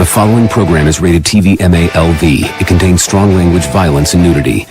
The following program is rated TV MALV. It contains strong language, violence, and nudity.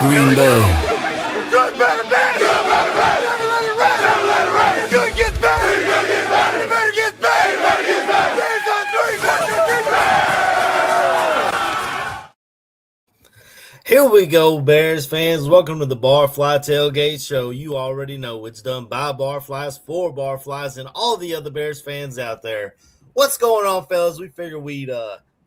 Green Bay. Here we go, Bears fans. Welcome to the Barfly Tailgate Show. You already know it's done by Barflies, for Barflies, and all the other Bears fans out there. What's going on, fellas? We figured we'd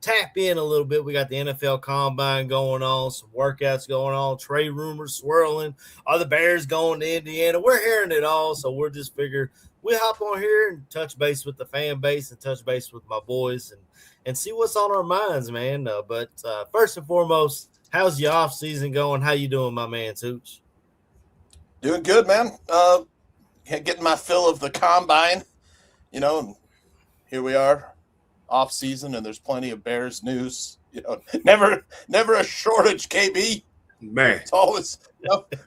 tap in a little bit. We got the NFL Combine going on, some workouts going on, trade rumors swirling. Are the Bears going to Indiana? We're hearing it all, so we're just figured we'll hop on here and touch base with the fan base and touch base with my boys and see what's on our minds, man. But first and foremost, how's your off season going? How you doing, my man, Tooch? Doing good, man. Getting my fill of the Combine, and here we are. Off season, and there's plenty of Bears news. Never a shortage. KB, man, it's always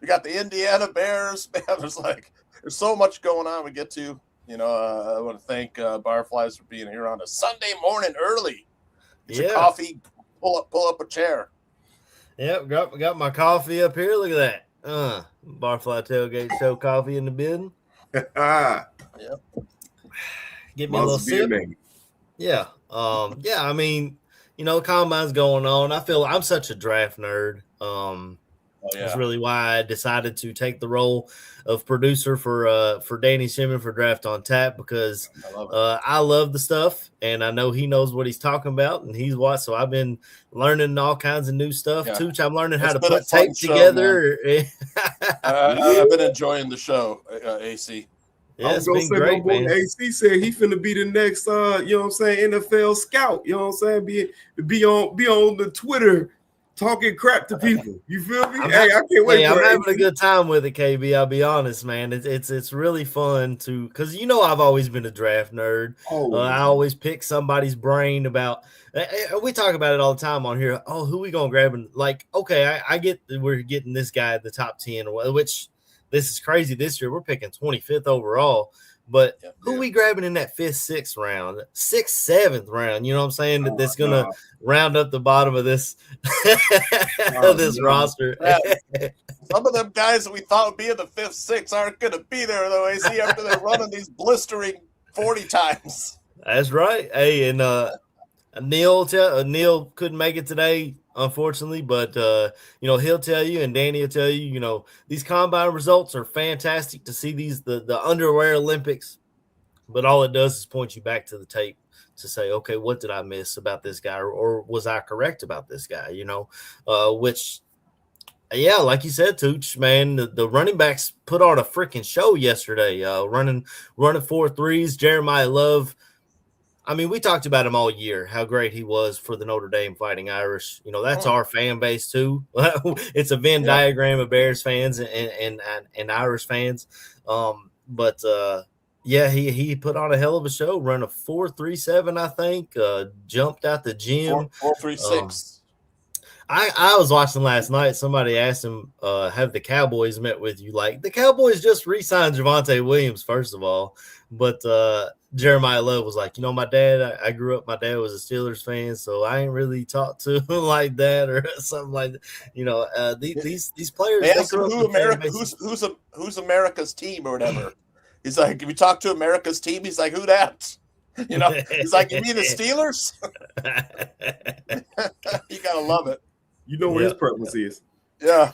we got the Indiana Bears. Man, there's so much going on. We get to. I want to thank Barflies for being here on a Sunday morning early. Get your coffee. Pull up a chair. Yep, got my coffee up here. Look at that. Barfly Tailgate Show coffee in the bin. Yep. Give me a little sip. Yeah. I mean, Combine's going on. I feel I'm such a draft nerd. That's really why I decided to take the role of producer for Danny Shimon for Draft on Tap, because I love the stuff and I know he knows what he's talking about and he's watched. So I've been learning all kinds of new stuff. Tooch, I'm learning how to put tape together. I've been enjoying the show, AC. Yeah, it's been great, man. AC said he finna be the next, NFL scout. You know what I'm saying? Be on the Twitter talking crap to people. You feel me? I can't wait. I'm having a good time with it, KB. I'll be honest, man. It's really fun because I've always been a draft nerd. I always pick somebody's brain about. We talk about it all the time on here. Oh, who we gonna grab? And I get that we're getting this guy at the top 10, which. This is crazy. This year we're picking 25th overall, but who we grabbing in that 5th, 6th round, 6th, 7th round? You know what I'm saying? That's gonna round up the bottom of this this roster. Some of them guys that we thought would be in the 5th, 6th aren't gonna be there though. AC after they're running these blistering 40 times. That's right. Hey, and Neil couldn't make it today, unfortunately, but he'll tell you, and Danny will tell you, these combine results are fantastic to see the underwear Olympics, but all it does is point you back to the tape to say, okay, what did I miss about this guy, or was I correct about this guy? Which, yeah, like you said, Tooch, man, the running backs put on a freaking show yesterday, running 4 threes. Jeremiah Love. I mean, we talked about him all year, how great he was for the Notre Dame Fighting Irish. You know, that's our fan base too. It's a Venn diagram of Bears fans and Irish fans. But yeah, he put on a hell of a show, run a 4.37, I think, jumped out the gym. 4.36. I was watching last night. Somebody asked him, have the Cowboys met with you? Like, the Cowboys just re-signed Javonte Williams, first of all. But Jeremiah Love was like, my dad, I grew up, my dad was a Steelers fan, so I ain't really talked to him like that or something like that. These players. They asked him who's America's team or whatever. He's like, if you talk to America's team, he's like, who that? He's like, you mean the Steelers? You gotta love it. You know what his purpose is. Yeah.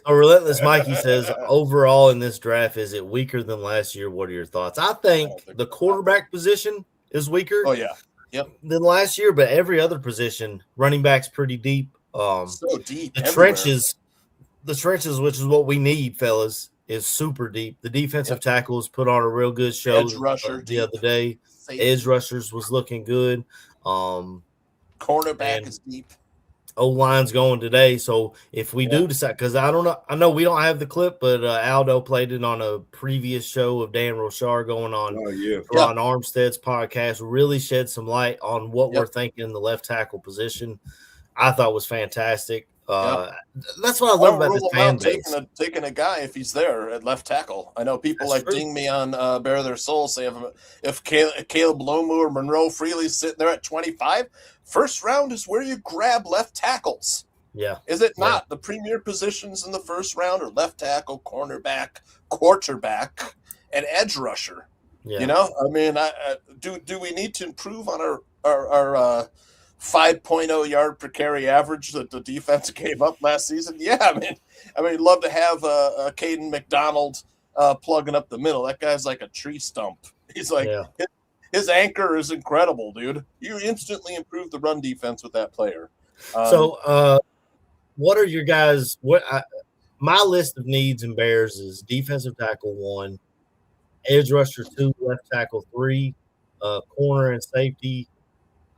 A Relentless Mikey says, overall in this draft, is it weaker than last year? What are your thoughts? I think the quarterback position is weaker. Oh, yeah. Yep. Than last year, but every other position, running back's pretty deep. So deep. The trenches, which is what we need, fellas, is super deep. The defensive tackles put on a real good show the other day. Safety. Edge rushers was looking good. Cornerback is deep. O-line's going today. So if we do decide, because I don't know, I know we don't have the clip, but Aldo played it on a previous show of Dan Rochar going on Ron Armstead's podcast, really shed some light on what we're thinking in the left tackle position. I thought was fantastic. That's what I love about this fan base. Taking a guy if he's there at left tackle. I know people ding me on Bare Their Soul, say if Caleb Lomu or Monroe Freely's sitting there at 25, first round is where you grab left tackles. Yeah. Is it not? The premier positions in the first round are left tackle, cornerback, quarterback, and edge rusher. Yeah. I mean, do we need to improve on our 5.0 yard per carry average that the defense gave up last season? Yeah, I mean, love to have Caden McDonald plugging up the middle. That guy's like a tree stump. He's like his anchor is incredible, dude. You instantly improve the run defense with that player. So, what are your guys? My list of needs in Bears is defensive tackle 1, edge rusher 2, left tackle 3, corner and safety.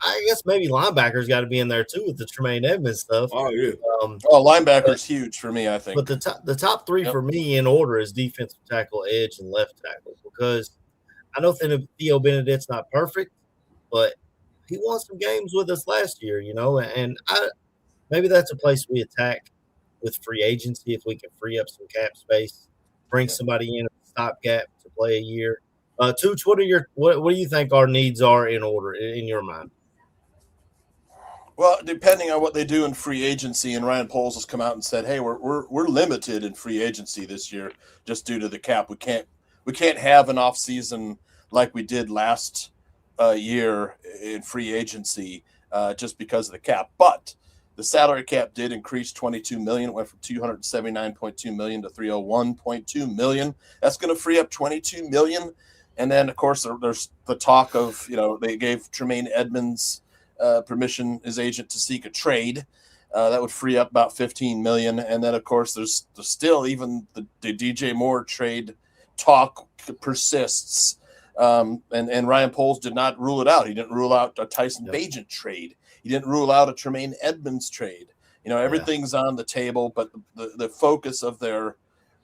I guess maybe linebackers got to be in there too with the Tremaine Edmonds stuff. Oh yeah. Linebacker's huge for me, I think. But the top 3 for me in order is defensive tackle, edge, and left tackle, because I know Theo Benedict's not perfect, but he won some games with us last year, and maybe that's a place we attack with free agency if we can free up some cap space, bring somebody in a stopgap to play a year. Tooch, what do you think our needs are in order in your mind? Well, depending on what they do in free agency, and Ryan Poles has come out and said, "Hey, we're limited in free agency this year just due to the cap. We can't have an off season like we did last year in free agency just because of the cap. But the salary cap did increase $22 million. It went from $279.2 million to $301.2 million. That's going to free up $22 million. And then, of course, there's the talk of they gave Tremaine Edmonds permission, his agent, to seek a trade. That would free up about $15 million. And then, of course, there's still even the DJ Moore trade talk persists. And Ryan Poles did not rule it out. He didn't rule out a Tyson Bagent trade. He didn't rule out a Tremaine Edmonds trade. Everything's on the table, but the focus of their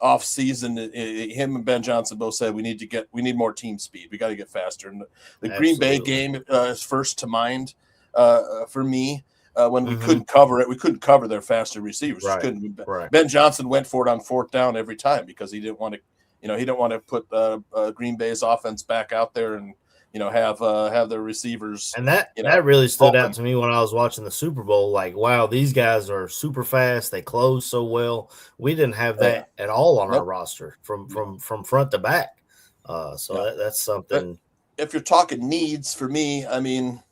off season, him and Ben Johnson both said we need more team speed. We got to get faster. And the Green Bay game is first to mind for me. When we couldn't cover it, we couldn't cover their faster receivers. Right. Ben Johnson went for it on fourth down every time because he didn't want to, he didn't want to put Green Bay's offense back out there and have their receivers. And that really stood out to me when I was watching the Super Bowl. Like, wow, these guys are super fast. They close so well. We didn't have that at all on our roster from front to back. That's something. But if you're talking needs for me, I mean,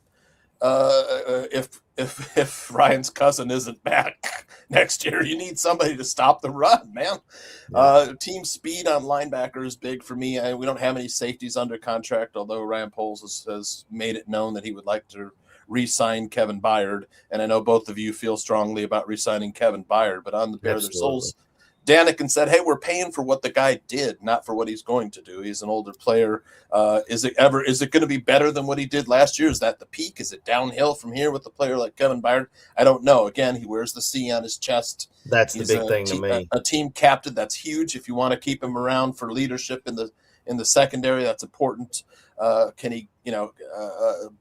if Ryan's cousin isn't back next year, you need somebody to stop the run, man. Team speed on linebacker is big for me. We don't have any safeties under contract, although Ryan Poles has made it known that he would like to re-sign Kevin Byard. And I know both of you feel strongly about re-signing Kevin Byard, but on the Bare Their Souls Daniken said, hey, we're paying for what the guy did, not for what he's going to do. He's an older player. Is it going to be better than what he did last year? Is that the peak? Is it downhill from here with a player like Kevin Byard? I don't know. Again, he wears the C on his chest. That's the big thing to me. A team captain, that's huge. If you want to keep him around for leadership in the secondary, that's important. Can he,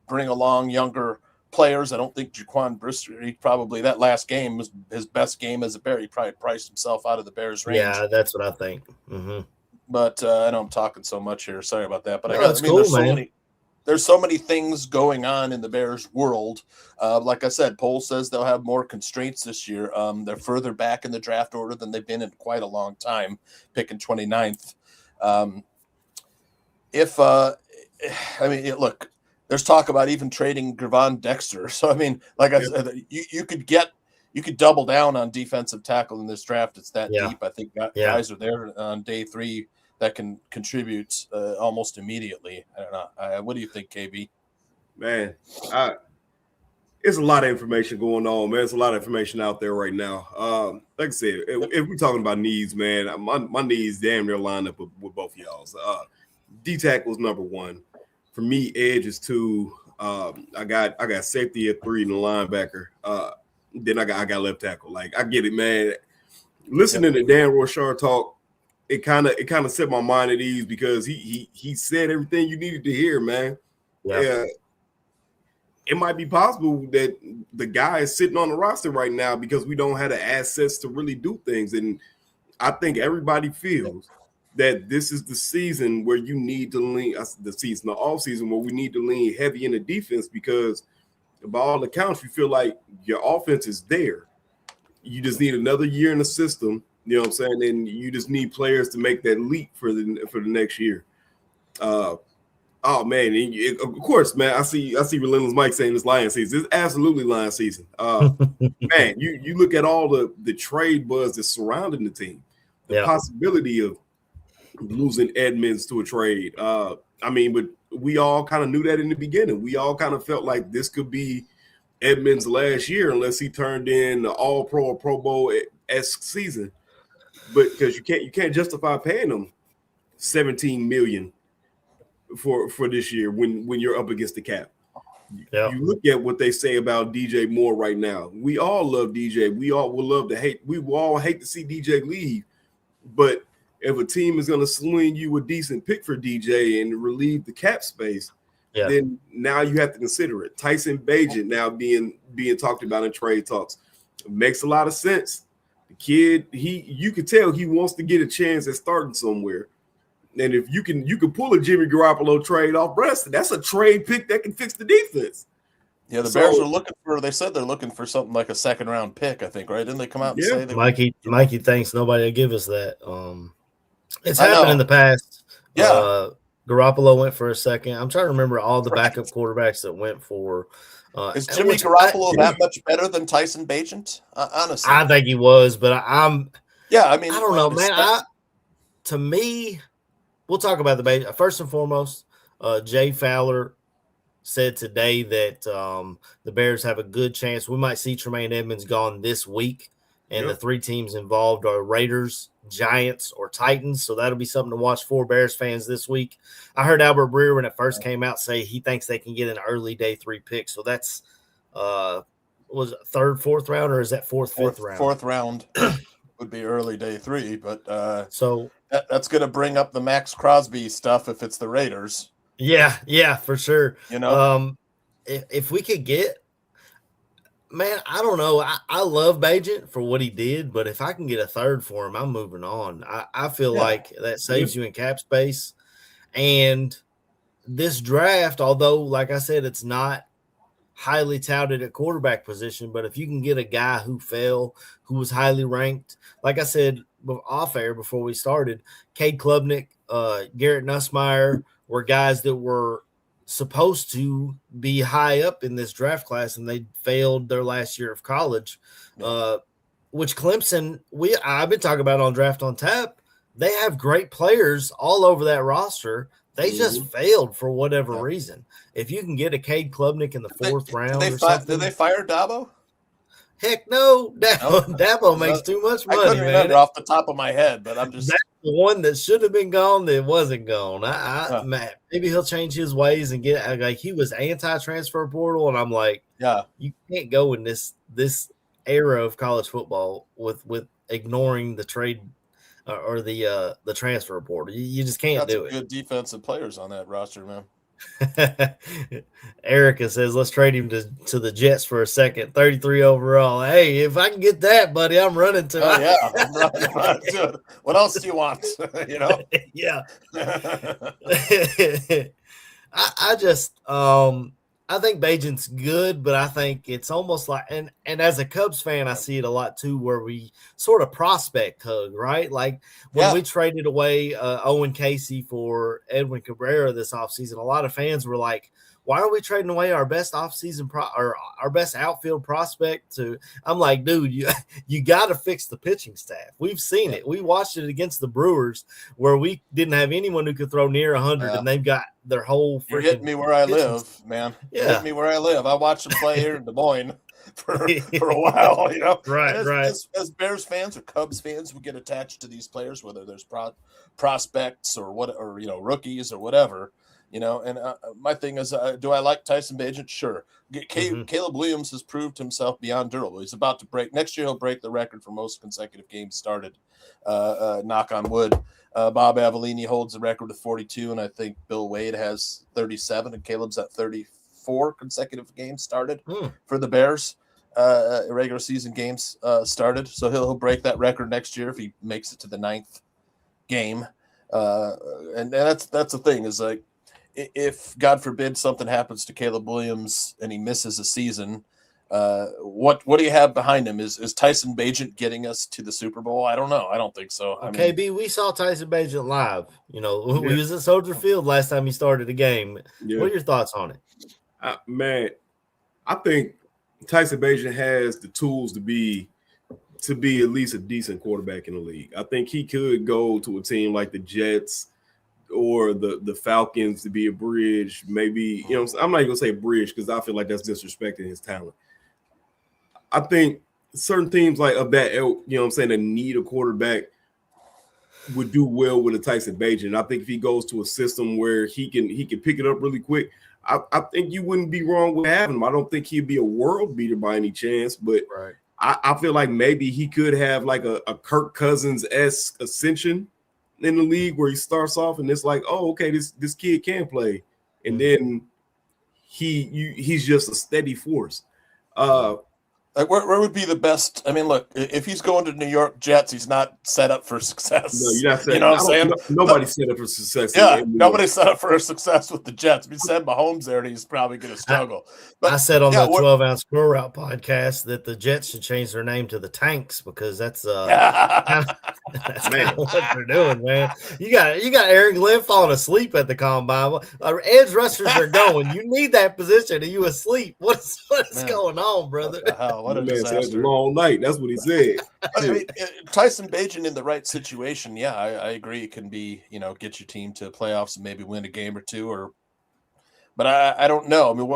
bring along younger players? I don't think Jaquan Brister, probably that last game was his best game as a Bear. He probably priced himself out of the Bears range. Yeah, that's what I think. Mm-hmm. But I know I'm talking so much here. Sorry about that. But there's so many things going on in the Bears world. Like I said, Pohl says they'll have more constraints this year. They're further back in the draft order than they've been in quite a long time, picking 29th. Look, there's talk about even trading Gervon Dexter. So, I mean, like I said, you could double down on defensive tackle in this draft. It's that deep. I think guys are there on day 3 that can contribute almost immediately. I don't know. What do you think, KB? Man, it's a lot of information going on, man. There's a lot of information out there right now. Like I said, if we're talking about needs, man, my needs damn near line up with both of y'all's. D tackle is number 1. For me, edge is 2. I got safety at 3 and the linebacker. Then I got left tackle. Like, I get it, man. Listening to Dan Rochard talk, it kind of set my mind at ease because he said everything you needed to hear, man. Yeah. It might be possible that the guy is sitting on the roster right now because we don't have the assets to really do things. And I think everybody feels that this is the season where you need to lean, the off season where we need to lean heavy in the defense because by all accounts, you feel like your offense is there. You just need another year in the system, you know what I'm saying? And you just need players to make that leap for the next year. Oh man, of course, man. I see Relentless Mike saying it's Lion season. It's absolutely Lion season. Man, you look at all the trade buzz that's surrounding the team, the possibility of losing Edmonds to a trade. But we all kind of knew that in the beginning. We all kind of felt like this could be Edmonds' last year unless he turned in the All-Pro or Pro Bowl-esque season. But because you can't justify paying him $17 million for this year when you're up against the cap. Yeah. You look at what they say about DJ Moore right now. We all love DJ. We all will love to hate. We will all hate to see DJ leave, but if a team is going to swing you a decent pick for DJ and relieve the cap space, then now you have to consider it. Tyson Bagent now being talked about in trade talks. It makes a lot of sense. The kid, you could tell he wants to get a chance at starting somewhere. And if you can pull a Jimmy Garoppolo trade off Preston, that's a trade pick that can fix the defense. Yeah, the Bears are looking for. They said they're looking for something like a second-round pick. I think, right? Didn't they come out and say they Mikey thinks nobody will give us that. It's happened in the past. Yeah. Garoppolo went for a second. I'm trying to remember all the backup quarterbacks that went for. Is Jimmy Garoppolo that much better than Tyson Bagent? Honestly, I think he was, but I don't know, man. To me, we'll talk about the Bagent. First and foremost, Jay Fowler said today that the Bears have a good chance. We might see Tremaine Edmonds gone this week, and the 3 teams involved are Raiders, Giants, or Titans. So that'll be something to watch for Bears fans this week. I heard Albert Breer when it first came out say he thinks they can get an early day 3 pick. So that's was it 3rd, 4th round, or is that 4th, 5th round? 4th round would be early day 3, but so that's going to bring up the Max Crosby stuff if it's the Raiders. Yeah, for sure. If we could get. Man, I don't know. I love Bagent for what he did, but if I can get a 3rd for him, I'm moving on. I feel like that saves you in cap space. And this draft, although, like I said, it's not highly touted at quarterback position, but if you can get a guy who fell, who was highly ranked, like I said off air before we started, Cade Klubnik, Garrett Nussmeier were guys that were supposed to be high up in this draft class, and they failed their last year of college, which Clemson, I've been talking about on Draft on Tap. They have great players all over that roster. They just failed for whatever reason. If you can get a Cade Klubnik in the 4th round did they fire Dabo? Heck no. Dabo makes too much money, I couldn't man. remember off the top of my head, but I'm just that's the one that should have been gone that wasn't gone. Man, maybe he'll change his ways and get like he was anti-transfer portal, and I'm like, yeah, you can't go in this era of college football with ignoring the trade or the transfer portal. You just can't do it. Good defensive players on that roster, man. Erica says, let's trade him to the Jets for a second. 33 overall. Hey, if I can get that, buddy, I'm running to it. Yeah, I'm running to it. What else do you want? You know? Yeah. I just I think Bajan's good, but I think it's almost like and as a Cubs fan, I see it a lot too, where we sort of prospect hug, right? Like when we traded away Owen Casey for Edwin Cabrera this offseason, a lot of fans were like, why are we trading away our best offseason or our best outfield prospect to? I'm like, dude, you got to fix the pitching staff. We've seen it. We watched it against the Brewers where we didn't have anyone who could throw near 100, and they've got their whole. You're hitting me where I live, man. Yeah, hitting me where I live. I watched them play here in Des Moines for a while, you know. Right. As Bears fans or Cubs fans, we get attached to these players, whether there's prospects or rookies or whatever. You know, and my thing is, do I like Tyson Bagent? Sure. Caleb Williams has proved himself beyond durable. He's about to break. Next year, he'll break the record for most consecutive games started. Knock on wood. Bob Avellini holds the record with 42, and I think Bill Wade has 37, and Caleb's at 34 consecutive games started for the Bears. Regular season games started. So he'll break that record next year if he makes it to the 9th game. And that's the thing is like, if God forbid something happens to Caleb Williams and he misses a season, what do you have behind him? Is Tyson Bagent getting us to the Super Bowl? I don't know. I don't think so. KB, we saw Tyson Bagent live. You know, he was at Soldier Field last time he started a game. Yeah. What are your thoughts on it? Man, I think Tyson Bagent has the tools to be at least a decent quarterback in the league. I think he could go to a team like the Jets or the Falcons to be a bridge, maybe, you know, I'm not even gonna say bridge because I feel like that's disrespecting his talent. I think certain teams like of that ilk, you know what I'm saying, that need a quarterback would do well with a Tyson Bagent. I think if he goes to a system where he can pick it up really quick, I think you wouldn't be wrong with having him. I don't think he'd be a world beater by any chance, but I feel like maybe he could have like a Kirk Cousins-esque ascension in the league where he starts off and it's like, oh, okay, this kid can play, and then he's just a steady force. Like where would be the best? I mean, look, if he's going to New York Jets, he's not set up for success. No, you're not set. You know what I'm saying? Nobody's set up for success. Yeah, nobody's set up for success with the Jets. We send Mahomes there, and he's probably going to struggle. But I said on the 12-ounce Squirrel Route podcast that the Jets should change their name to the Tanks because that's kind of what they're doing, man. You got Aaron Glenn falling asleep at the combine. Edge rushers are going. You need that position. Are you asleep? What's going on, brother? What a disaster. It's a long night. That's what he said. I mean, Tyson Bagent in the right situation, I agree. It can be, get your team to playoffs and maybe win a game or two, but I don't know. I mean,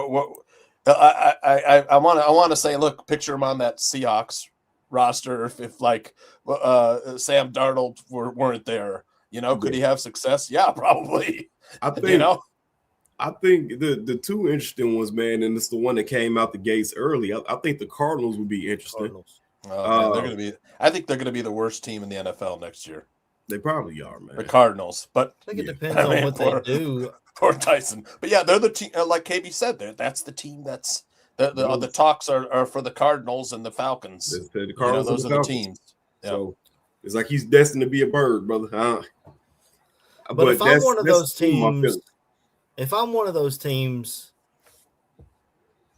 I want to say, look, picture him on that Seahawks roster. If like Sam Darnold weren't there, could he have success? Yeah, probably. I think. I think the two interesting ones, man, and it's the one that came out the gates early. I think the Cardinals would be interesting. They're going to be. I think they're going to be the worst team in the NFL next year. They probably are, man. The Cardinals, but I think it depends on what they do. Poor Tyson, but yeah, they're the team. Like KB said, that's the team. That's the talks are for the Cardinals and the Falcons. The Cardinals, those are the teams. Yeah. So it's like he's destined to be a bird, brother. But if I'm one of those teams. If I'm one of those teams,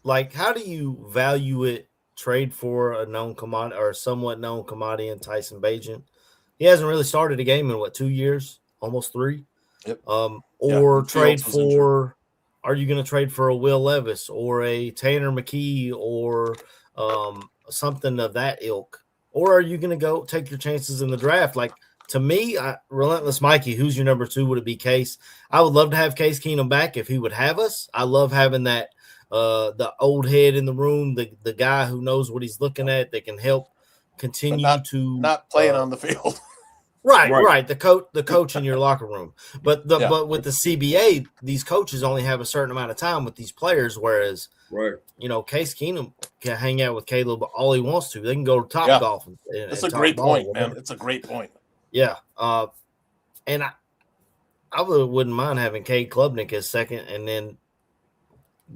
like, how do you value it, trade for a known commodity or a somewhat known commodity in Tyson Bagent? He hasn't really started a game in, 2 years? Almost 3? Yep. Or trade for – are you going to trade for a Will Levis or a Tanner McKee or something of that ilk? Or are you going to go take your chances in the draft? Like, to me, Relentless Mikey, who's your number 2? Would it be Case? I would love to have Case Keenum back if he would have us. I love having that the old head in the room, the guy who knows what he's looking at that can help continue not playing on the field. Right. The coach in your locker room. But with the CBA, these coaches only have a certain amount of time with these players, whereas Case Keenum can hang out with Caleb all he wants to. They can go to Topgolf. That's a great point, man. It's a great point. Yeah. And I really wouldn't mind having Cade Klubnik as second, and then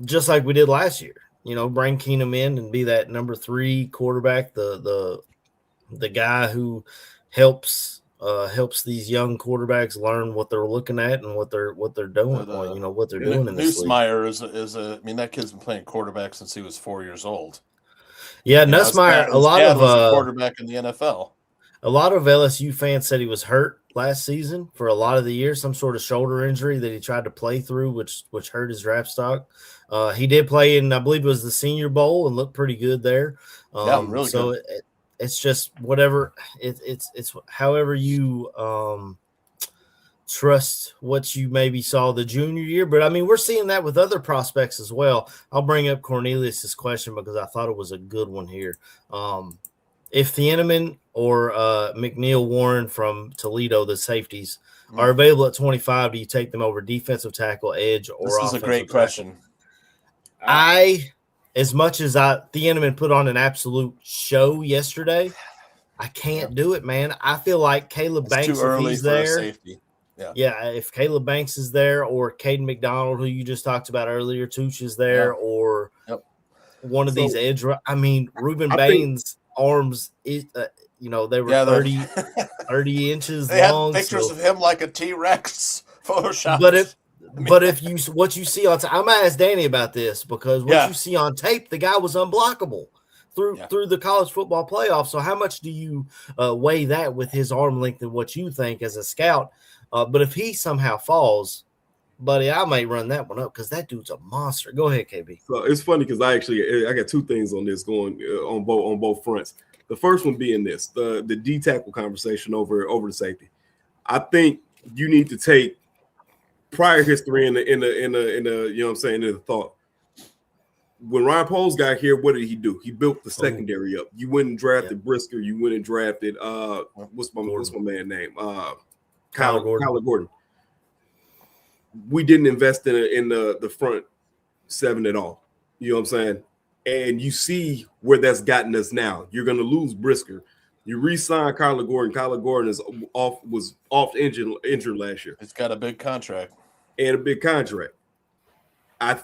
just like we did last year, bring Keenum in and be that number 3 quarterback, the guy who helps these young quarterbacks learn what they're looking at and what they're doing. What they're doing in this league. Nussmeier that kid's been playing quarterback since he was 4 years old. Yeah, Nussmeier. A lot of a quarterback in the NFL. A lot of LSU fans said he was hurt last season for a lot of the year, some sort of shoulder injury that he tried to play through, which hurt his draft stock. He did play in, I believe it was the Senior Bowl, and looked pretty good there. Really good. It's just whatever it's however you trust what you maybe saw the junior year. But I mean, we're seeing that with other prospects as well. I'll bring up Cornelius's question because I thought it was a good one here. If Thieneman or McNeil Warren from Toledo, the safeties, are available at 25, do you take them over defensive tackle, edge, or offensive tackle? This is a great question. As much as Thieneman put on an absolute show yesterday, I can't do it, man. I feel like Caleb Banks, too early if he's for a there, safety. Yeah, if Caleb Banks is there, or Caden McDonald, who you just talked about earlier, Tooch is there, or one of these edge. I mean, Reuben Baines' arms, they were 30 inches long. Had pictures of him like a T-Rex Photoshop. But if what you see on tape, I'm gonna ask Danny about this because what you see on tape, the guy was unblockable through the college football playoffs. So how much do you weigh that with his arm length and what you think as a scout? But if he somehow falls, buddy, I may run that one up because that dude's a monster. Go ahead, KB. So it's funny because I got 2 things on this going on both fronts. The first one being this: the D tackle conversation over the safety. I think you need to take prior history in the in the thought. When Ryan Poles got here, what did he do? He built the secondary up. You went and drafted Brisker. You went and drafted what's my man's name? Kyler Gordon. We didn't invest in the front 7 at all. You know what I'm saying? And you see where that's gotten us now. You're going to lose Brisker. You re-sign Kyler Gordon. Kyler Gordon was injured last year. It's got a big contract. I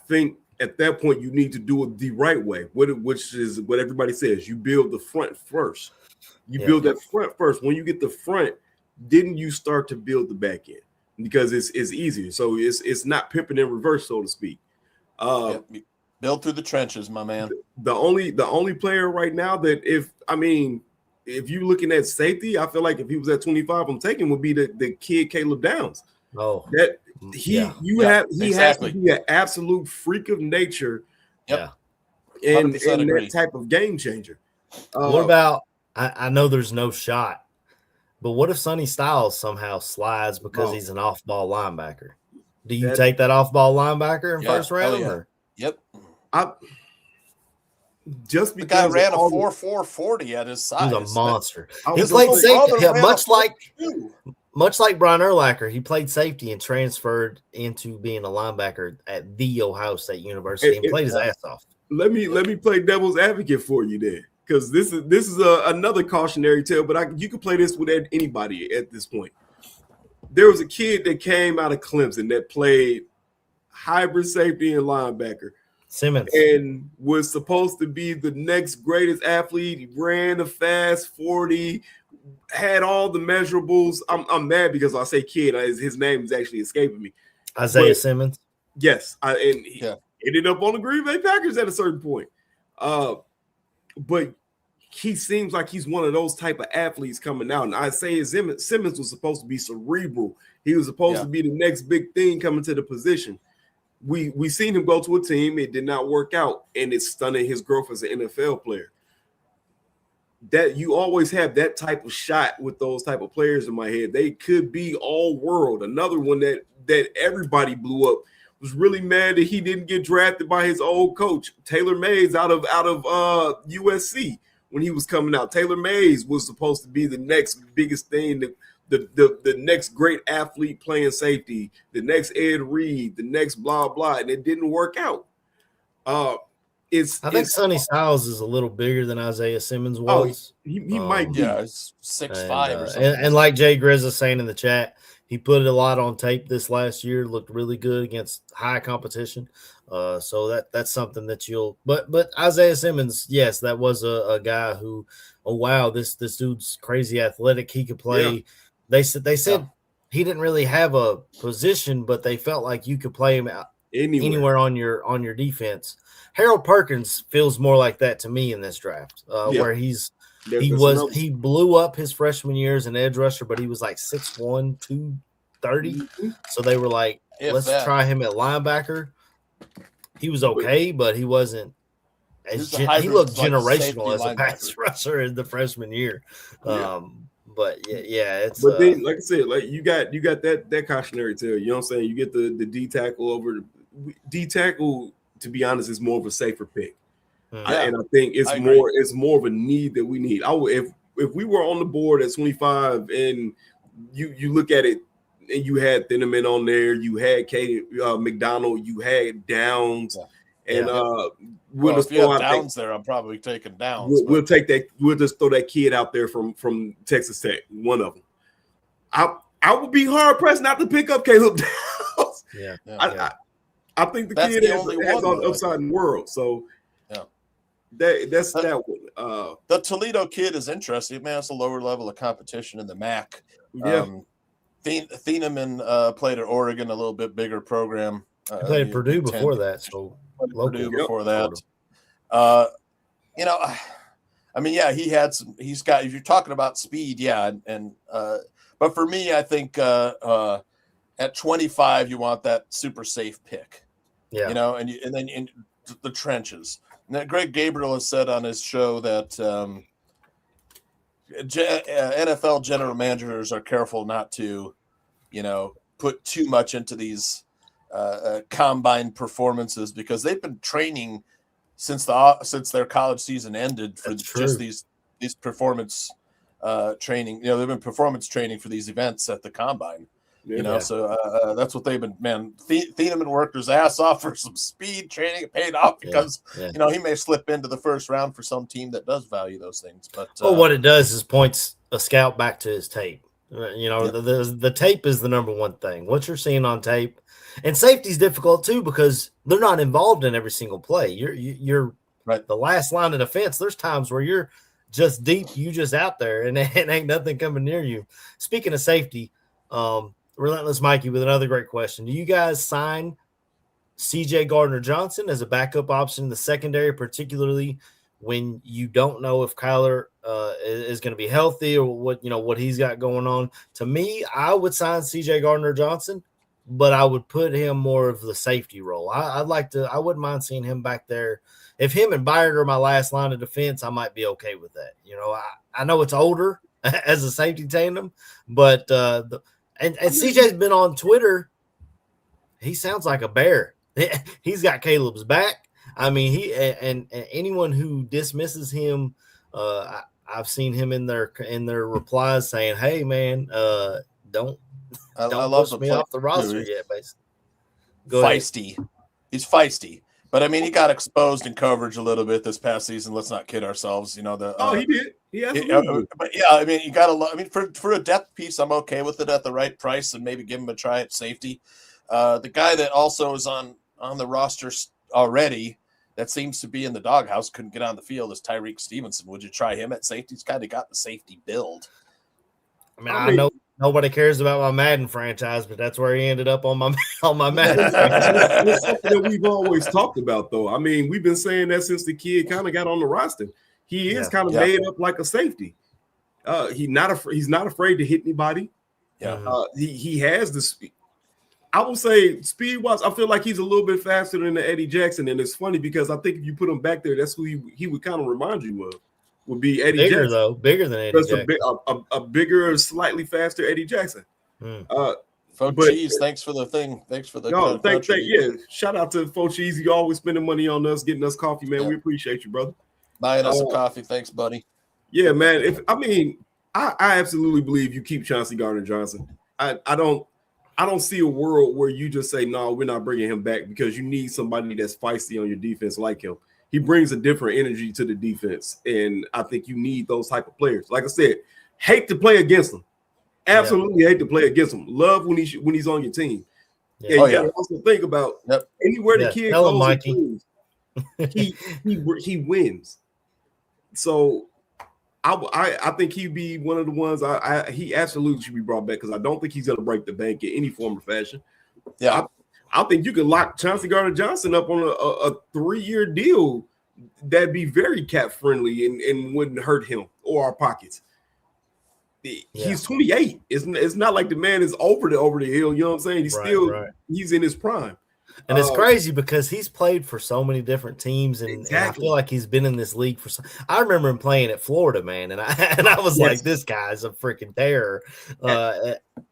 think at that point you need to do it the right way, which is what everybody says. You build the front first. Build that front first. When you get the front, then you start to build the back end because it's easier. So it's not pimping in reverse, so to speak. Build through the trenches, my man. The only player right now that if you're looking at safety, I feel like if he was at 25, I'm taking would be the kid Caleb Downs. Oh, that he has to be an absolute freak of nature. Yeah, and that type of game changer. What about? I know there's no shot, but what if Sonny Styles somehow slides because he's an off-ball linebacker? Do you take that off-ball linebacker in first round? Or? Yep. Just the because guy ran a 4.40 at his size. He's a monster. He played safety, much like Brian Urlacher. He played safety and transferred into being a linebacker at the Ohio State University and played his ass off. Let me play devil's advocate for you there, because this is another cautionary tale. But you can play this with anybody at this point. There was a kid that came out of Clemson that played hybrid safety and linebacker. Simmons. And was supposed to be the next greatest athlete. He ran a fast 40, had all the measurables. I'm mad because I say kid. His name is actually escaping me. Isaiah Simmons. Yes. He ended up on the Green Bay Packers at a certain point. But he seems like he's one of those type of athletes coming out. And Isaiah Simmons was supposed to be cerebral. He was supposed to be the next big thing coming to the position. We seen him go to a team. It did not work out, and it's stunning his growth as an NFL player. That you always have that type of shot with those type of players in my head. They could be all world. Another one that everybody blew up was really mad that he didn't get drafted by his old coach, Taylor Mays, out of USC when he was coming out. Taylor Mays was supposed to be the next biggest thing, the next great athlete playing safety, the next Ed Reed, the next blah blah, and it didn't work out. I think Sonny Styles is a little bigger than Isaiah Simmons was. He might be. Yeah, it's 6'5" or something. And like Jay Grizz is saying in the chat, he put a lot on tape this last year. Looked really good against high competition. So that's something that but Isaiah Simmons, yes, that was a guy who, oh wow, this dude's crazy athletic. He could play. Yeah. They said he didn't really have a position, but they felt like you could play him anywhere on your defense. Harold Perkins feels more like that to me in this draft, where he blew up his freshman year as an edge rusher, but he was like 6'1", 230. Mm-hmm. So they were like, let's try him at linebacker. He was okay, but he wasn't. He looked generational as a pass rusher in the freshman year. But it's. But then, like I said, like you got that cautionary tale. You know what I'm saying? You get the D tackle over D tackle. To be honest, is more of a safer pick, and I think it's more of a need that we need. If we were on the board at 25, and you look at it, and you had Thieneman on there, you had McDonald, you had Downs, and we'll just throw out Downs there. I'm probably taking Downs. We'll take that. We'll just throw that kid out there from Texas Tech, one of them. I would be hard pressed not to pick up Caleb Downs. I think the kid has on the upside in the world. So that's that one. The Toledo kid is interesting. Man, it's a lower level of competition in the MAC. Thieneman played at Oregon, a little bit bigger program. He played at Purdue before that. So Purdue before that. He's got, if you're talking about speed, but for me, I think at 25, you want that super safe pick. Yeah. And then in the trenches. Now, Greg Gabriel has said on his show that NFL general managers are careful not to, put too much into these combine performances because they've been training since their college season ended for just these performance training. They've been performance training for these events at the combine. So that's what they've been. Man, Thieneman worked his ass off for some speed training. It paid off because he may slip into the first round for some team that does value those things. But what it does is points a scout back to his tape. The tape is the number one thing. What you're seeing on tape, and safety's difficult too because they're not involved in every single play. You're right. The last line of defense. There's times where you're just deep, you just out there, and ain't nothing coming near you. Speaking of safety, Relentless Mikey with another great question. Do you guys sign C.J. Gardner-Johnson as a backup option in the secondary, particularly when you don't know if Kyler is going to be healthy or what he's got going on? To me, I would sign C.J. Gardner-Johnson, but I would put him more of the safety role. I wouldn't mind seeing him back there. If him and Byard are my last line of defense, I might be okay with that. I know it's older as a safety tandem, but And CJ's been on Twitter. He sounds like a bear. He's got Caleb's back. I mean, and anyone who dismisses him, I've seen him in their replies saying, "Hey, man, don't push me off the roster yet." Basically, feisty. He's feisty. But I mean, he got exposed in coverage a little bit this past season. Let's not kid ourselves. He did. But I mean, you got to. I mean, for a depth piece, I'm okay with it at the right price, and maybe give him a try at safety. The guy that also is on the roster already that seems to be in the doghouse, couldn't get on the field, is Tyreek Stevenson. Would you try him at safety? He's kind of got the safety build. I know nobody cares about my Madden franchise, but that's where he ended up on my Madden franchise. It's something that we've always talked about, though. I mean, we've been saying that since the kid kind of got on the roster. He is kind of made up like a safety. He's not afraid to hit anybody. Yeah. He has the speed. I would say speed-wise, I feel like he's a little bit faster than the Eddie Jackson, and it's funny because I think if you put him back there, that's who he would kind of remind you of. Would be Eddie Jackson. Bigger than Eddie Jackson. A bigger, slightly faster Eddie Jackson. Folk But Cheese, thanks for the thing. Thanks for the yeah. Shout out to Fo Cheese. You always spending money on us, getting us coffee, man. We appreciate you, brother. Buying us some coffee. Thanks, buddy. Yeah, man. I absolutely believe you keep Chauncey Gardner-Johnson. I don't see a world where you just say, no, we're not bringing him back, because you need somebody that's feisty on your defense like him. He brings a different energy to the defense, and I think you need those type of players. Like I said, hate to play against him. Absolutely hate to play against him. Love when he's on your team. Yeah. And you gotta also think about anywhere the kid goes, he wins. So I think he'd be one of the ones he absolutely should be brought back, because I don't think he's going to break the bank in any form or fashion. Yeah, I think you could lock Chauncey Gardner-Johnson up on a 3-year deal that'd be very cap friendly and wouldn't hurt him or our pockets. He's 28. It's not like the man is over the hill. You know what I'm saying? He's in his prime. And it's crazy because he's played for so many different teams, and I feel like he's been in this league for I remember him playing at Florida, man, and I was like, this guy's a freaking terror.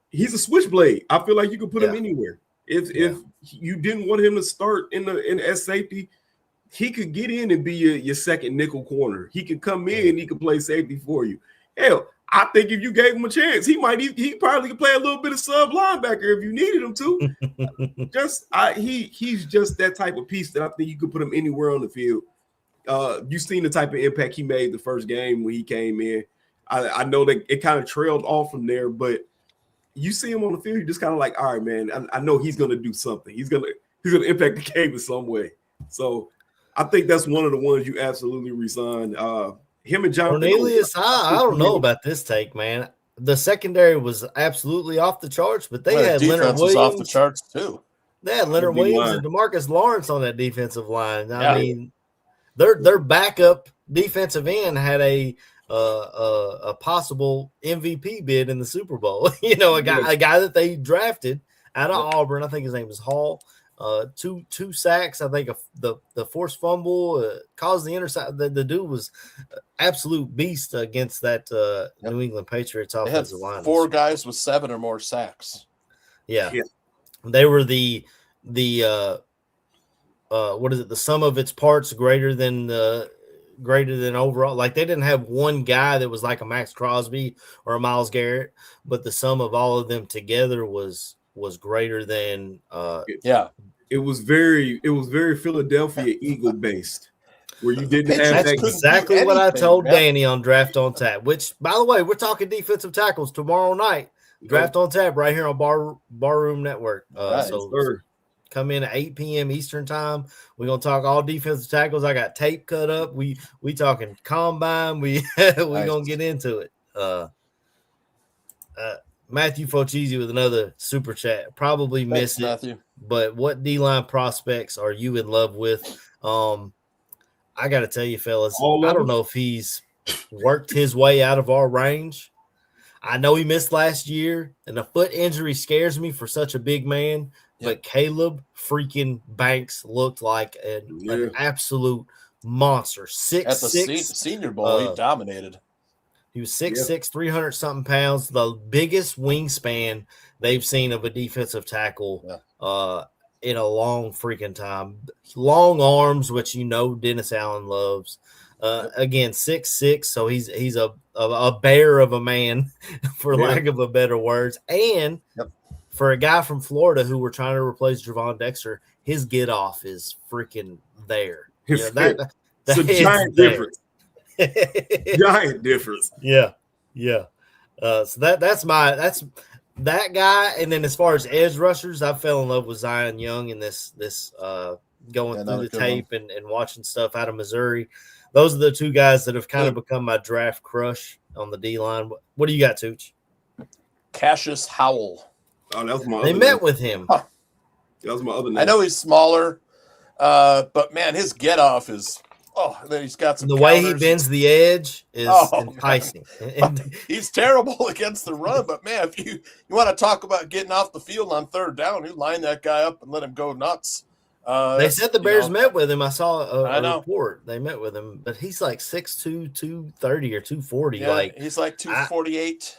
He's a switchblade. I feel like you could put him anywhere. If you didn't want him to start in as safety, he could get in and be your second nickel corner. He could come in, he could play safety for you. Hell, I think if you gave him a chance, he probably could play a little bit of sub linebacker if you needed him to. He's just that type of piece that I think you could put him anywhere on the field. You've seen the type of impact he made the first game when he came in. I know that it kind of trailed off from there, but you see him on the field, you're just kind of like, all right, man, I know he's going to do something. He's going to impact the game in some way. So I think that's one of the ones you absolutely resign. Him and John Cornelius, I don't know about this take, man. The secondary was absolutely off the charts, but they had Leonard Williams off the charts too. They had Leonard Williams and DeMarcus Lawrence on that defensive line. I mean, their backup defensive end had a possible MVP bid in the Super Bowl. You know, a guy that they drafted out of Auburn. I think his name is Hall. Two sacks. I think the forced fumble caused the intercept. The dude was absolute beast against that New England Patriots offensive line. 4 guys with 7 or more sacks. Yeah. They were the what is it? The sum of its parts greater than overall. Like, they didn't have one guy that was like a Max Crosby or a Myles Garrett, but the sum of all of them together was greater than It was very Philadelphia Eagle based, where you didn't have that's exactly what I told Danny on Draft on Tap, which, by the way, we're talking defensive tackles tomorrow night. Draft on Tap right here on Barroom Network. Come in at 8 p.m. Eastern time. We're gonna talk all defensive tackles. I got tape cut up. We talking combine. We gonna get into it. Matthew Fochese with another super chat. Probably missed it, Matthew. But what D-line prospects are you in love with? I got to tell you, fellas, I don't know if he's worked his way out of our range. I know he missed last year, and a foot injury scares me for such a big man. But Caleb freaking Banks looked like an absolute monster. 6'6". At the Senior Bowl, he dominated. He was 6'6", 300-something pounds, the biggest wingspan they've seen of a defensive tackle in a long freaking time. Long arms, which Dennis Allen loves. Again, 6'6", so he's a bear of a man, for lack of a better words. And for a guy from Florida who we're trying to replace Javon Dexter, his get off is freaking there. It's a giant difference. Giant difference. Yeah. So that's that guy. And then as far as edge rushers, I fell in love with Zion Young in this going through the tape and watching stuff out of Missouri. Those are the two guys that have kind of become my draft crush on the D line. What do you got, Tooch? Cassius Howell. Oh, that was my. They met with him. That was my other name. I know he's smaller, but man, his get off is. Oh, and then he's got some. The way he bends the edge is enticing. He's terrible against the run, but man, if you want to talk about getting off the field on 3rd down, you line that guy up and let him go nuts. They said the Bears met with him. I saw a report. They met with him, but he's like 6'2", 230 or 240. Yeah, he's like 248,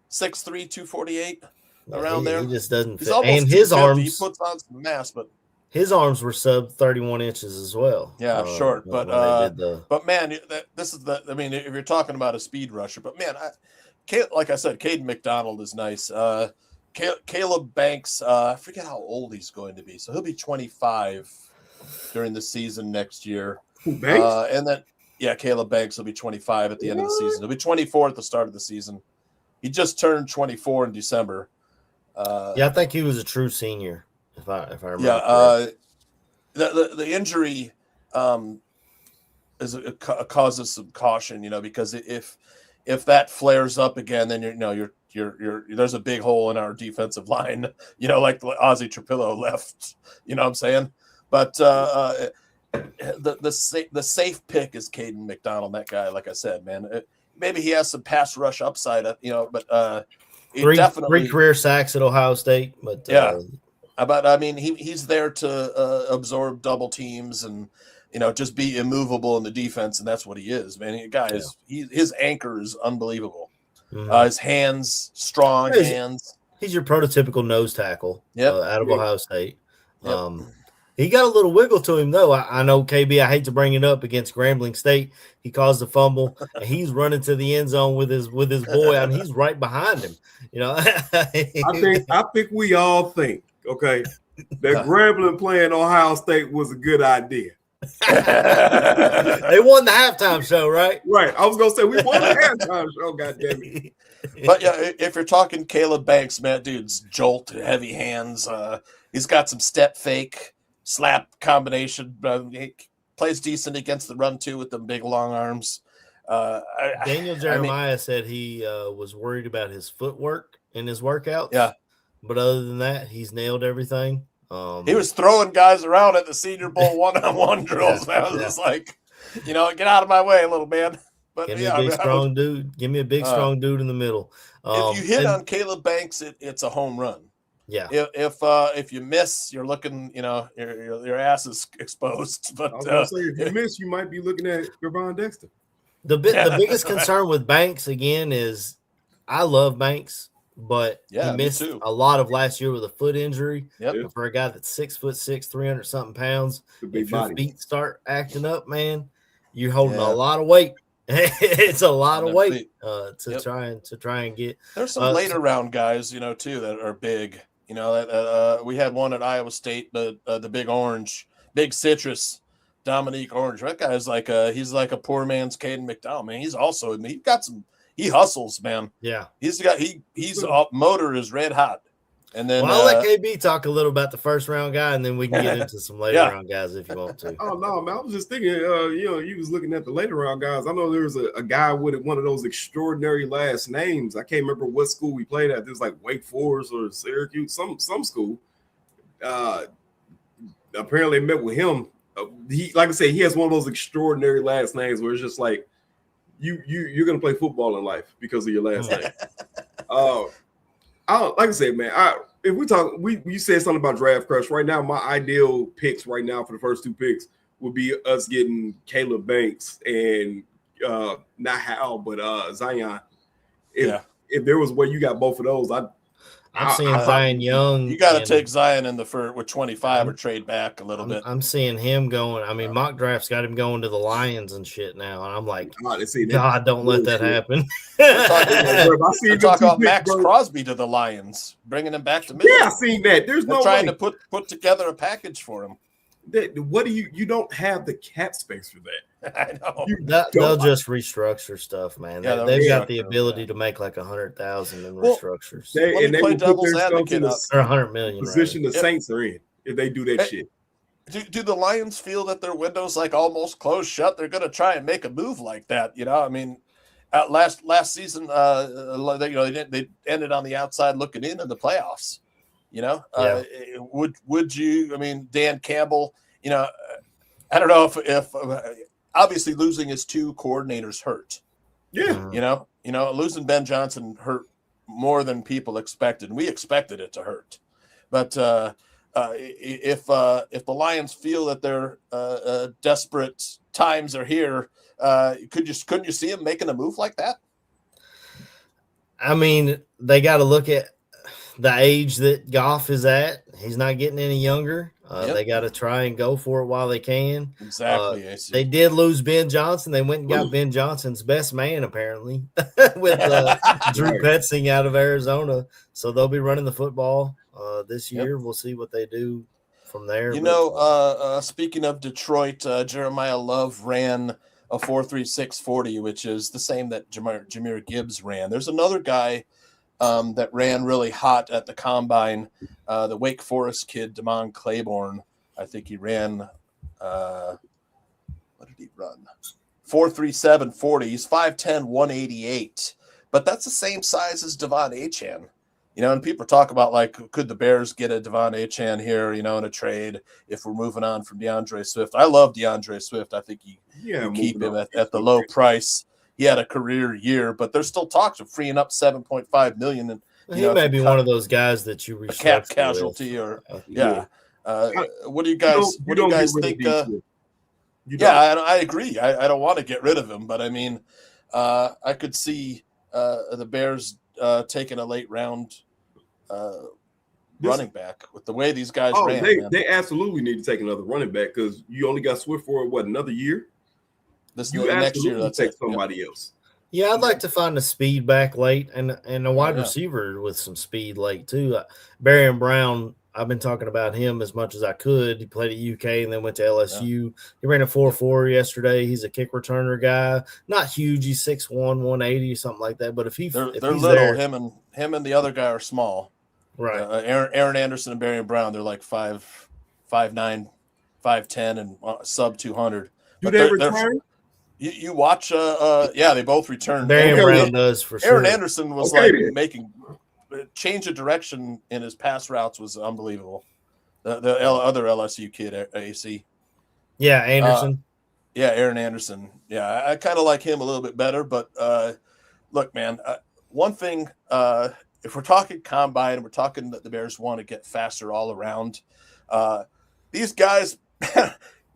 6'3", 248. around there. He just doesn't He's fit. almost And his 250. arms, He puts on some mass, but his arms were sub 31 inches as well. yeah, short. When they did the, But man, this is the. I mean, if you're talking about a speed rusher, but man, like I said, Caden McDonald is nice. Caleb Banks, I forget how old he's going to be, so he'll be 25 during the season next year. Who, Banks? And then Caleb Banks will be 25 at the end of the season. He'll be 24 at the start of the season. He just turned 24 in December. I think he was a true senior, if I remember. Yeah, the injury causes some caution, because if that flares up again, then you're there's a big hole in our defensive line, like Ozzie Trapillo left. You know what I'm saying? But the safe pick is Caden McDonald. That guy, like I said, man, maybe he has some pass rush upside, but three career sacks at Ohio State. But but I mean, he's there to absorb double teams and just be immovable in the defense, and that's what he is, man. His anchor is unbelievable. Mm-hmm. His hands, strong hands. He's your prototypical nose tackle out of Ohio State. Yep. He got a little wiggle to him, though. I know, KB, I hate to bring it up against Grambling State. He caused a fumble, and he's running to the end zone with his boy, and he's right behind him. I think we all think, okay, that Grambling playing Ohio State was a good idea. They won the halftime show, right? Right. I was gonna say we won the halftime show. God damn it! But if you're talking Caleb Banks, man, dude's jolt, heavy hands. He's got some step fake, slap combination. He plays decent against the run too with them big long arms. Daniel Jeremiah said he was worried about his footwork in his workouts. Yeah, but other than that, he's nailed everything. He was throwing guys around at the Senior Bowl one-on-one drills. I was just like, get out of my way, little man. But Give me a big strong dude. Give me a big strong dude in the middle. If you hit on Caleb Banks, it's a home run. Yeah. If you miss, you're looking, your ass is exposed. But I was gonna say, if you miss, you might be looking at Gervon Dexter. The biggest concern with Banks again is I love Banks. But he missed a lot of last year with a foot injury. Yep. For a guy that's 6'6", 300-something pounds, if your feet start acting up, man, you're holding a lot of weight. It's a lot of weight to try and get. There's some later round guys, too, that are big. We had one at Iowa State, but the big citrus, Dominique Orange. That guy's he's like a poor man's Caden McDowell, man. He's got some. He hustles, man. Yeah, he's motor is red hot. And then I'll let KB talk a little about the first round guy, and then we can get into some later round guys if you want to. Oh no, man! I was just thinking, you was looking at the later round guys. I know there was a guy with one of those extraordinary last names. I can't remember what school we played at. There's like Wake Forest or Syracuse, some school. Apparently met with him. He, like I said, he has one of those extraordinary last names where it's just like you're gonna play football in life because of your last name. Like I said, man, if we talk, you said something about draft crush. Right now, my ideal picks right now for the first two picks would be us getting Caleb Banks and not Hal, but Zion. If there was a way you got both of those, I'm seeing Zion Young. You got to take Zion in with 25 or trade back a little bit. I'm seeing him going. I mean, mock drafts got him going to the Lions and shit now, and I'm like, God, don't let that happen. We're talking about Max Crosby to the Lions, bringing him back to Michigan. Yeah, I seen that. There's no trying to put together a package for him. What do you don't have the cap space for that? I know. They'll just restructure stuff, man. They've got the ability to make like 100,000 in restructures. And they will put their stuff in or 100 million position the Saints are in if they do that shit. Do the Lions feel that their window's like almost closed shut? They're going to try and make a move like that, I mean, last season, they ended on the outside looking in the playoffs. Would you? I mean, Dan Campbell. I don't know if obviously losing his two coordinators hurt. Yeah. Losing Ben Johnson hurt more than people expected. We expected it to hurt, but if the Lions feel that their desperate times are here, couldn't you see him making a move like that? I mean, they got to look at. the age that Goff is at. He's not getting any younger. Yep. They got to try and go for it while they can. Exactly. They did lose Ben Johnson. They went and got Ben Johnson's best man, apparently, with Drew Petzing out of Arizona. So they'll be running the football this year. We'll see what they do from there. Speaking of Detroit, Jeremiah Love ran a 4.3640, which is the same that Jahmyr Gibbs ran. There's another guy that ran really hot at the combine, the Wake Forest kid, Damon Claiborne. I think he ran, what did he run? 4.3740. He's 5'10", 188. But that's the same size as Devon Achane. And people talk about, like, could the Bears get a Devon Achane here, in a trade if we're moving on from DeAndre Swift. I love DeAndre Swift. I think you keep him at the low price. He had a career year, but there's still talks of freeing up $7.5 million. And he may be one of those guys that you a cap casualty with. What do you guys? What do you guys think? I agree. I don't want to get rid of him, but I mean, I could see the Bears taking a late round running back with the way these guys ran. They absolutely need to take another running back because you only got Swift for another year. Next year, let's take somebody else. Yeah, I'd like to find a speed back late and a wide receiver with some speed late too. Barry Brown, I've been talking about him as much as I could. He played at UK and then went to LSU. Yeah. He ran a 4.4 yesterday. He's a kick returner guy. Not huge. He's 6'1", 180 or something like that. But if he's little, there, him and the other guy are small. Right. Aaron Anderson and Barry Brown, they're like 5'9", 5'10", and sub 200. Do they return? You watch, they both return. Barry Brown does for sure. Aaron Anderson was making change of direction in his pass routes was unbelievable. The other LSU kid, AC. Yeah, Anderson. Aaron Anderson. Yeah, I kind of like him a little bit better. But look, man, one thing, if we're talking combine, we're talking that the Bears want to get faster all around. These guys.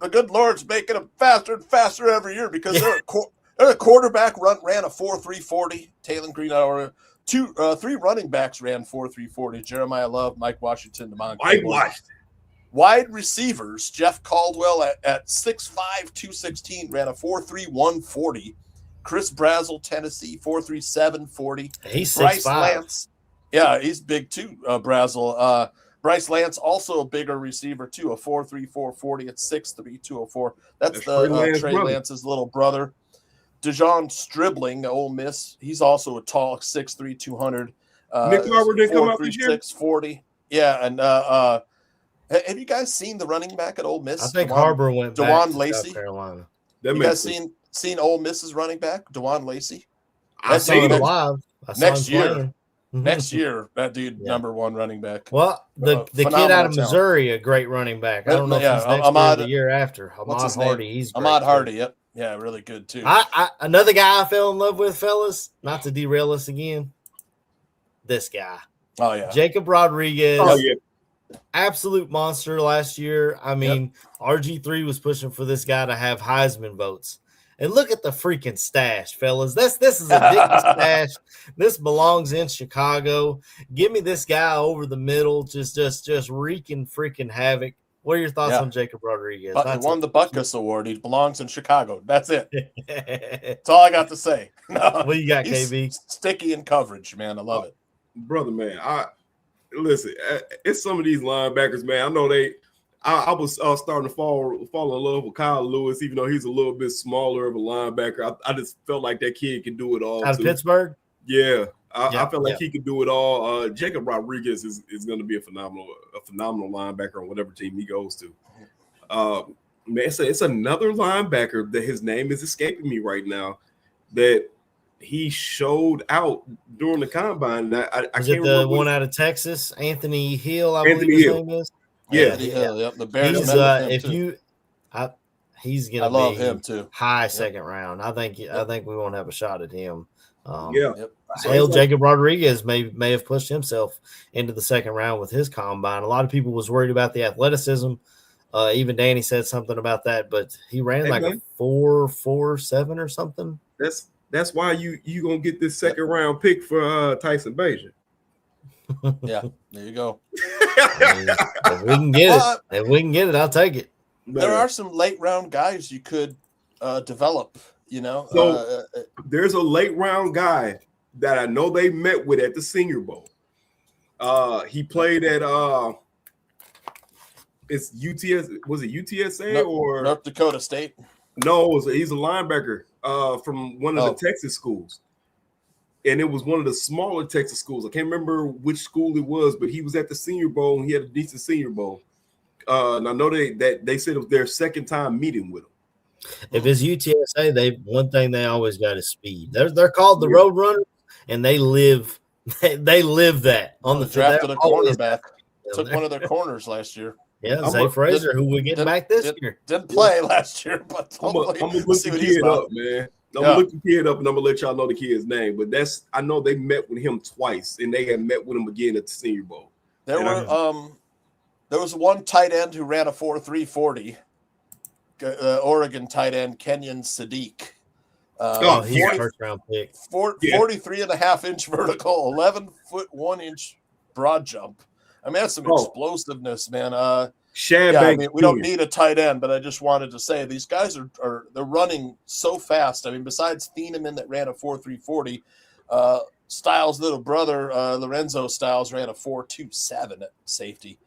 The good Lord's making them faster and faster every year because they're a quarterback ran a 4.340. Taylor Green, or 3 running backs ran 4.340. Jeremiah Love, Mike Washington, Damon Claiborne. Wide receivers, Jeff Caldwell at 6'5", 216 ran a 4.3140. Chris Brazzell, Tennessee, 4.3740. He's Bryce 6'5". Lance, yeah, he's big too. Brazzell. Bryce Lance, also a bigger receiver, too, a 4.3440 at 6'3", 204. That's Trey Lance's little brother. DeJon Stribling, Ole Miss, he's also a tall 6'3", 200. Nick Harbour didn't come out this year? 6'40". Yeah, and have you guys seen the running back at Ole Miss? I think Harbour went back DeJuan to Lacey. South Carolina. You guys seen Ole Miss's running back, DeJuan Lacey? I saw him live. Next year. Next year, that dude, number 1 running back. Well, the kid out of Missouri, a great running back. I don't know if he's next year or the year after. Ahmad Hardy. He's great. Ahmad Hardy, yep. Yeah, really good, too. Another guy I fell in love with, fellas, not to derail us again, this guy. Oh, yeah. Jacob Rodriguez. Oh, yeah. Absolute monster last year. I mean, RG3 was pushing for this guy to have Heisman votes. And look at the freaking stash, fellas. This is a big stash. This belongs in Chicago. Give me this guy over the middle, just wreaking freaking havoc. What are your thoughts on Jacob Rodriguez? He won the Butkus Award. He belongs in Chicago. That's it. That's all I got to say. What do you got, KB? Sticky in coverage, man. I love it. Brother, man. Listen, it's some of these linebackers, man. I know I was starting to fall in love with Kyle Lewis, even though he's a little bit smaller of a linebacker. I just felt like that kid can do it all. Out of Pittsburgh? Yeah. I felt like he could do it all. Jacob Rodriguez is going to be a phenomenal linebacker on whatever team he goes to. Man, it's another linebacker that his name is escaping me right now that he showed out during the combine. I can't remember the one out of Texas, Anthony Hill, I believe his name is. Yeah. Yep. The Bears. He's going to be. I love him too. High second round. I think we won't have a shot at him. So Jacob Rodriguez may have pushed himself into the second round with his combine. A lot of people was worried about the athleticism. Even Danny said something about that, but he ran a 4.47 or something. That's why you gonna get this second round pick for Tyson Bagent. Yeah, there you go. If we can get it, I'll take it. There are some late round guys you could develop. So there's a late round guy that I know they met with at the Senior Bowl. He played at it's UTS. Was it UTSA or North Dakota State? No, he's a linebacker from one of the Texas schools, and it was one of the smaller Texas schools. I can't remember which school it was, but he was at the Senior Bowl and he had a decent Senior Bowl. And I know they said it was their second time meeting with him. If it's UTSA, one thing they always got is speed. They're called the Road Runners, and they live that on the field. Drafted a cornerback. Took one of their corners last year. Yeah, Zay Frazier, who we're getting back this year. Didn't play last year, but I'm gonna look the kid up, man. I'm gonna look the kid up, and I'm gonna let y'all know the kid's name. But I know they met with him twice, and they had met with him again at the Senior Bowl. There was one tight end who ran a 4.340. Oregon tight end Kenyon Sadiq. He's a first round pick. 43.5-inch vertical, 11 foot 1 inch broad jump. I mean, that's some explosiveness, man. We don't need a tight end, but I just wanted to say these guys they're running so fast. I mean, besides Thieneman that ran a 4.340, Styles' little brother Lorenzo Styles ran a 4.27 at safety.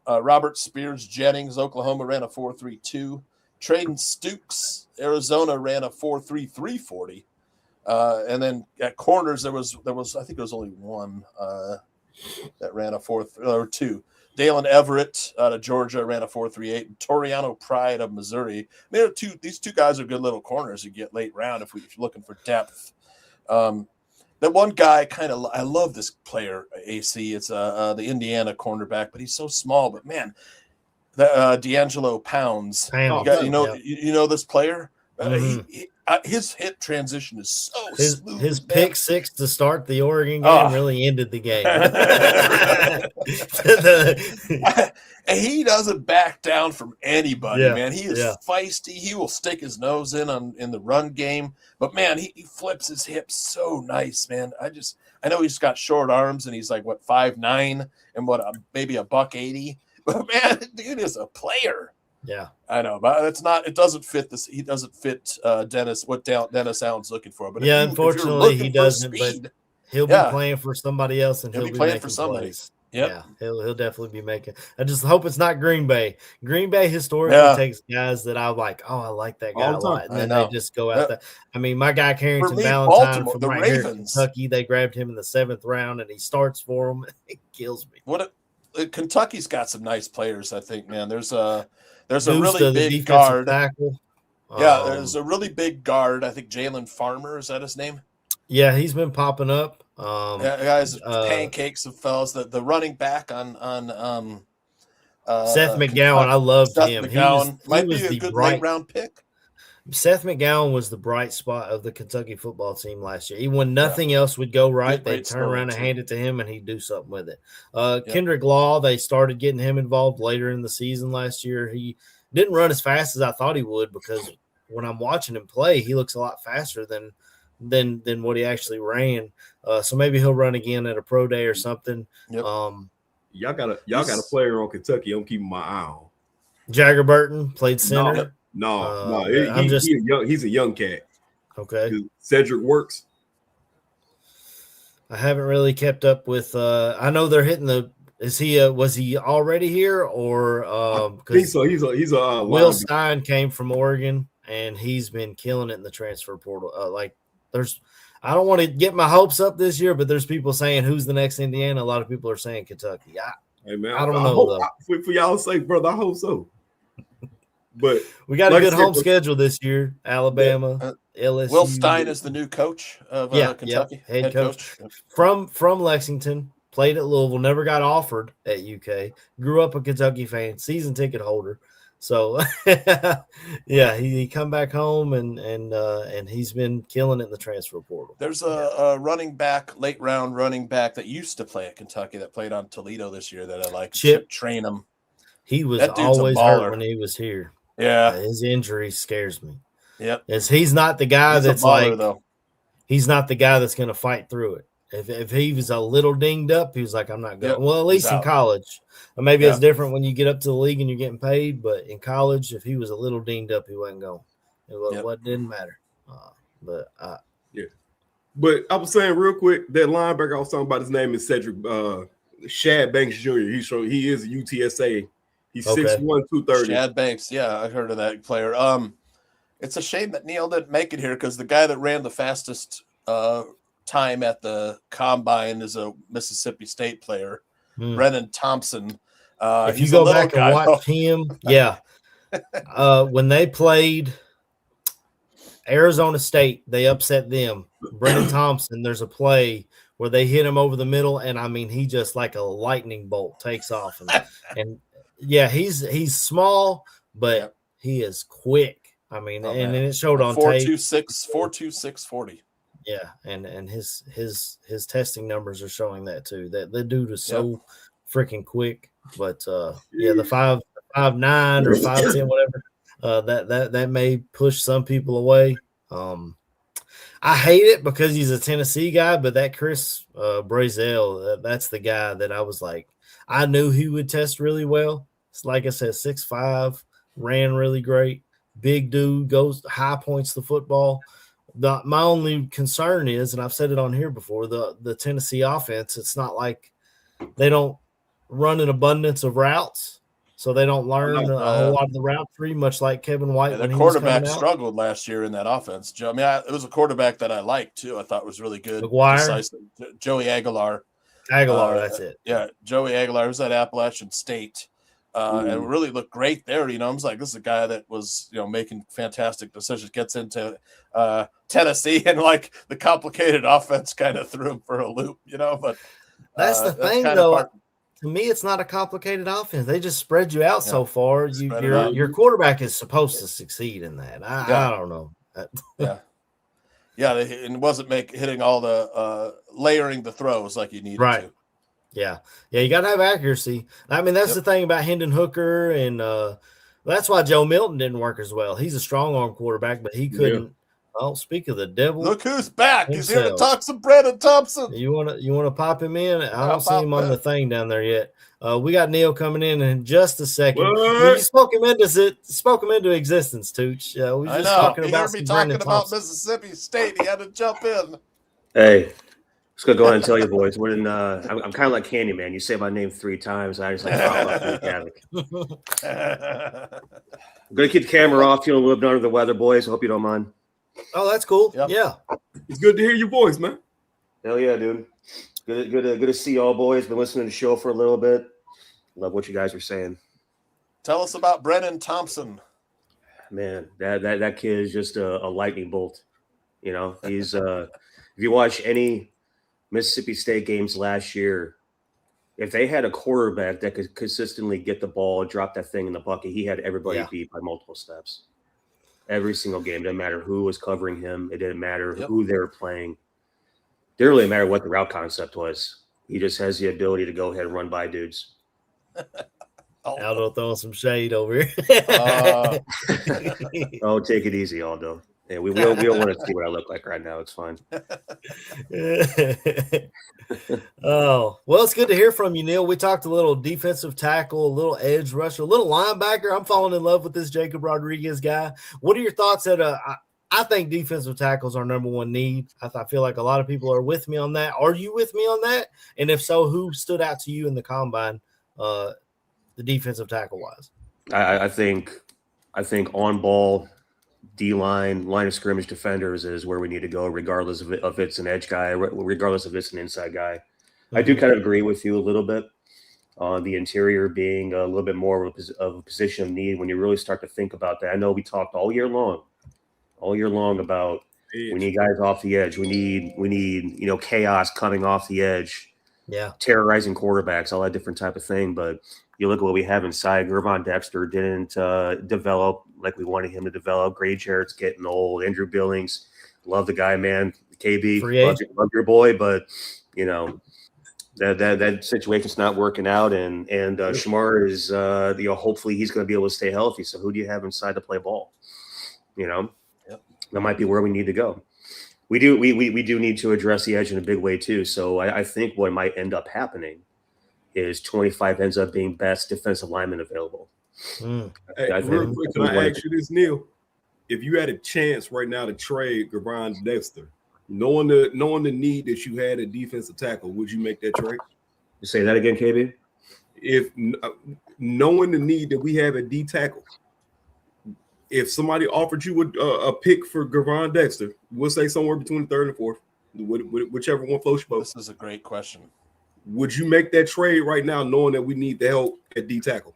Robert Spears Jennings, Oklahoma, ran a 4.32. Traden Stukes, Arizona, ran a 4.3340. And then at corners, there was I think there was only one that ran a 4.2. Dalen Everett out of Georgia ran a 4.38. And Toriano Pride of Missouri. I mean, these two guys are good little corners you get late round if you're looking for depth. That one guy I love this player, AC. It's the Indiana cornerback, but he's so small. But man, D'Angelo Pounds. You know this player. His hit transition is so smooth. His pick six to start the Oregon game really ended the game. And he doesn't back down from anybody, man. He is feisty. He will stick his nose in the run game. But man, he flips his hips so nice, man. I know he's got short arms and he's like 5'9" and maybe $180. But man, dude is a player. Yeah, I know, but it doesn't fit this. He doesn't fit Dennis. What Dennis Allen's looking for. But unfortunately, he doesn't. But he'll be playing for somebody else, and he'll be playing for somebody. Plays. Yeah, he'll definitely be making. I just hope it's not Green Bay. Green Bay historically takes guys that I like. Oh, I like that guy a lot, and then they just go out there. I mean, my guy Carrington Valentine from right here in Kentucky, they grabbed him in the 7th round, and he starts for them. It kills me. Kentucky's got some nice players. I think, man. There's a really big guard. Tackle. There's a really big guard. I think Jalen Farmer, is that his name? Yeah, he's been popping up. Guys, pancakes of fellas. The running back on Seth McGowan. I loved him. McGowan might be a good late round pick. Seth McGowan was the bright spot of the Kentucky football team last year. Even when nothing else would go right, they'd turn around and hand it to him, and he'd do something with it. Kendrick Law, they started getting him involved later in the season last year. He didn't run as fast as I thought he would, because when I'm watching him play, he looks a lot faster than what he actually ran. So maybe he'll run again at a pro day or something. Yep. Y'all got a player on Kentucky I'm keeping my eye on. Jagger Burton played center. No. He's a young cat. Okay. Cedric Works. I haven't really kept up with. I know they're hitting the. Was he already here or? I think so. He's a. Will Stein came from Oregon and he's been killing it in the transfer portal. I don't want to get my hopes up this year, but there's people saying who's the next Indiana. A lot of people are saying Kentucky. Hey man, I don't know. For y'all's sake, brother, I hope so. But we got a good home schedule this year. Alabama, LSU. Will Stein is the new coach of Kentucky. Head coach. From Lexington, played at Louisville, never got offered at UK, grew up a Kentucky fan, season ticket holder. So he come back home and he's been killing it in the transfer portal. There's a late round running back that used to play at Kentucky that played on Toledo this year that I like. Chip Trainum. He was always hurt when he was here. Yeah, his injury scares me. Yep, he's not the guy he's not the guy that's going to fight through it. If he was a little dinged up, he was like, I'm not going. Yep, Well, at least in out. college. Or maybe Yeah. it's different when you get up to the league and you're getting paid. But in college, if he was a little dinged up, he wasn't going. What didn't matter. But But I was saying real quick, that linebacker I was talking about, his name is Cedric Shad Banks Jr. He is a UTSA. He's 6'1", 230. Shad Banks, yeah, I heard of that player. It's a shame that Neil didn't make it here because the guy that ran the fastest time at the combine is a Mississippi State player, Brennan Thompson. if you go back and watch him, when they played Arizona State, they upset them. Brennan Thompson, there's a play where they hit him over the middle, and I mean, he just like a lightning bolt takes off. And he's small, but he is quick. I mean, and it showed on tape. 4.26 40. Yeah, and his testing numbers are showing that too. That the dude is so freaking quick. But the 5'9" or 5'10", whatever, that may push some people away. I hate it because he's a Tennessee guy, but that Chris Brazel, that's the guy that I was like, I knew he would test really well. It's like I said, 6'5", ran really great, big dude, goes high points the football. My only concern is, and I've said it on here before, the Tennessee offense, it's not like they don't run an abundance of routes, so they don't learn a whole lot of the route tree, much like Kevin White. The quarterback struggled last year in that offense, Joe. I mean, it was a quarterback that I liked, too. I thought was really good. Decisive. Joey Aguilar. That's it. Yeah, Joey Aguilar was at Appalachian State. And really looked great there. I was like, this is a guy that was, making fantastic decisions, gets into Tennessee, and like the complicated offense kind of threw him for a loop, but that's the thing, though. To me, it's not a complicated offense. They just spread you out so far. Your quarterback is supposed to succeid in that. I don't know. And it wasn't hitting all the layering the throws like you needed to. Yeah, you got to have accuracy. I mean, that's the thing about Hendon Hooker, and that's why Joe Milton didn't work as well. He's a strong arm quarterback, but he couldn't. Yeah. Well, speak of the devil. Look who's back. Himself. He's here to talk some Brennan Thompson. You want to pop him in? I don't see him on the thing down there yet. We got Neil coming in just a second. You spoke him into existence, Tooch. We were just talking about Mississippi State. He had to jump in. Hey. Just gonna go ahead and tell you, boys. We're in. I'm kind of like Candyman. You say my name 3 times, I just like havoc. I'm gonna keep the camera off. Feeling a little bit under the weather, boys. I hope you don't mind. Oh, that's cool. Yep. Yeah, it's good to hear your voice, man. Hell yeah, dude. Good to see y'all, boys. Been listening to the show for a little bit. Love what you guys are saying. Tell us about Brennan Thompson. Man, that kid is just a lightning bolt. He's if you watch any Mississippi State games last year, if they had a quarterback that could consistently get the ball, drop that thing in the bucket, he had everybody beat by multiple steps. Every single game. It didn't matter who was covering him. It didn't matter who they were playing. It didn't really matter what the route concept was. He just has the ability to go ahead and run by dudes. Aldo throwing some shade over here. Oh, take it easy, Aldo. Yeah, we don't want to see what I look like right now. It's fine. Oh, well, it's good to hear from you, Neil. We talked a little defensive tackle, a little edge rusher, a little linebacker. I'm falling in love with this Jacob Rodriguez guy. What are your thoughts? I think defensive tackles are number one need. I feel like a lot of people are with me on that. Are you with me on that? And if so, who stood out to you in the combine, the defensive tackle wise? I think on ball, D-line, line of scrimmage defenders is where we need to go, regardless of if it's an edge guy, regardless if it's an inside guy. Mm-hmm. I do kind of agree with you a little bit on the interior being a little bit more of a position of need when you really start to think about that. I know we talked all year long about we need guys off the edge. We need chaos coming off the edge. Yeah, terrorizing quarterbacks, all that different type of thing. But you look at what we have inside. Gervon Dexter didn't develop like we wanted him to develop. Gray Jarrett's getting old. Andrew Billings, love the guy, man. KB, love your boy, but that situation's not working out. And Shamar is hopefully he's going to be able to stay healthy. So who do you have inside to play ball? That might be where we need to go. we do need to address the edge in a big way too. So I think what might end up happening is 25 ends up being best defensive lineman available. Hey, real quick, can I ask you this, Neil? If you had a chance right now to trade Gervon Dexter, knowing the need that you had at defensive tackle, would you make that trade? Say that again, KB. If knowing the need that we have at D tackle, if somebody offered you a pick for Gervon Dexter, we'll say somewhere between the third and fourth, whichever one floats your boat. This is a great question. Would you make that trade right now, knowing that we need the help at D tackle?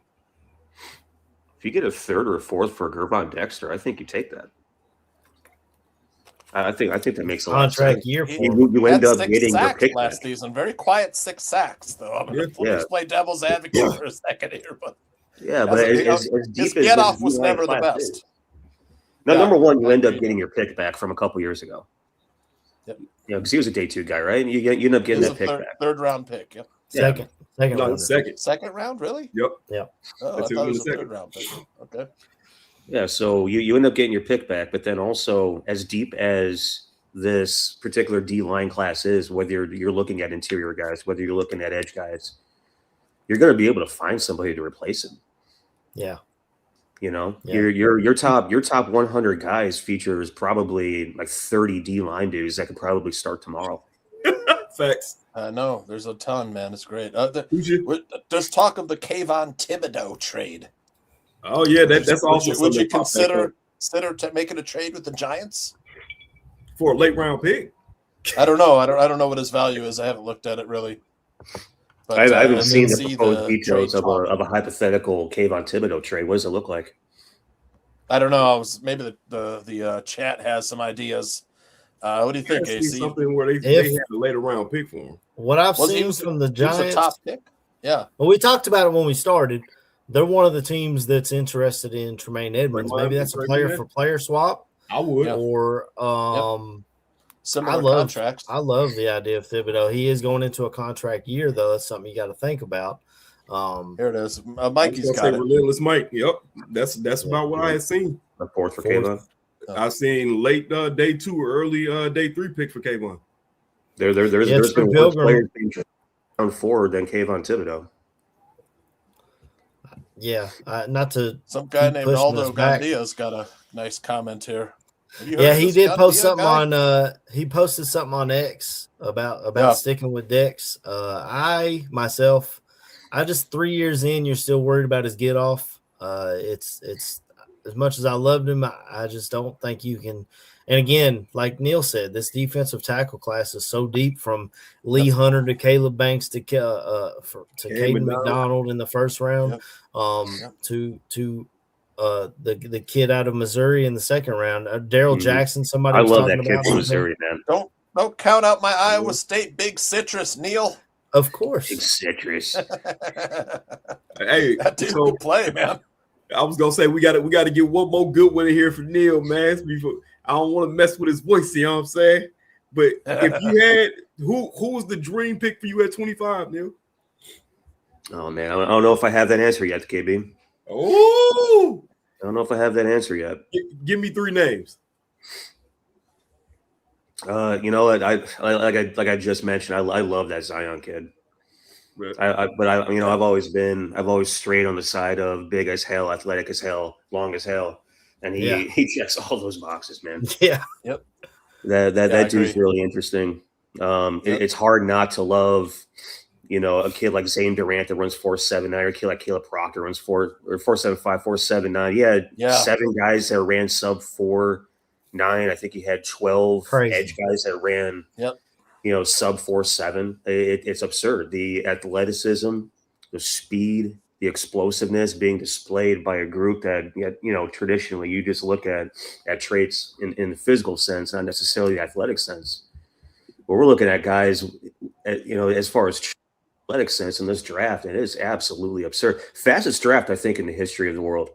If you get a third or a fourth for Gervon Dexter, I think you take that. I think that makes a lot of sense. Contract year for You end up getting your sacks pick last back. season. Very quiet 6 sacks, though. I'm going to play devil's advocate for a second here, but but as deep his as get off was D-line never the class best. is. Now, number one, you end up getting your pick back from a couple years ago. Yep. Because he was a day 2 guy, right? You end up getting that pick back. Third round pick. Yep. second round. Second round, really? Yep. Oh, I thought it was a third round pick. Okay. Yeah, so you end up getting your pick back, but then also as deep as this particular D-line class is, whether you're looking at interior guys, whether you're looking at edge guys, you're going to be able to find somebody to replace him. Yeah. You know, your top 100 guys features probably like 30 D-line dudes that could probably start tomorrow. Facts. No, there's a ton, man. It's great. There's talk of the Kayvon Thibodeau trade. Oh yeah, that's also. Would you consider making a trade with the Giants for a late round pick? I don't know. I don't know what his value is. I haven't looked at it really. But, I haven't seen the see proposed details of a hypothetical Kayvon Thibodeau trade. What does it look like? I don't know. Maybe the chat has some ideas. What do you think, AC? Something where they had a later round pick for him. What I've seen from the Giants, he was a top pick. Yeah. Well, we talked about it when we started. They're one of the teams that's interested in Tremaine Edmonds. Maybe that's a player for player swap. I would. Or similar contracts. I love the idea of Thibodeau. He is going into a contract year, though. That's something you got to think about. Here it is. Mikey's got it. Relentless Mike. Yep. That's about what I had seen. A fourth for Kayvon. I seen late day 2 or early day 3 pick for Kayvon. There's been worse players being round 4 than Kayvon Thibodeau. Yeah, not to some guy named Aldo Gandia's got a nice comment here. Yeah, he did post something on. He posted something on X about sticking with Dex. I myself, just 3 years in, you're still worried about his get off. It's as much as I loved him, I just don't think you can. And again, like Neil said, this defensive tackle class is so deep from Lee Hunter to Caleb Banks to Caden McDonald in the first round, to the kid out of Missouri in the second round, Daryl Jackson. Somebody was love talking that kid about from Missouri, man. Don't count out my Iowa State big citrus, Neil. Of course, big citrus. Hey, that dude will play, man. I was gonna say we got to get one more good one in here for Neil, man. I don't want to mess with his voice, you know what I'm saying? But if you had who was the dream pick for you at 25, Neil? Oh man, I don't know if I have that answer yet, KB. Oh, I don't know if I have that answer yet. Give me 3 names. You know what? Like I just mentioned, I love that Zion kid. Right. I've always strayed on the side of big as hell, athletic as hell, long as hell. And he checks all those boxes, man. Yeah. Yep. That dude's really interesting. It's hard not to love, a kid like Zane Durant that runs 4.79, or a kid like Caleb Proctor runs 4.75, 4.79. Yeah, 7 guys that ran sub 4.9. I think he had 12 edge guys that ran sub 4.7. It's absurd. The athleticism, the speed, the explosiveness being displayed by a group that, traditionally you just look at traits in the physical sense, not necessarily the athletic sense. But we're looking at guys, as far as athletic sense in this draft, it is absolutely absurd. Fastest draft, I think, in the history of the world.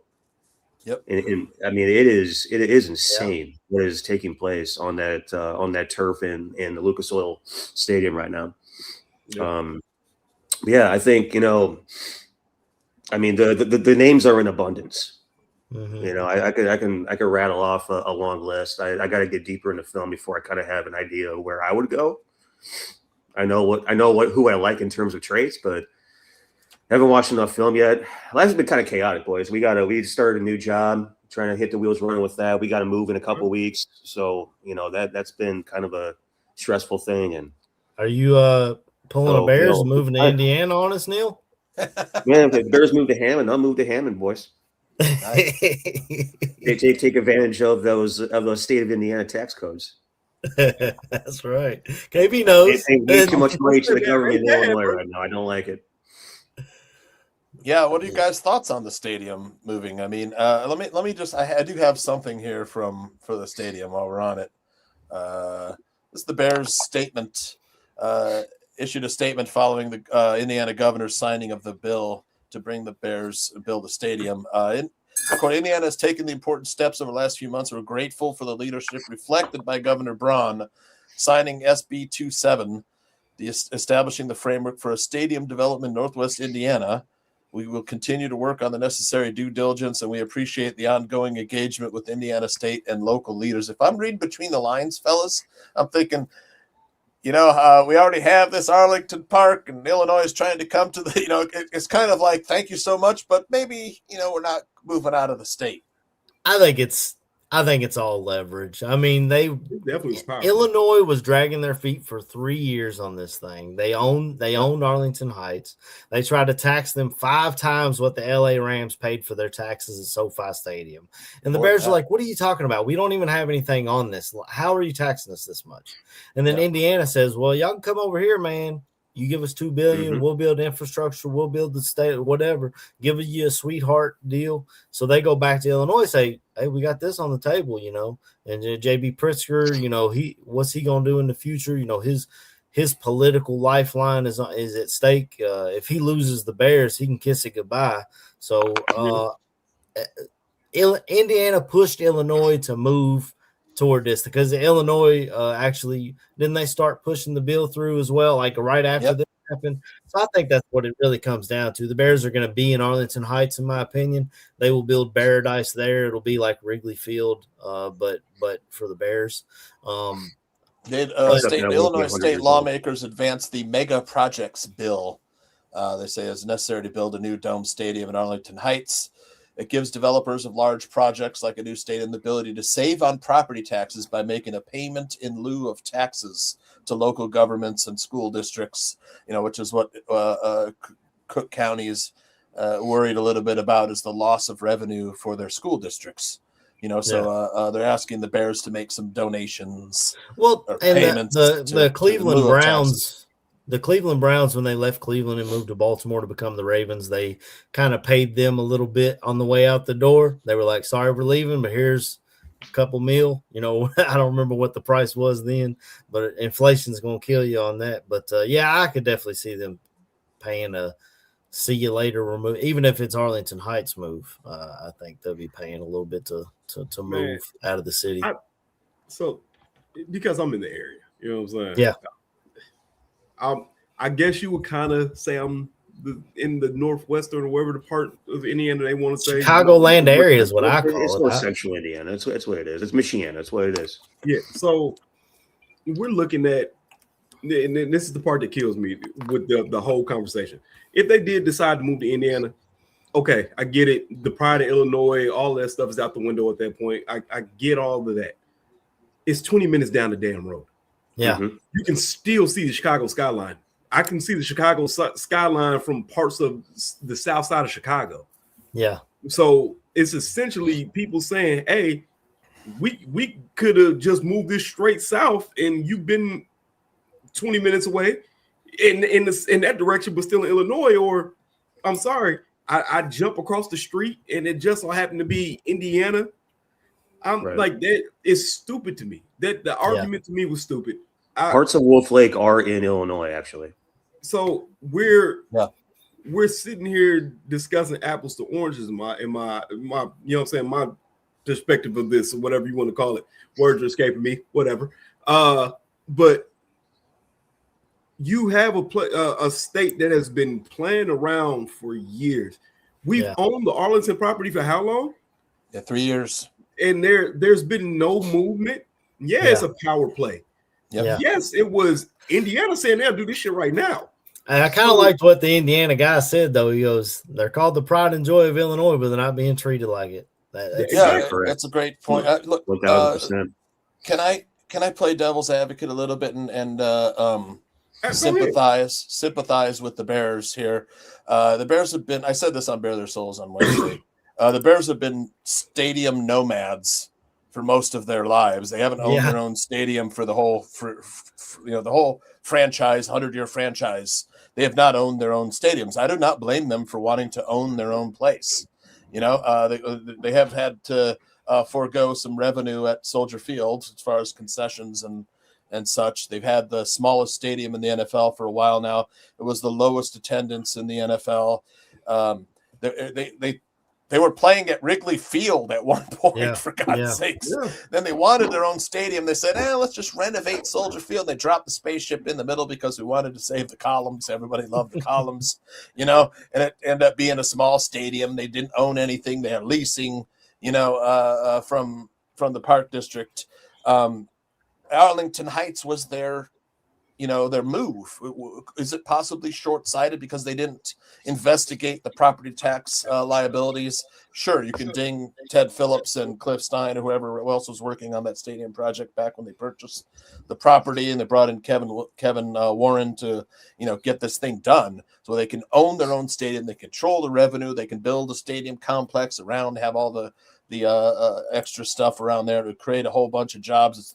Yep. And I mean, it is insane what is taking place on that turf in the Lucas Oil Stadium right now. Yep. I think, the names are in abundance. Mhm. You know, I could rattle off a long list. I got to get deeper into film before I kind of have an idea of where I would go. I know who I like in terms of traits, but I haven't watched enough film yet. Life's been kind of chaotic, boys. We started a new job, trying to hit the wheels running with that. We got to move in a couple weeks, so you know that's been kind of a stressful thing. And Are you pulling a so, you Bears know, moving to Indiana on us, Neil? man, if the Bears move to Hammond, I'll move to Hammond, boys. Nice. They take advantage of those state of Indiana tax codes. That's right. KB knows. They pay way too much money to the Yeah, government in yeah, Illinois bro. right now. I don't like it. Yeah, what are you guys' thoughts on the stadium moving? I mean, let me just I do have something here for the stadium while we're on it. This is the Bears statement. Issued a statement following the Indiana governor's signing of the bill to bring the Bears build a stadium. Indiana has taken the important steps over the last few months. We're grateful for the leadership reflected by Governor Braun signing SB 27, establishing the framework for a stadium development in Northwest Indiana. We will continue to work on the necessary due diligence, and we appreciate the ongoing engagement with Indiana state and local leaders. If I'm reading between the lines, fellas, I'm thinking, we already have this Arlington Park, and Illinois is trying to come to the, it's kind of like, thank you so much, but maybe, we're not moving out of the state. I think it's all leverage. I mean, It definitely was powerful. Illinois was dragging their feet for 3 years on this thing. They owned Arlington Heights. They tried to tax them 5 times what the LA Rams paid for their taxes at SoFi Stadium. And the Bears are like, what are you talking about? We don't even have anything on this. How are you taxing us this much? And then Indiana says, well, y'all can come over here, man. You give us $2 billion, we'll build infrastructure, we'll build the state, whatever. Give you a sweetheart deal. So they go back to Illinois, say, hey, we got this on the table, And JB Pritzker, what's he gonna do in the future? His political lifeline is at stake. If he loses the Bears, he can kiss it goodbye. So Indiana pushed Illinois to move toward this because Illinois actually didn't they start pushing the bill through as well, like right after this happened. So I think that's what it really comes down to. The Bears are going to be in Arlington Heights, in my opinion. They will build paradise there. It'll be like Wrigley Field, but for the Bears. Illinois state lawmakers advanced the mega projects bill. They say it's necessary to build a new dome stadium in Arlington Heights. It gives developers of large projects like a new stadium the ability to save on property taxes by making a payment in lieu of taxes to local governments and school districts, which is what Cook County is worried a little bit about, is the loss of revenue for their school districts. So they're asking the Bears to make some donations. Well, and payments the Cleveland Browns. The Cleveland Browns, when they left Cleveland and moved to Baltimore to become the Ravens, they kind of paid them a little bit on the way out the door. They were like, sorry, we're leaving, but here's a couple mil. I don't remember what the price was then, but inflation's going to kill you on that. But, I could definitely see them paying a see you later remove, even if it's Arlington Heights move. I think they'll be paying a little bit to move out of the city. Because I'm in the area, you know what I'm saying? Yeah. I guess you would kind of say I'm in the northwestern or wherever the part of Indiana they want to say. Chicagoland area is what I call it. It's North Central Indiana. That's what it is. It's Michiana. That's what it is. Yeah. So we're looking at, and this is the part that kills me with the whole conversation. If they did decide to move to Indiana, okay, I get it. The pride of Illinois, all that stuff is out the window at that point. I get all of that. It's 20 minutes down the damn road. Yeah. You can still see the Chicago skyline. I can see the Chicago skyline from parts of the south side of Chicago. Yeah. So it's essentially people saying, hey, we could have just moved this straight south and you've been 20 minutes away in that direction, but still in Illinois. Or I'm sorry, I jump across the street and it just so happened to be Indiana. Like, that is stupid to me. That the argument to me was stupid. Parts of Wolf Lake are in Illinois, actually. So we're sitting here discussing apples to oranges in my you know what I'm saying, my perspective of this, or whatever you want to call it. Words are escaping me, whatever. But you have a state that has been playing around for years. We've owned the Arlington property for how long? Yeah, 3 years. And there's been no movement. Yeah, it's a power play. Yep. Yeah. Yes, it was Indiana saying they'll do this shit right now. And I kind of liked what the Indiana guy said, though. He goes, they're called the pride and joy of Illinois, but they're not being treated like it. That's a great point. Look, 1000%. Can I play devil's advocate a little bit and sympathize with the Bears here? The Bears have been, I said this on Bare Their Souls on Wednesday. The Bears have been stadium nomads for most of their lives. They haven't owned their own stadium for the whole, the whole franchise, 100-year franchise. They have not owned their own stadiums. I do not blame them for wanting to own their own place. They have had to forego some revenue at Soldier Field as far as concessions and such. They've had the smallest stadium in the NFL for a while now. It was the lowest attendance in the NFL. They were playing at Wrigley Field at one point, for God's sakes. Yeah. Then they wanted their own stadium. They said, let's just renovate Soldier Field. They dropped the spaceship in the middle because we wanted to save the columns. Everybody loved the columns, and it ended up being a small stadium. They didn't own anything. They had leasing, from the Park District. Arlington Heights was their move. Is it possibly short-sighted because they didn't investigate the property tax liabilities? Sure, you can ding Ted Phillips and Cliff Stein or whoever else was working on that stadium project back when they purchased the property, and they brought in Kevin Warren to get this thing done so they can own their own stadium. They control the revenue. They can build a stadium complex around, have all the extra stuff around there to create a whole bunch of jobs. It's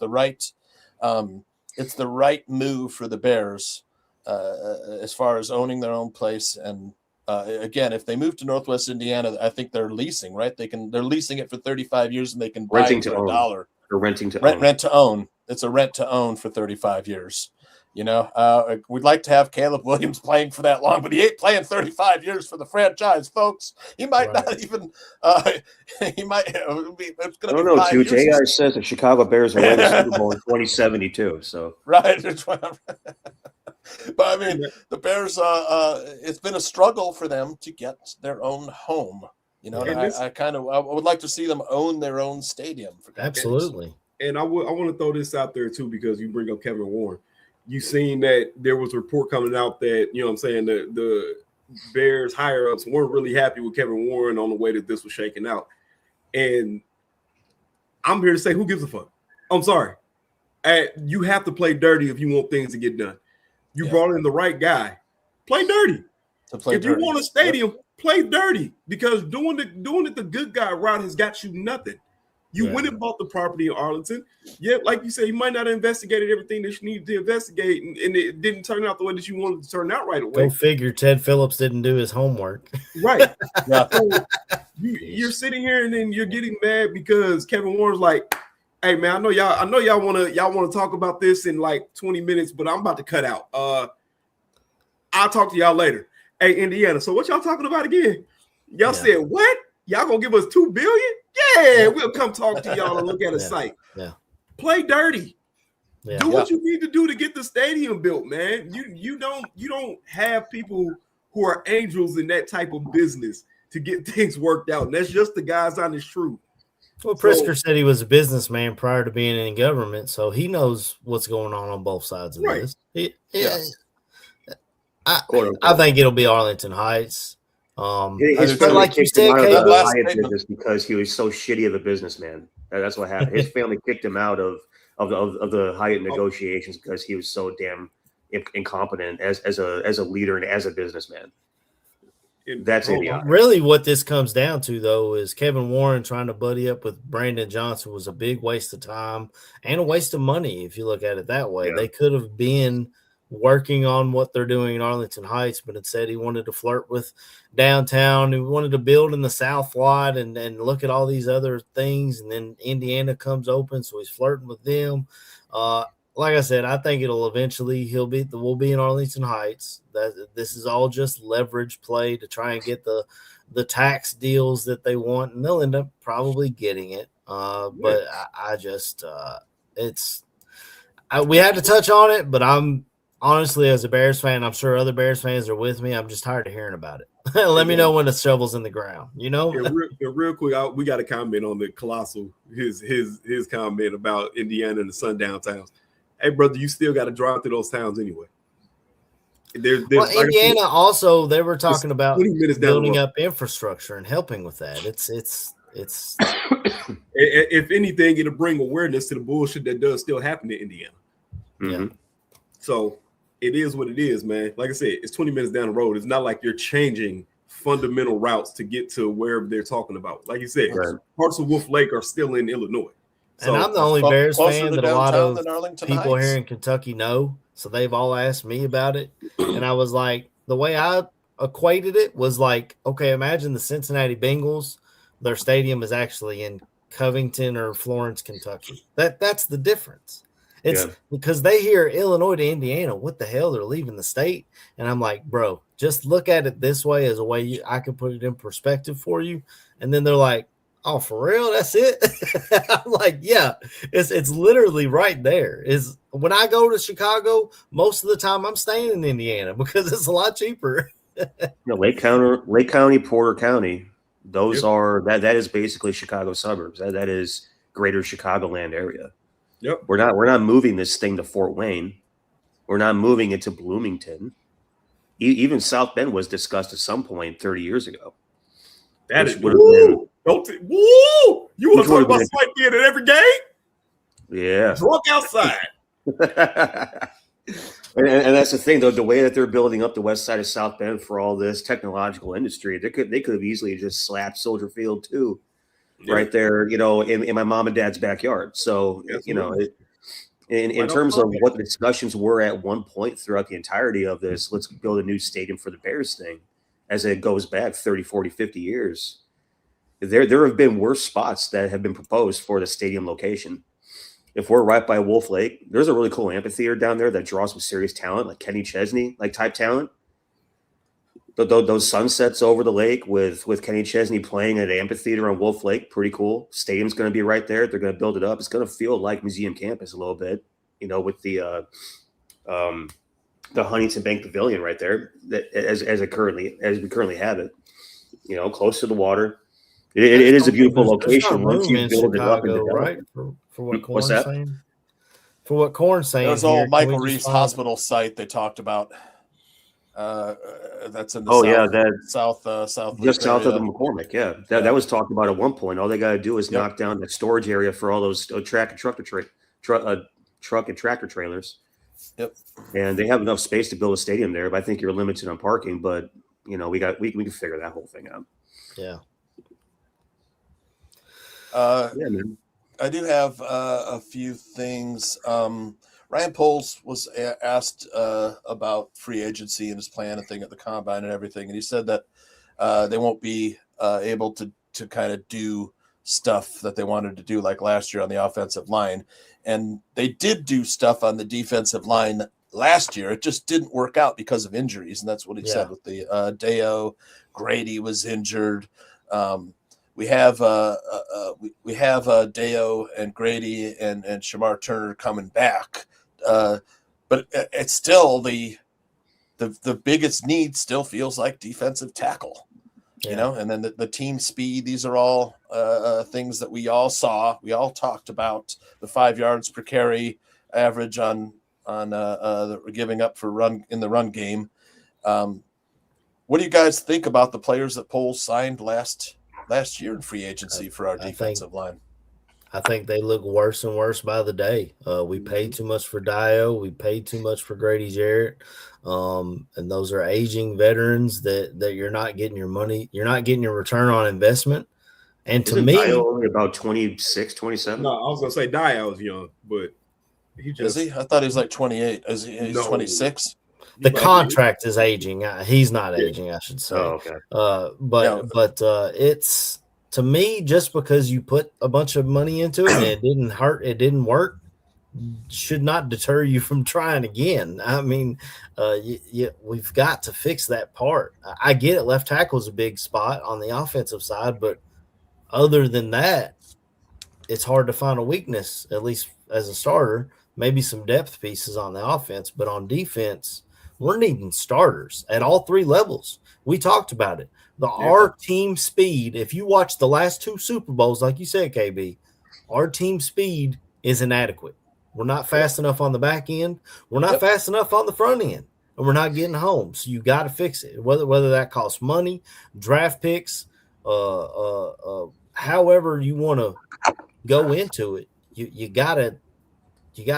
the right move for the Bears as far as owning their own place. And again, if they move to Northwest Indiana, I think they're leasing, right? They're leasing it for 35 years and they can buy it for $1. Or renting to own. Rent to own. It's a rent to own for 35 years. We'd like to have Caleb Williams playing for that long, but he ain't playing 35 years for the franchise, folks. He might not even. He might. It's going to be 5 years. JR says the Chicago Bears will win the Super Bowl in 2072. So right. But I mean, the Bears. It's been a struggle for them to get their own home. I would like to see them own their own stadium. Absolutely. And I want to throw this out there too, because you bring up Kevin Warren. You seen that there was a report coming out that, the Bears higher ups weren't really happy with Kevin Warren on the way that this was shaking out. And I'm here to say, who gives a fuck? I'm sorry. You have to play dirty if you want things to get done. You brought in the right guy. Play dirty. You want a stadium, play dirty, because doing it the good guy route has got you nothing. You went and bought the property in Arlington. Yeah, like you said, you might not have investigated everything that you needed to investigate, and it didn't turn out the way that you wanted to turn out right away. Go figure. Ted Phillips didn't do his homework. Right. So you're sitting here and then you're getting mad because Kevin Warren's like, "Hey man, I know y'all want to talk about this in like 20 minutes, but I'm about to cut out. I'll talk to y'all later." Hey, Indiana, so what y'all talking about again? Y'all said what? Y'all gonna give us $2 billion? Yeah, we'll come talk to y'all and look at a site. Yeah. Play dirty. Yeah. Do what you need to do to get the stadium built, man. You don't have people who are angels in that type of business to get things worked out. And that's just the guys on this truth. Well, Pritzker said he was a businessman prior to being in government, so he knows what's going on both sides of this. I think it'll be Arlington Heights. His but like you said, business because he was so shitty of a businessman. That's what happened. His family kicked him out of the Hyatt negotiations because he was so damn incompetent as a leader and as a businessman. That's idiotic. Really, what this comes down to, though, is Kevin Warren trying to buddy up with Brandon Johnson was a big waste of time and a waste of money. If you look at it that way, they could have been working on what they're doing in Arlington Heights, but instead he wanted to flirt with downtown. He wanted to build in the South lot and look at all these other things. And then Indiana comes open, so he's flirting with them. Like I said, I think it'll eventually we'll be in Arlington Heights. This is all just leverage play to try and get the tax deals that they want, and they'll end up probably getting it. But I just we had to touch on it, but I'm honestly, as a Bears fan, I'm sure other Bears fans are with me. I'm just tired of hearing about it. Let me know when the shovel's in the ground. Real quick, we got a comment on the Colossal. His comment about Indiana and the sundown towns. Hey, brother, you still got to drive through those towns anyway. There's like Indiana also, they were talking about 20 minutes down building the road. up infrastructure and helping with that. It's If anything, it'll bring awareness to the bullshit that does still happen in Indiana. yeah. So it is what it is, man. Like I said, it's 20 minutes down the road. It's not like you're changing fundamental routes to get to wherever they're talking about. Like you said, parts of Wolf Lake are still in Illinois. So, and I'm the only Bears fan that a lot of people Heights. here in Kentucky know. So they've all asked me about it. And I was like, the way I equated it was like, okay, imagine the Cincinnati Bengals. Their stadium is actually in Covington or Florence, Kentucky. That's the difference. It's because they hear Illinois to Indiana. What the hell? They're leaving the state. And I'm like, bro, just look at it this way as a way I can put it in perspective for you. And then they're like, oh, for real? That's it? I'm like, yeah, it's literally right there. Is when I go to Chicago, most of the time I'm staying in Indiana because it's a lot cheaper. Lake County, Porter County, those are that is basically Chicago suburbs. That is greater Chicagoland area. Yep. We're not moving this thing to Fort Wayne. We're not moving it to Bloomington. Even South Bend was discussed at some point 30 years ago. That is would have been. Woo! You want to talk about slight being at every game? Yeah. Drunk outside. and that's the thing, though, the way that they're building up the west side of South Bend for all this technological industry, they could have easily just slapped Soldier Field too, right there, in my mom and dad's backyard. So, in terms of what the discussions were at one point throughout the entirety of this, let's build a new stadium for the Bears thing, as it goes back 30, 40, 50 years. There have been worse spots that have been proposed for the stadium location. If we're right by Wolf Lake, there's a really cool amphitheater down there that draws some serious talent, like Kenny Chesney, like type talent. Those sunsets over the lake with Kenny Chesney playing at an amphitheater on Wolf Lake, pretty cool. Stadium's going to be right there. They're going to build it up. It's going to feel like museum campus a little bit, with the Huntington Bank Pavilion right there, as we currently have it. Close to the water. It is a beautiful location once you build it up and develop. Right? For what Corn's What's that? saying. For what Corn's saying. There's old Michael Reeves Hospital site they talked about. That's in the south just south of the McCormick. Yeah, that was talked about at one point. All they got to do is knock down that storage area for all those truck and tractor trailers. Yep, and they have enough space to build a stadium there. But I think you're limited on parking. But we can figure that whole thing out. Yeah. Man. I do have a few things. Ryan Poles was asked about free agency and his plan and thing at the combine and everything, and he said that they won't be able to kind of do stuff that they wanted to do like last year on the offensive line, and they did do stuff on the defensive line last year. It just didn't work out because of injuries, and that's what he said with the Deo. Grady was injured. We have Deo and Grady and Shamar Turner coming back, but it's still the biggest need still feels like defensive tackle, and then the team speed. These are all things that we all saw. We all talked about the 5 yards per carry average on giving up for run in the run game. What do you guys think about the players that Poles signed last year in free agency for our defensive line? I think they look worse and worse by the day. We paid too much for Dio. We paid too much for Grady Jarrett. And those are aging veterans that you're not getting your money. You're not getting your return on investment. And to me, Dio only about 26, 27? No, I was going to say Dio's young, but he just. Is he? I thought he was like 28. He's 26? The contract is aging. He's not aging, I should say. Oh, okay. But it's, to me, just because you put a bunch of money into it and it didn't work, should not deter you from trying again. I mean, we've got to fix that part. I get it. Left tackle is a big spot on the offensive side, but other than that, it's hard to find a weakness, at least as a starter. Maybe some depth pieces on the offense, but on defense, we're needing starters at all three levels. We talked about it. Our team speed, if you watch the last two Super Bowls, like you said, KB, our team speed is inadequate. We're not fast enough on the back end. We're not fast enough on the front end. And we're not getting home. So you got to fix it. Whether that costs money, draft picks, however you want to go into it, you gotta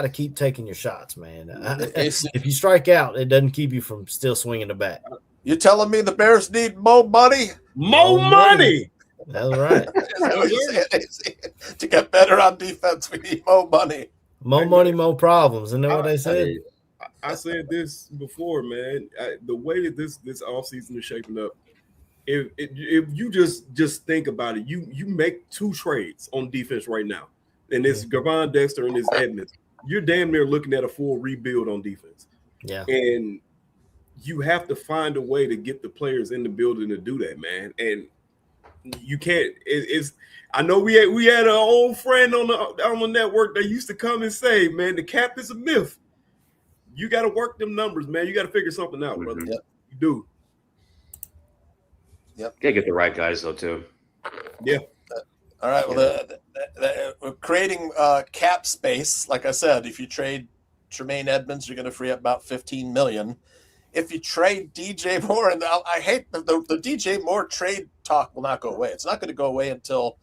keep taking your shots, man. If you strike out, it doesn't keep you from still swinging the bat. You telling me the Bears need more money? More money. That's right. To get better on defense, we need more money. More money, more problems. Isn't that what they said? I said this before, man. The way that this offseason is shaping up, if you just think about it, you make two trades on defense right now, and it's Gavon Dexter and it's Edmonds. You're damn near looking at a full rebuild on defense. Yeah, and you have to find a way to get the players in the building to do that, man. And you can't. I know we had an old friend on the network that used to come and say, man, the cap is a myth. You got to work them numbers, man. You got to figure something out, brother. Yep. You do. Yep. Gotta get the right guys though too. Yeah. All right. Well, we're creating cap space. Like I said, if you trade Tremaine Edmonds, you're going to free up about $15 million. If you trade DJ Moore, and I hate the DJ Moore trade talk will not go away. It's not going to go away until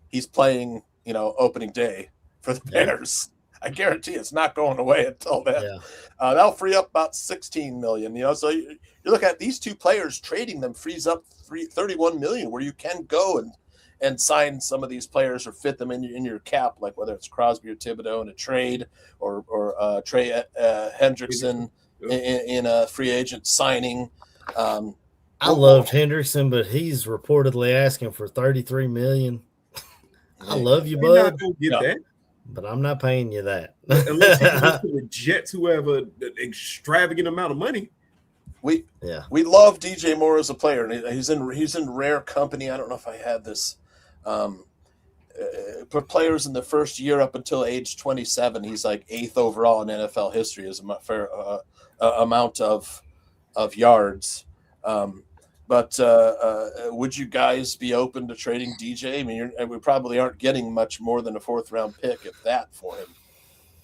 he's playing, opening day for the Bears. I guarantee it's not going away until then. Yeah. That'll free up about $16 million. So you look at these two players, trading them frees up $31 million, where you can go and sign some of these players or fit them in your cap, like whether it's Crosby or Thibodeau in a trade or Trey Hendrickson in a free agent signing. I loved Hendrickson, but he's reportedly asking for $33 million. I love you, bud. Get that. But I'm not paying you that. Unless you go to the Jets, who have an extravagant amount of money. We love DJ Moore as a player, and he's in rare company. I don't know if I had this. For players in the first year up until age 27, he's like 8th overall in NFL history as a fair amount of yards. But would you guys be open to trading DJ? I mean, we probably aren't getting much more than a 4th round pick, if that, for him.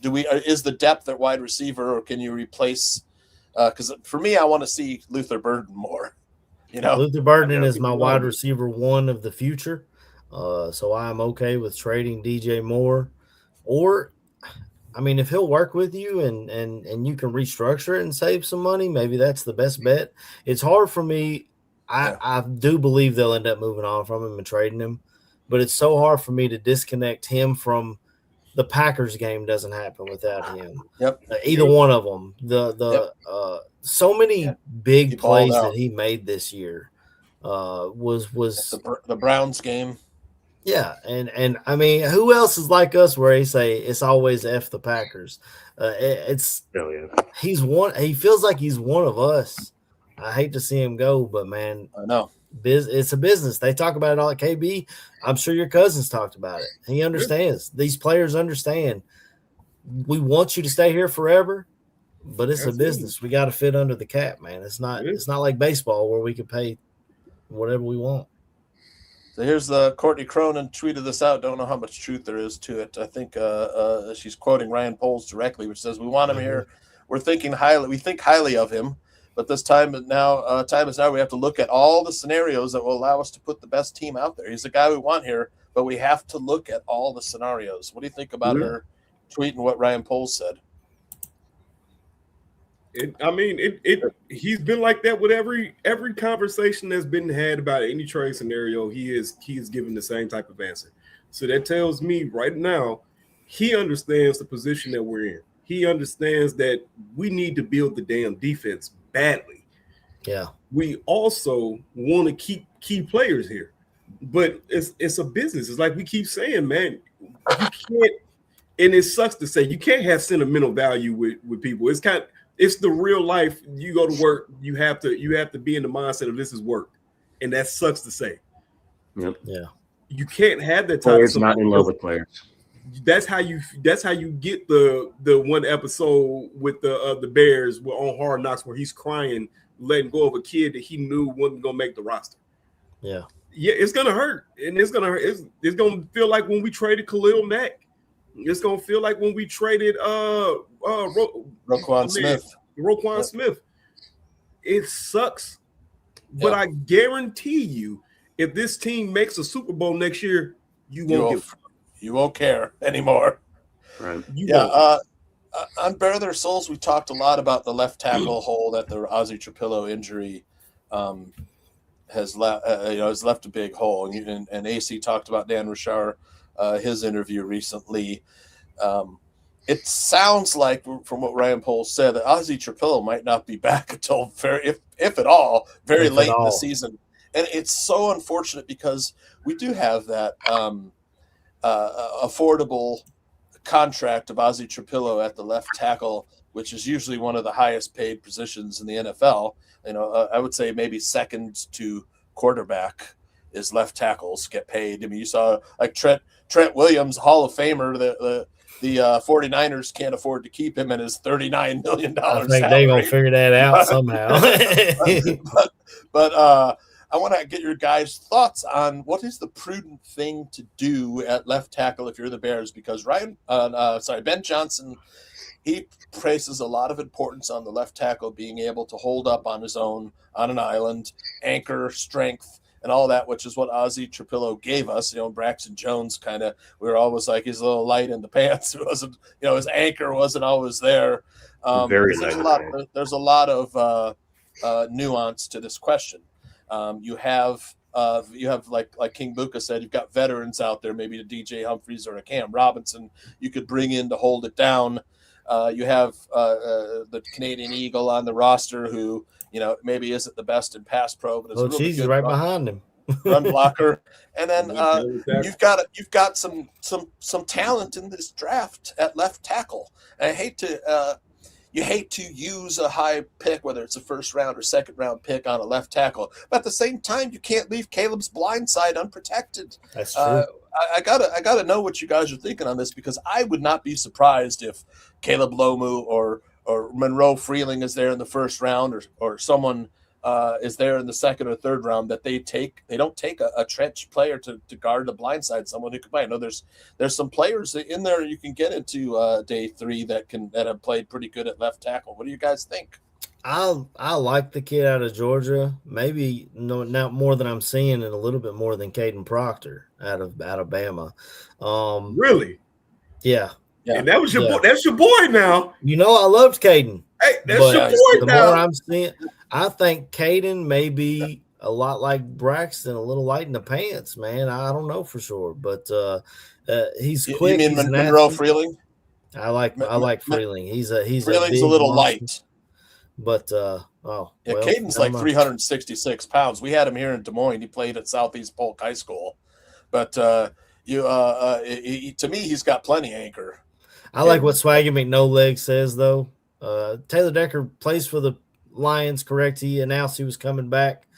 Is the depth at wide receiver, or can you replace? Because for me, I want to see Luther Burden more. Luther Burden is my wide receiver 1 of the future. So I'm okay with trading DJ Moore, or I mean, if he'll work with you and you can restructure it and save some money, maybe that's the best bet. It's hard for me. I do believe they'll end up moving on from him and trading him, but it's so hard for me to disconnect him from the Packers game. Doesn't happen without him. Yep. Either one of them. So many big plays that he made this year was the Browns game. Yeah, and I mean, who else is like us where they say it's always F the Packers? He's one. He feels like he's one of us. I hate to see him go, but man, I know it's a business. They talk about it all at KB. I'm sure your cousins talked about it. He understands. These players understand. We want you to stay here forever, but it's a business. We got to fit under the cap, man. It's not like baseball where we can pay whatever we want. So here's Courtney Cronin tweeted this out. Don't know how much truth there is to it. I think she's quoting Ryan Poles directly, which says, "We want him here. We think highly of him, but this time is now. We have to look at all the scenarios that will allow us to put the best team out there. He's the guy we want here, but we have to look at all the scenarios." What do you think about her tweet and what Ryan Poles said? He's been like that with every conversation that's been had about any trade scenario. He is given the same type of answer. So that tells me right now he understands the position that we're in. He understands that we need to build the damn defense badly. Yeah. We also want to keep key players here, but it's a business. It's like we keep saying, man, you can't, and it sucks to say, you can't have sentimental value with people. It's the real life. You go to work, you have to be in the mindset of this is work. And that sucks to say. Yep. Yeah. You can't have that type players not in love with players. that's how you get the one episode with the Bears on Hard Knocks where he's crying, letting go of a kid that he knew wasn't gonna make the roster. Yeah, it's gonna hurt, and it's gonna feel like when we traded Khalil Mack. It's gonna feel like when we traded Roquan Smith. Smith. It sucks, but I guarantee you, if this team makes a Super Bowl next year, you won't care anymore. Right. On Bare Their Souls, we talked a lot about the left tackle hole that the Ozzie Trapillo injury has left a big hole. And AC talked about Dan Rashar, his interview recently. It sounds like, from what Ryan Poles said, that Ozzie Trapillo might not be back until if at all, very late in the season. And it's so unfortunate because we do have that affordable contract of Ozzie Trapillo at the left tackle, which is usually one of the highest paid positions in the NFL. I would say maybe second to quarterback is left tackles get paid. I mean, you saw like Trent Williams, Hall of Famer, the 49ers can't afford to keep him in his $39 million I think they're going to figure that out somehow. but I want to get your guys' thoughts on what is the prudent thing to do at left tackle if you're the Bears, because Ben Johnson, he places a lot of importance on the left tackle being able to hold up on his own on an island, anchor, strength, and all that, which is what Ozzie Trapillo gave us. Braxton Jones we were always like, he's a little light in the pants. It wasn't, his anchor wasn't always there. Very there's a lot of nuance to this question. You have like King Buka said, you've got veterans out there, maybe a DJ Humphries or a Cam Robinson you could bring in to hold it down. You have the Canadian Eagle on the roster who, maybe isn't the best in pass pro, but is really good right behind him. Run blocker. And then you've got some talent in this draft at left tackle. And you hate to use a high pick, whether it's a first round or second round pick, on a left tackle. But at the same time, you can't leave Caleb's blind side unprotected. That's true. I gotta know what you guys are thinking on this, because I would not be surprised if Caleb Lomu or Monroe Freeling is there in the first round, or someone is there in the second or third round, that they don't take a trench player to guard the blind side, someone who can play. I know there's some players in there you can get into day 3 that have played pretty good at left tackle. What do you guys think? I like the kid out of Georgia. Maybe not more than I'm seeing, and a little bit more than Caden Proctor out of Bama. Really? Yeah. And that was your boy. That's your boy now. I loved Caden. Hey, that's your boy now. The more I'm seeing, I think Caden may be a lot like Braxton, a little light in the pants, man. I don't know for sure, but he's quick. You mean Monroe Freeling? I like Freeling. He's Freeling's a little light. But Caden's like 366 pounds. We had him here in Des Moines. He played at Southeast Polk High School. But to me, he's got plenty anchor. I like what Swaggy McNoleg says, though. Taylor Decker plays for the Lions, correct? He announced he was coming back,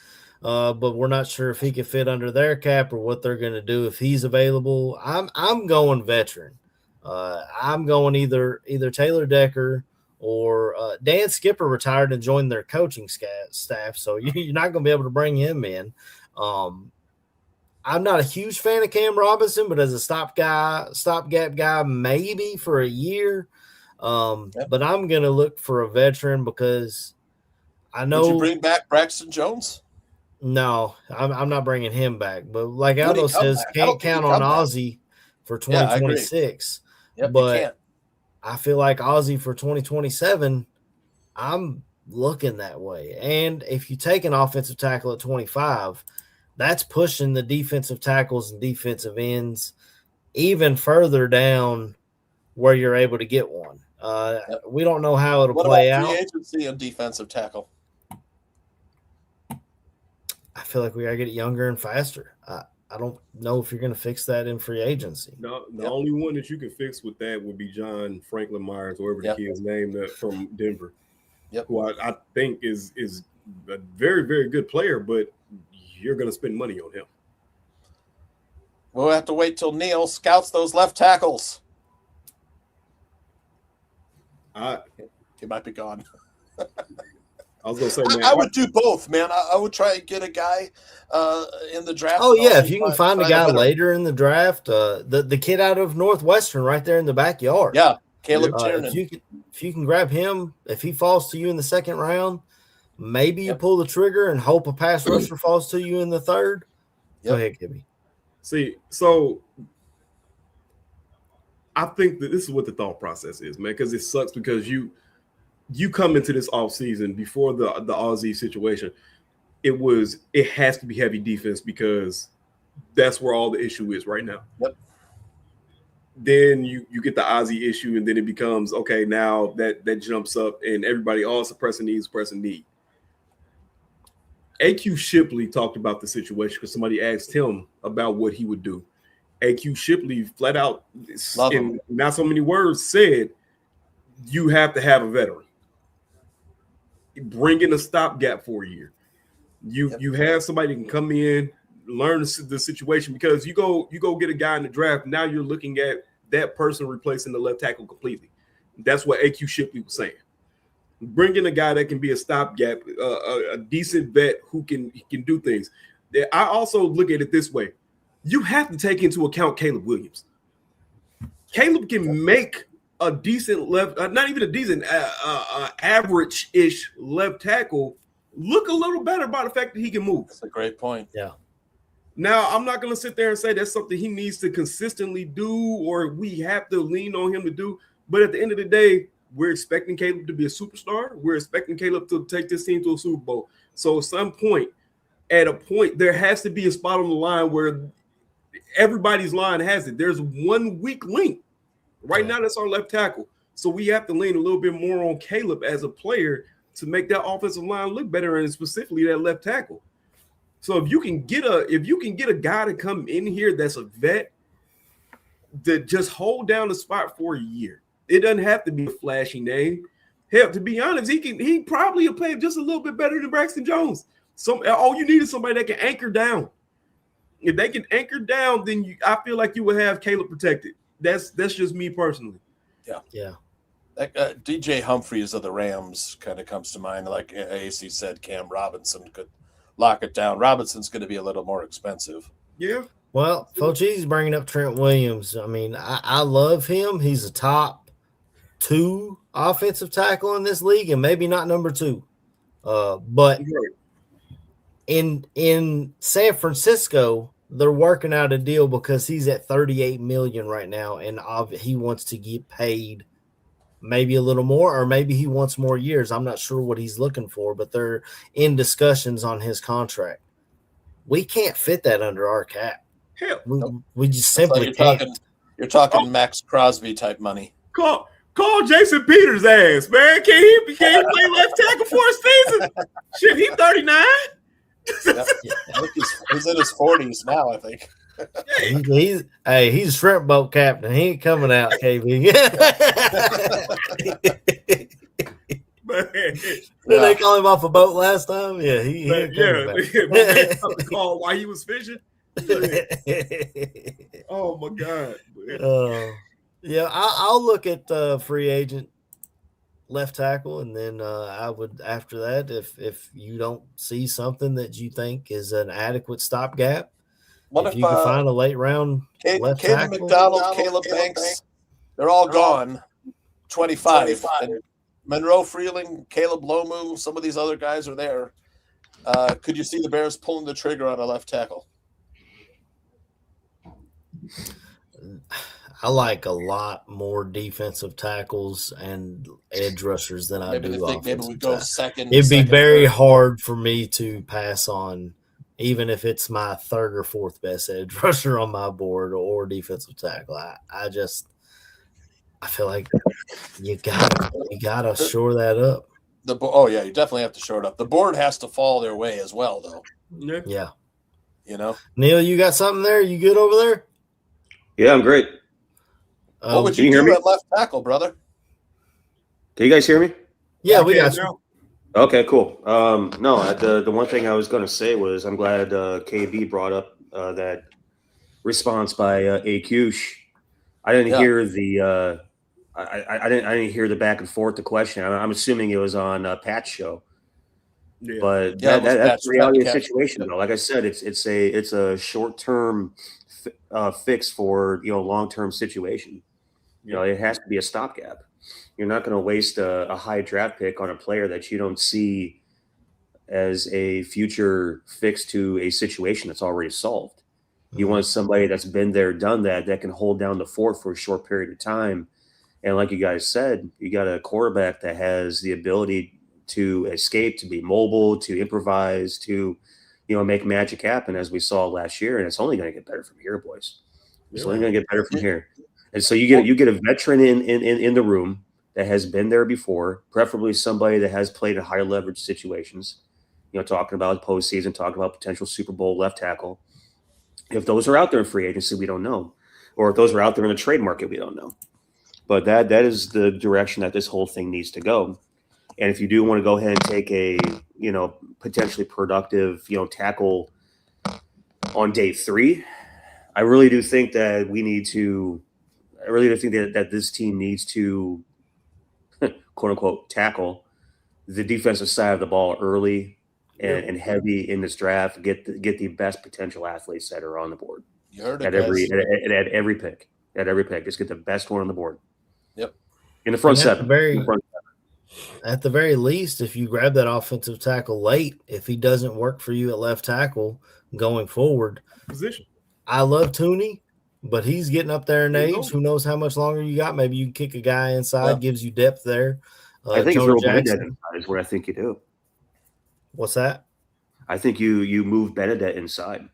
but we're not sure if he can fit under their cap or what they're going to do if he's available. I'm going veteran. I'm going either Taylor Decker or Dan Skipper retired and joined their coaching staff, so you're not going to be able to bring him in. I'm not a huge fan of Cam Robinson, but as a stopgap guy, maybe for a year. But I'm going to look for a veteran because I know. Would you bring back Braxton Jones? No, I'm not bringing him back. But like Aldo says, can't count on Ozzie for 2026. But I feel like Ozzie for 2027, I'm looking that way. And if you take an offensive tackle at 25, that's pushing the defensive tackles and defensive ends even further down where you're able to get one. We don't know how it'll play out. What about free agency and defensive tackle? I feel like we got to get it younger and faster. I don't know if you're going to fix that in free agency. No, the only one that you can fix with that would be John Franklin Myers, whoever the kid's name from Denver. Who I think is a very, very good player, but you're going to spend money on him. We'll have to wait till Neil scouts those left tackles. He might be gone. I was gonna say, man, I would do both, man. I would try and get a guy in the draft. Oh yeah, if you can find a guy later in the draft, the kid out of Northwestern right there in the backyard. Yeah, Caleb Tiernan. If you can grab him, if he falls to you in the second round, maybe you pull the trigger and hope a pass rusher falls to you in the third. Go ahead, Gibby. See, so I think that this is what the thought process is, man, because it sucks because you come into this offseason before the Aussie situation, it has to be heavy defense because that's where all the issue is right now. Yep. Then you get the Aussie issue, and then it becomes, okay, now that jumps up and everybody also pressing need. AQ Shipley talked about the situation because somebody asked him about what he would do. AQ Shipley flat out, in not so many words, said you have to have a veteran. Bring in a stopgap for a year. You have somebody that can come in, learn the situation, because you go get a guy in the draft. Now you're looking at that person replacing the left tackle completely. That's what AQ Shipley was saying. Bring in a guy that can be a stopgap, a decent vet who can do things. I also look at it this way. You have to take into account Caleb Williams. Caleb can make a decent left, not even a decent, average-ish left tackle look a little better by the fact that he can move. That's a great point. Yeah. Now, I'm not going to sit there and say that's something he needs to consistently do or we have to lean on him to do. But at the end of the day, we're expecting Caleb to be a superstar. We're expecting Caleb to take this team to a Super Bowl. So at a point, there has to be a spot on the line where everybody's line has it. There's one weak link. Right now, that's our left tackle. So we have to lean a little bit more on Caleb as a player to make that offensive line look better, and specifically that left tackle. So if you can get a guy to come in here that's a vet that just hold down the spot for a year. It doesn't have to be a flashy name. Hell, to be honest, he probably will play just a little bit better than Braxton Jones. All you need is somebody that can anchor down. If they can anchor down, then I feel like you will have Caleb protected. That's just me personally. Yeah. DJ Humphries of the Rams kind of comes to mind. Like AC said, Cam Robinson could lock it down. Robinson's going to be a little more expensive. Yeah. Well, Fauci's bringing up Trent Williams. I mean, I love him. He's a top 2 offensive tackle in this league, and maybe not number 2. But in San Francisco, they're working out a deal because he's at $38 million right now, and he wants to get paid maybe a little more, or maybe he wants more years. I'm not sure what he's looking for, but they're in discussions on his contract. We can't fit that under our cap. Hell, we just simply can't. You're talking Max Crosby type money. Call Jason Peters' ass, man. Can he play left tackle for a season? Shit, he's 39. He's in his 40s now, I think. He's a shrimp boat captain. He ain't coming out, KB. Did they call him off a boat last time? Yeah, he ain't coming back. Call while he was fishing. Oh my God. Yeah, I'll look at free agent left tackle, and then I would, after that, if you don't see something that you think is an adequate stopgap, if you can find a late round left Caden tackle, McDonald, Caleb Banks, they're all gone. 25. And Monroe Freeling, Caleb Lomu, some of these other guys are there. Could you see the Bears pulling the trigger on a left tackle? I like a lot more defensive tackles and edge rushers than I do offensive. Maybe we go second. It'd be very hard for me to pass on, even if it's my 3rd or 4th best edge rusher on my board or defensive tackle. I feel like you gotta shore that up. You definitely have to shore it up. The board has to fall their way as well, though. Yeah. You know, Neil, you got something there? You good over there? Yeah, I'm great. What would you do at left tackle, brother? Can you guys hear me? Yeah, we got you. Okay, cool. No, the one thing I was going to say was I'm glad KB brought up that response by Akush. I didn't hear the I didn't hear the back and forth. The question. I'm assuming it was on Pat's show. Yeah. But Yeah, that's the reality of the Pat's situation, though. Like I said, it's a short term fix for long term situation. It has to be a stopgap. You're not going to waste a high draft pick on a player that you don't see as a future fix to a situation that's already solved. You want somebody that's been there, done that can hold down the fort for a short period of time. And like you guys said, you got a quarterback that has the ability to escape, to be mobile, to improvise, to make magic happen, as we saw last year. And it's only going to get better from here, boys. It's only going to get better from here. And so you get a veteran in the room that has been there before, preferably somebody that has played in higher leverage situations. Talking about postseason, talking about potential Super Bowl left tackle. If those are out there in free agency, we don't know. Or if those are out there in the trade market, we don't know. But that is the direction that this whole thing needs to go. And if you do want to go ahead and take a, potentially productive, tackle on day 3, I really do think that that this team needs to, quote unquote, tackle the defensive side of the ball early and heavy in this draft. Get the best potential athletes that are on the board. You heard at it, every pick. At every pick, just get the best one on the board. Yep. In the front seven. At the very least, if you grab that offensive tackle late, if he doesn't work for you at left tackle going forward, position. I love Tooney, but he's getting up there in age. Who knows how much longer you got? Maybe you can kick a guy inside, gives you depth there. I think Jonah Jackson is what I think you do. What's that? I think you move Benedette inside.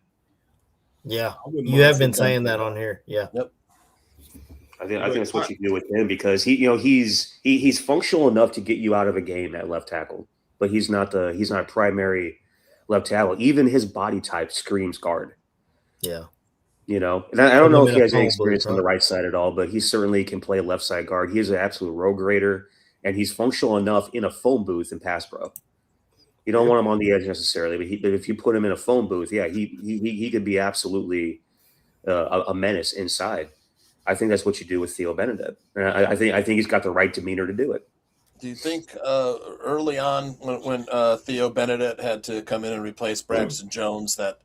Yeah, you have been saying that on here. Yeah. Yep. I think that's what you do with him, because he's functional enough to get you out of a game at left tackle, but he's not a primary left tackle. Even his body type screams guard. Yeah. And I don't know if he has any experience on the right side at all, but he certainly can play left side guard. He is an absolute road grader, and he's functional enough in a phone booth in pass pro. You don't want him on the edge necessarily, but if you put him in a phone booth, he could be absolutely a menace inside. I think that's what you do with Theo Benedette. And I think he's got the right demeanor to do it. Do you think early on when Theo Benedette had to come in and replace Braxton Jones that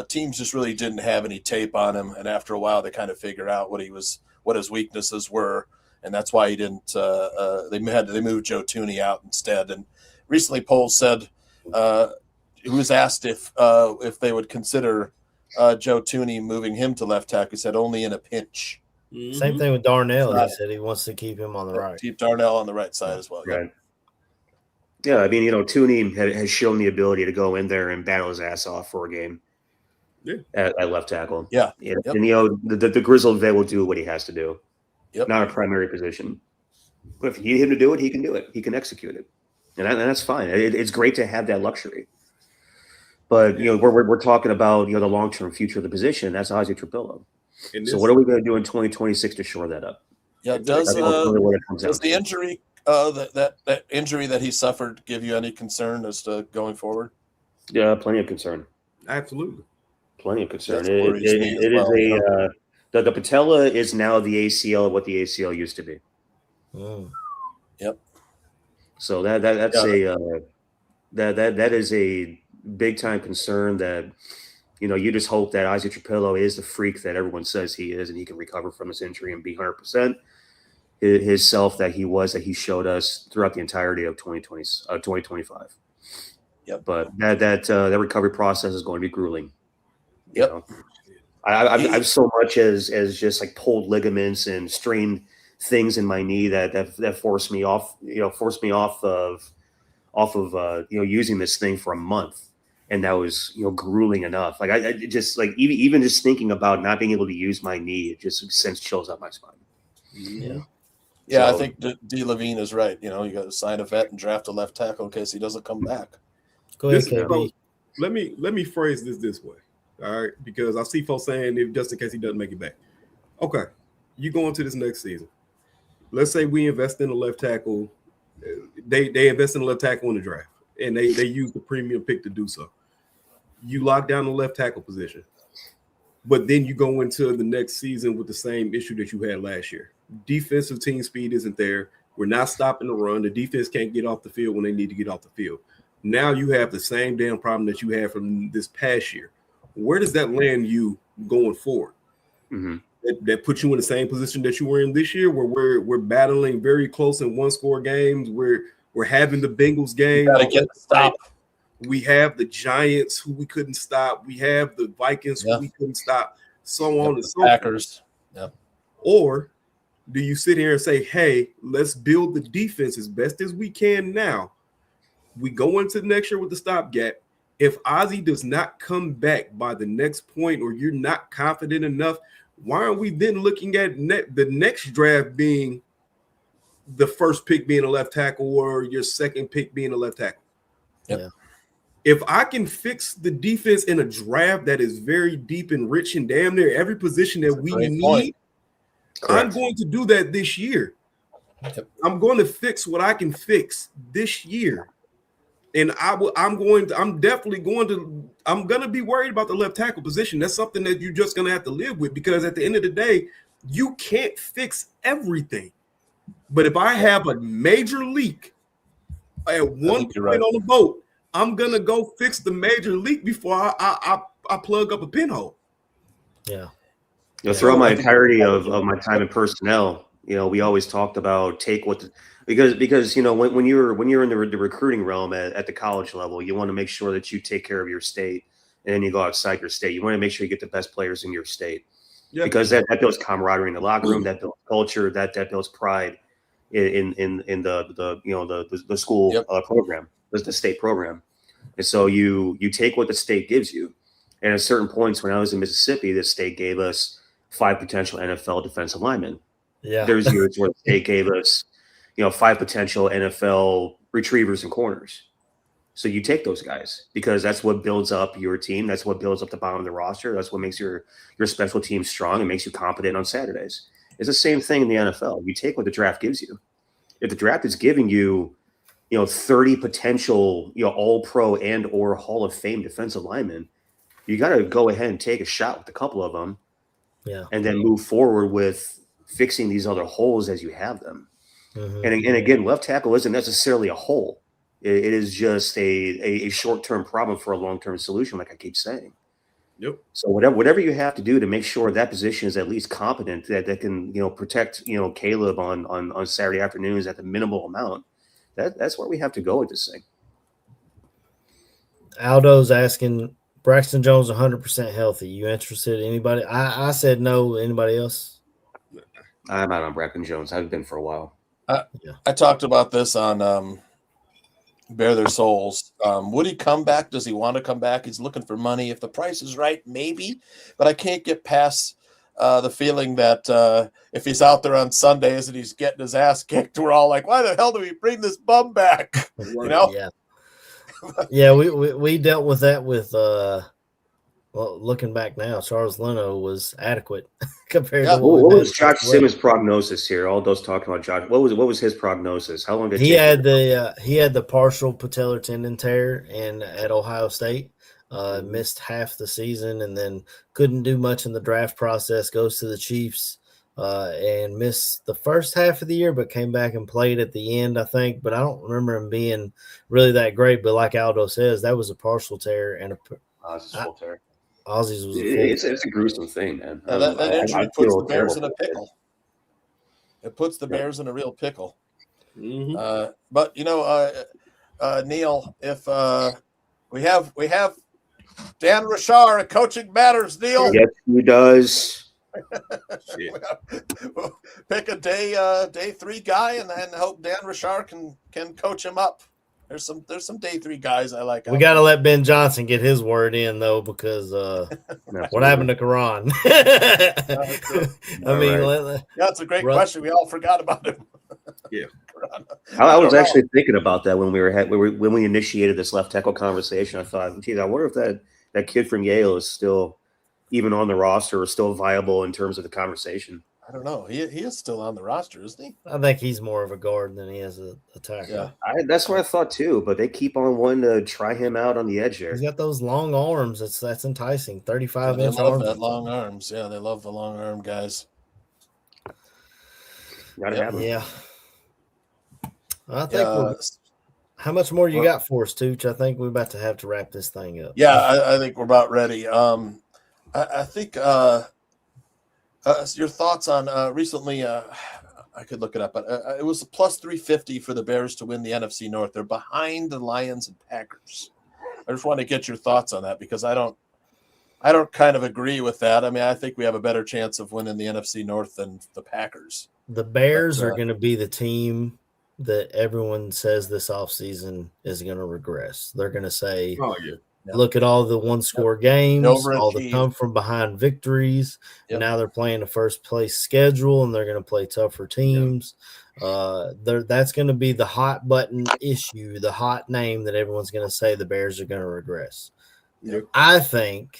teams just really didn't have any tape on him, and after a while they kind of figured out what his weaknesses were, and that's why he didn't. They moved Joe Tooney out instead. And recently, Poles said he was asked if they would consider Joe Tooney moving him to left tackle. He said only in a pinch. Mm-hmm. Same thing with Darnell. He said he wants to keep him on the right. Keep Darnell on the right side as well. Right. Yeah, I mean, Tooney has shown the ability to go in there and battle his ass off for a game. Yeah. At left tackle. Yeah. And the grizzled vet will do what he has to do. Yep. Not a primary position. But if you need him to do it, he can do it. He can execute it. And that's fine. It's great to have that luxury. But we're talking about the long-term future of the position. That's Ozzie Trapillo. So what are we going to do in 2026 to shore that up? Yeah, does the injury that injury that he suffered give you any concern as to going forward? Yeah, plenty of concern. Absolutely, plenty of concern. The patella is now the ACL of what the ACL used to be. Mm. Yep. So that is a big time concern that. You just hope that Ozzie Trapillo is the freak that everyone says he is, and he can recover from this injury and be 100% his self that he showed us throughout the entirety of 2025. Yep. But that recovery process is going to be grueling. Yep. I've so much as just like pulled ligaments and strained things in my knee that forced me off of using this thing for a month. And that was, grueling enough. Like I just like even just thinking about not being able to use my knee, it just sends chills up my spine. Yeah. Yeah, so, I think D. Levine is right. You got to sign a vet and draft a left tackle in case he doesn't come back. Go ahead, KB. Let me phrase this way. All right, because I see folks saying if just in case he doesn't make it back. Okay, you go into this next season. Let's say we invest in a left tackle. They invest in a left tackle in the draft, and they use the premium pick to do so. You lock down the left tackle position. But then you go into the next season with the same issue that you had last year. Defensive team speed isn't there. We're not stopping the run. The defense can't get off the field when they need to get off the field. Now you have the same damn problem that you had from this past year. Where does that land you going forward? Mm-hmm. That puts you in the same position that you were in this year, where we're battling very close in one-score games. We're having the Bengals game. Got to get the stop. We have the Giants who we couldn't stop. We have the Vikings who we couldn't stop. So on and so forth. Packers. Yep. Or do you sit here and say, hey, let's build the defense as best as we can now? We go into next year with the stopgap. If Ozzie does not come back by the next point, or you're not confident enough, why aren't we then looking at the next draft being the first pick being a left tackle, or your second pick being a left tackle? Yep. Yeah. If I can fix the defense in a draft that is very deep and rich and damn near every position that we need, I'm going to do that this year. Yep. I'm going to fix what I can fix this year. And I'm definitely going to be worried about the left tackle position. That's something that you're just going to have to live with, because at the end of the day, you can't fix everything. But if I have a major leak at one point on the boat, I'm going to go fix the major leak before I plug up a pinhole. Yeah. Throughout my entirety of my time in personnel, we always talked about because when you're in the recruiting realm at the college level, you want to make sure that you take care of your state, and then you go outside your state. You want to make sure you get the best players in your state, because that builds camaraderie in the locker room, that builds culture, that builds pride in the school program, the state program. And so you take what the state gives you. And at certain points when I was in Mississippi, the state gave us 5 potential NFL defensive linemen. Yeah. There's years where the state gave us 5 potential NFL retrievers and corners. So you take those guys, because that's what builds up your team. That's what builds up the bottom of the roster. That's what makes your special team strong and makes you competent on Saturdays. It's the same thing in the NFL. You take what the draft gives you. If the draft is giving you, 30 potential, all-pro and or Hall of Fame defensive linemen, you got to go ahead and take a shot with a couple of them, and then move forward with fixing these other holes as you have them. Mm-hmm. And again, left tackle isn't necessarily a hole. It is just a short-term problem for a long-term solution, like I keep saying. Yep. So whatever you have to do to make sure that position is at least competent, that can protect Caleb on Saturday afternoons at the minimal amount. That's where we have to go with this thing. Aldo's asking, Braxton Jones 100% healthy. You interested? Anybody? I said no. Anybody else? I'm out on Braxton Jones. I've been for a while. I talked about this on Bare Their Souls. Would he come back? Does he want to come back? He's looking for money. If the price is right, maybe. But I can't get past the feeling that if he's out there on Sundays and he's getting his ass kicked, we're all like, why the hell do we bring this bum back? Yeah. Yeah, we dealt with that with looking back now, Charles Leno was adequate compared to what was Josh Simmons' prognosis here? All those talking about Josh. What was his prognosis? How long did he had the partial patellar tendon tear at Ohio State. Missed half the season and then couldn't do much in the draft process. Goes to the Chiefs and missed the first half of the year, but came back and played at the end, I think. But I don't remember him being really that great. But like Aldo says, that was a partial tear and Ozzie's full tear. Ozzie's was it's a gruesome thing, man. That injury puts the Bears in a pickle. It puts the Bears in a real pickle. Mm-hmm. But Neil, if we have Dan Rashar at Coaching Matters, Neil. Yes, he does. Pick a day 3 guy and hope Dan Rashar can coach him up. There's some day 3 guys I like. We got to let Ben Johnson get his word in though, because what happened to Karan? That's a great question. We all forgot about him. Yeah. I was actually thinking about that when we initiated this left tackle conversation. I thought, geez, I wonder if that kid from Yale is still even on the roster or still viable in terms of the conversation. I don't know. He is still on the roster, isn't he? I think he's more of a guard than he is an attacker. Yeah. That's what I thought too, but they keep on wanting to try him out on the edge there. He's got those long arms. That's enticing. 35 They inch love arms. that long arms. Yeah, they love the long arm guys. Gotta have him. Yeah. I think how much more you got for us, Tooch? I think we're about to have to wrap this thing up. Yeah, I think we're about ready. I think your thoughts on recently. I could look it up, but it was a plus 350 for the Bears to win the NFC North. They're behind the Lions and Packers. I just want to get your thoughts on that because I don't kind of agree with that. I mean, I think we have a better chance of winning the NFC North than the Packers. The Bears are going to be the team that everyone says this offseason is going to regress. They're going to say, Oh yeah. look at all the one-score games, all the Overachieved. come-from-behind victories. Yep. Now they're playing a first-place schedule, and they're going to play tougher teams. That's going to be the hot-button issue, the hot name that everyone's going to say the Bears are going to regress. Yep. I think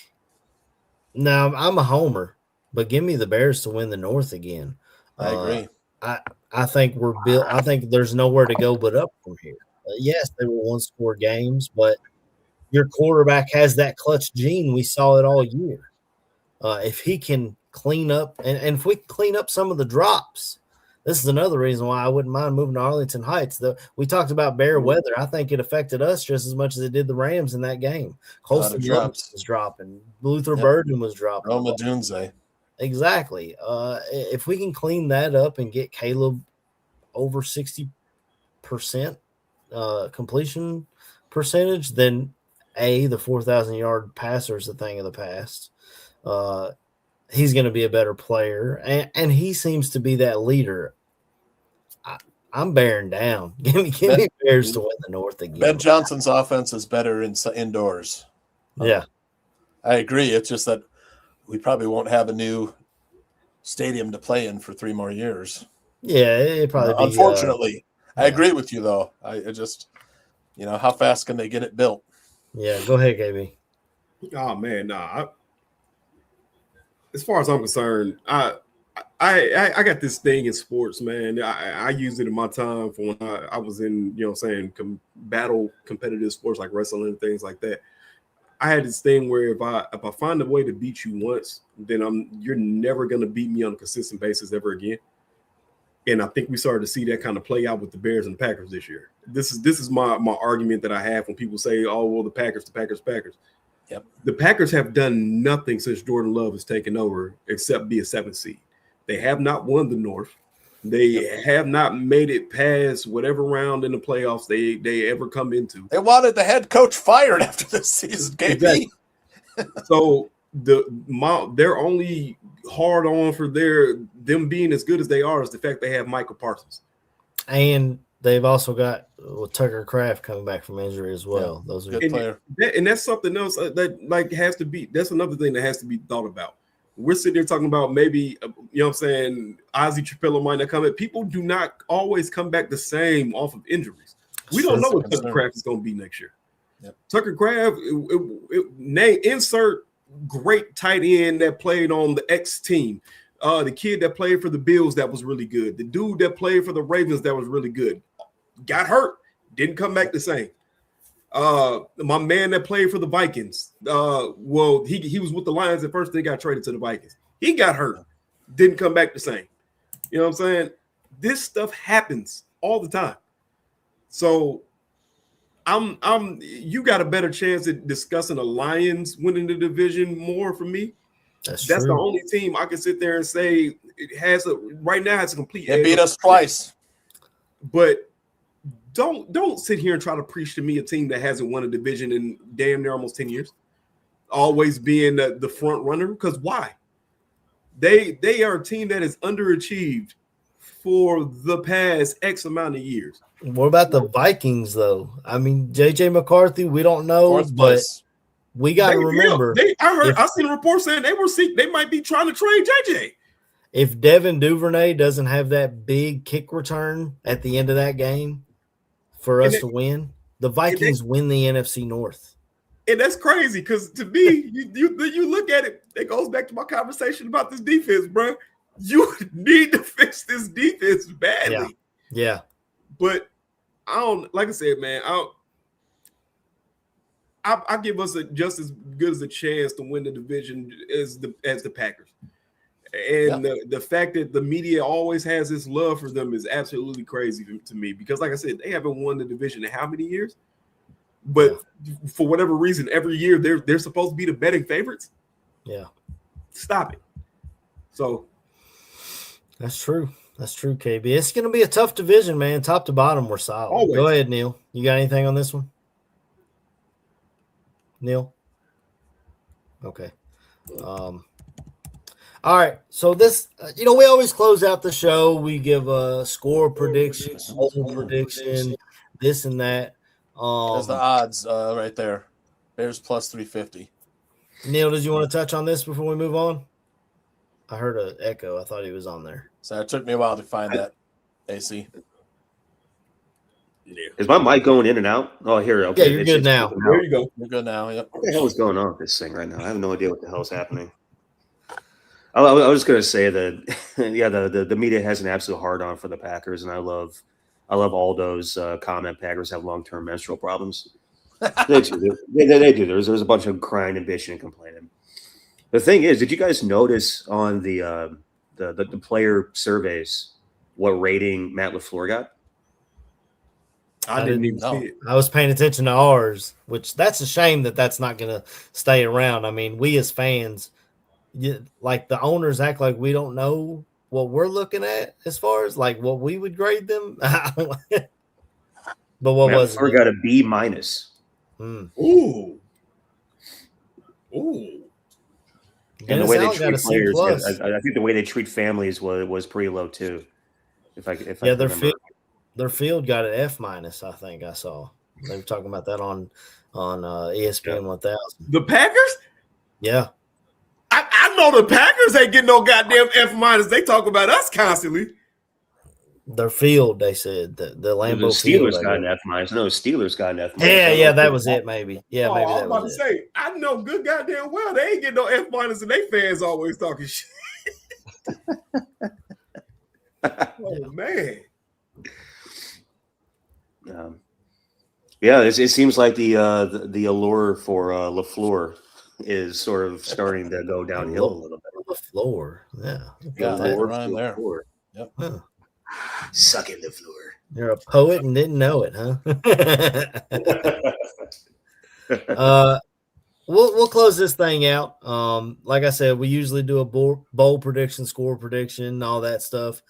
– now, I'm a homer, but give me the Bears to win the North again. I agree. I think we're built. I think there's nowhere to go but up from here. Yes, they were one-score games, but your quarterback has that clutch gene. We saw it all year. If he can clean up, and if we clean up some of the drops, this is another reason why I wouldn't mind moving to Arlington Heights. We talked about bear weather. I think it affected us just as much as it did the Rams in that game. Colston Jones was dropping. Luther Burden was dropping. Roma Dunze. Exactly. If we can clean that up and get Caleb over 60% completion percentage, then the 4,000-yard passer is a thing of the past. He's going to be a better player, and he seems to be that leader. I'm bearing down. Give me Bears to win the North again. Ben Johnson's offense is better indoors. Yeah. I agree. It's just that we probably won't have a new stadium to play in for 3 more years. Yeah, it probably be, unfortunately. I agree with you, though. I just, how fast can they get it built? Yeah, go ahead, KB. Oh man, nah. As far as I'm concerned, I got this thing in sports, man. I used it in my time for when I was in, battle competitive sports like wrestling and things like that. I had this thing where if I find a way to beat you once, then you're never gonna beat me on a consistent basis ever again. And I think we started to see that kind of play out with the Bears and the Packers this year. This is my argument that I have when people say, "Oh, well, the Packers." Yep. The Packers have done nothing since Jordan Love has taken over except be a 7th seed. They have not won the North. They have not made it past whatever round in the playoffs they ever come into. They wanted the head coach fired after this season, KB. Exactly. So they're only hard on for them being as good as they are is the fact they have Michael Parsons. And they've also got Tucker Kraft coming back from injury as well. Yeah, those are good player. And that's something else that has to be. That's another thing that has to be thought about. We're sitting there talking about maybe, Ozzie Trapillo might not come in. People do not always come back the same off of injuries. We don't know what Tucker Kraft is going to be next year. Yep. Tucker Kraft, insert great tight end that played on the X team. The kid that played for the Bills that was really good. The dude that played for the Ravens that was really good. Got hurt, didn't come back the same. My man that played for the Vikings. He was with the Lions at first, then got traded to the Vikings. He got hurt, didn't come back the same. You know what I'm saying? This stuff happens all the time. So you got a better chance at discussing the Lions winning the division more for me. That's the only team I can sit there and say it has right now has a complete. They beat us twice. But don't sit here and try to preach to me a team that hasn't won a division in damn near almost 10 years, always being the front runner. Because why? They are a team that has underachieved for the past X amount of years. What about the Vikings, though? I mean, JJ McCarthy, we don't know, but we got to remember. I seen a report saying they might be trying to trade JJ. If Devin Duvernay doesn't have that big kick return at the end of that game for us to win, the Vikings win the NFC North. And that's crazy because to me, you look at it, it goes back to my conversation about this defense, bro. You need to fix this defense badly. Yeah. But I don't, like I said, man, I give us just as good as a chance to win the division as the Packers. And the fact that the media always has this love for them is absolutely crazy to me, because like I said, they haven't won the division in how many years? But for whatever reason, every year they're supposed to be the betting favorites. Yeah. Stop it. So that's true. That's true, KB. It's going to be a tough division, man. Top to bottom, we're solid. Always. Go ahead, Neil. You got anything on this one? Neil? Okay. All right. So this, we always close out the show. We give a score prediction, home prediction, this and that. There's the odds right there. Bears plus 350. Neil, did you want to touch on this before we move on? I heard an echo. I thought he was on there. So it took me a while to find that, AC. Is my mic going in and out? Oh, here. Okay. Yeah, you're good now. There you go. You're good now. Yep. What the hell is going on with this thing right now? I have no idea what the hell is happening. I was just going to say that, the media has an absolute hard on for the Packers, and I love Aldo's comment. Packers have long-term menstrual problems. They do. They do. There's a bunch of crying and bitching and complaining. The thing is, did you guys notice on the player surveys what rating Matt LaFleur got? I didn't even see it. I was paying attention to ours, which that's a shame that's not going to stay around. I mean, we as fans, like the owners act like we don't know what we're looking at as far as like what we would grade them. But what Matt was LaFleur it? got a B minus. Ooh. And the way they Dennis Allen got treat a C players, plus. I think the way they treat families was pretty low too. If I their field got an F minus. I think I saw they were talking about that on ESPN 1000. The Packers? Yeah, I know the Packers ain't getting no goddamn F minus. They talk about us constantly. their field. They said the Lambeau Steelers field. got an F minus. No, Steelers got an F minus. Yeah, that was it. Maybe. Yeah, maybe I was that about was to it. say, I know good goddamn well they ain't getting no F minus, and they fans always talking shit. Oh man. It seems like the allure for LaFleur is sort of starting to go downhill a little bit. LaFleur, yeah. Yeah, Got that. right there. LaFleur. Yep. Huh. Suck it, LaFleur. You're a poet and didn't know it, huh? We'll close this thing out. Like I said, we usually do a bowl prediction, score prediction, all that stuff.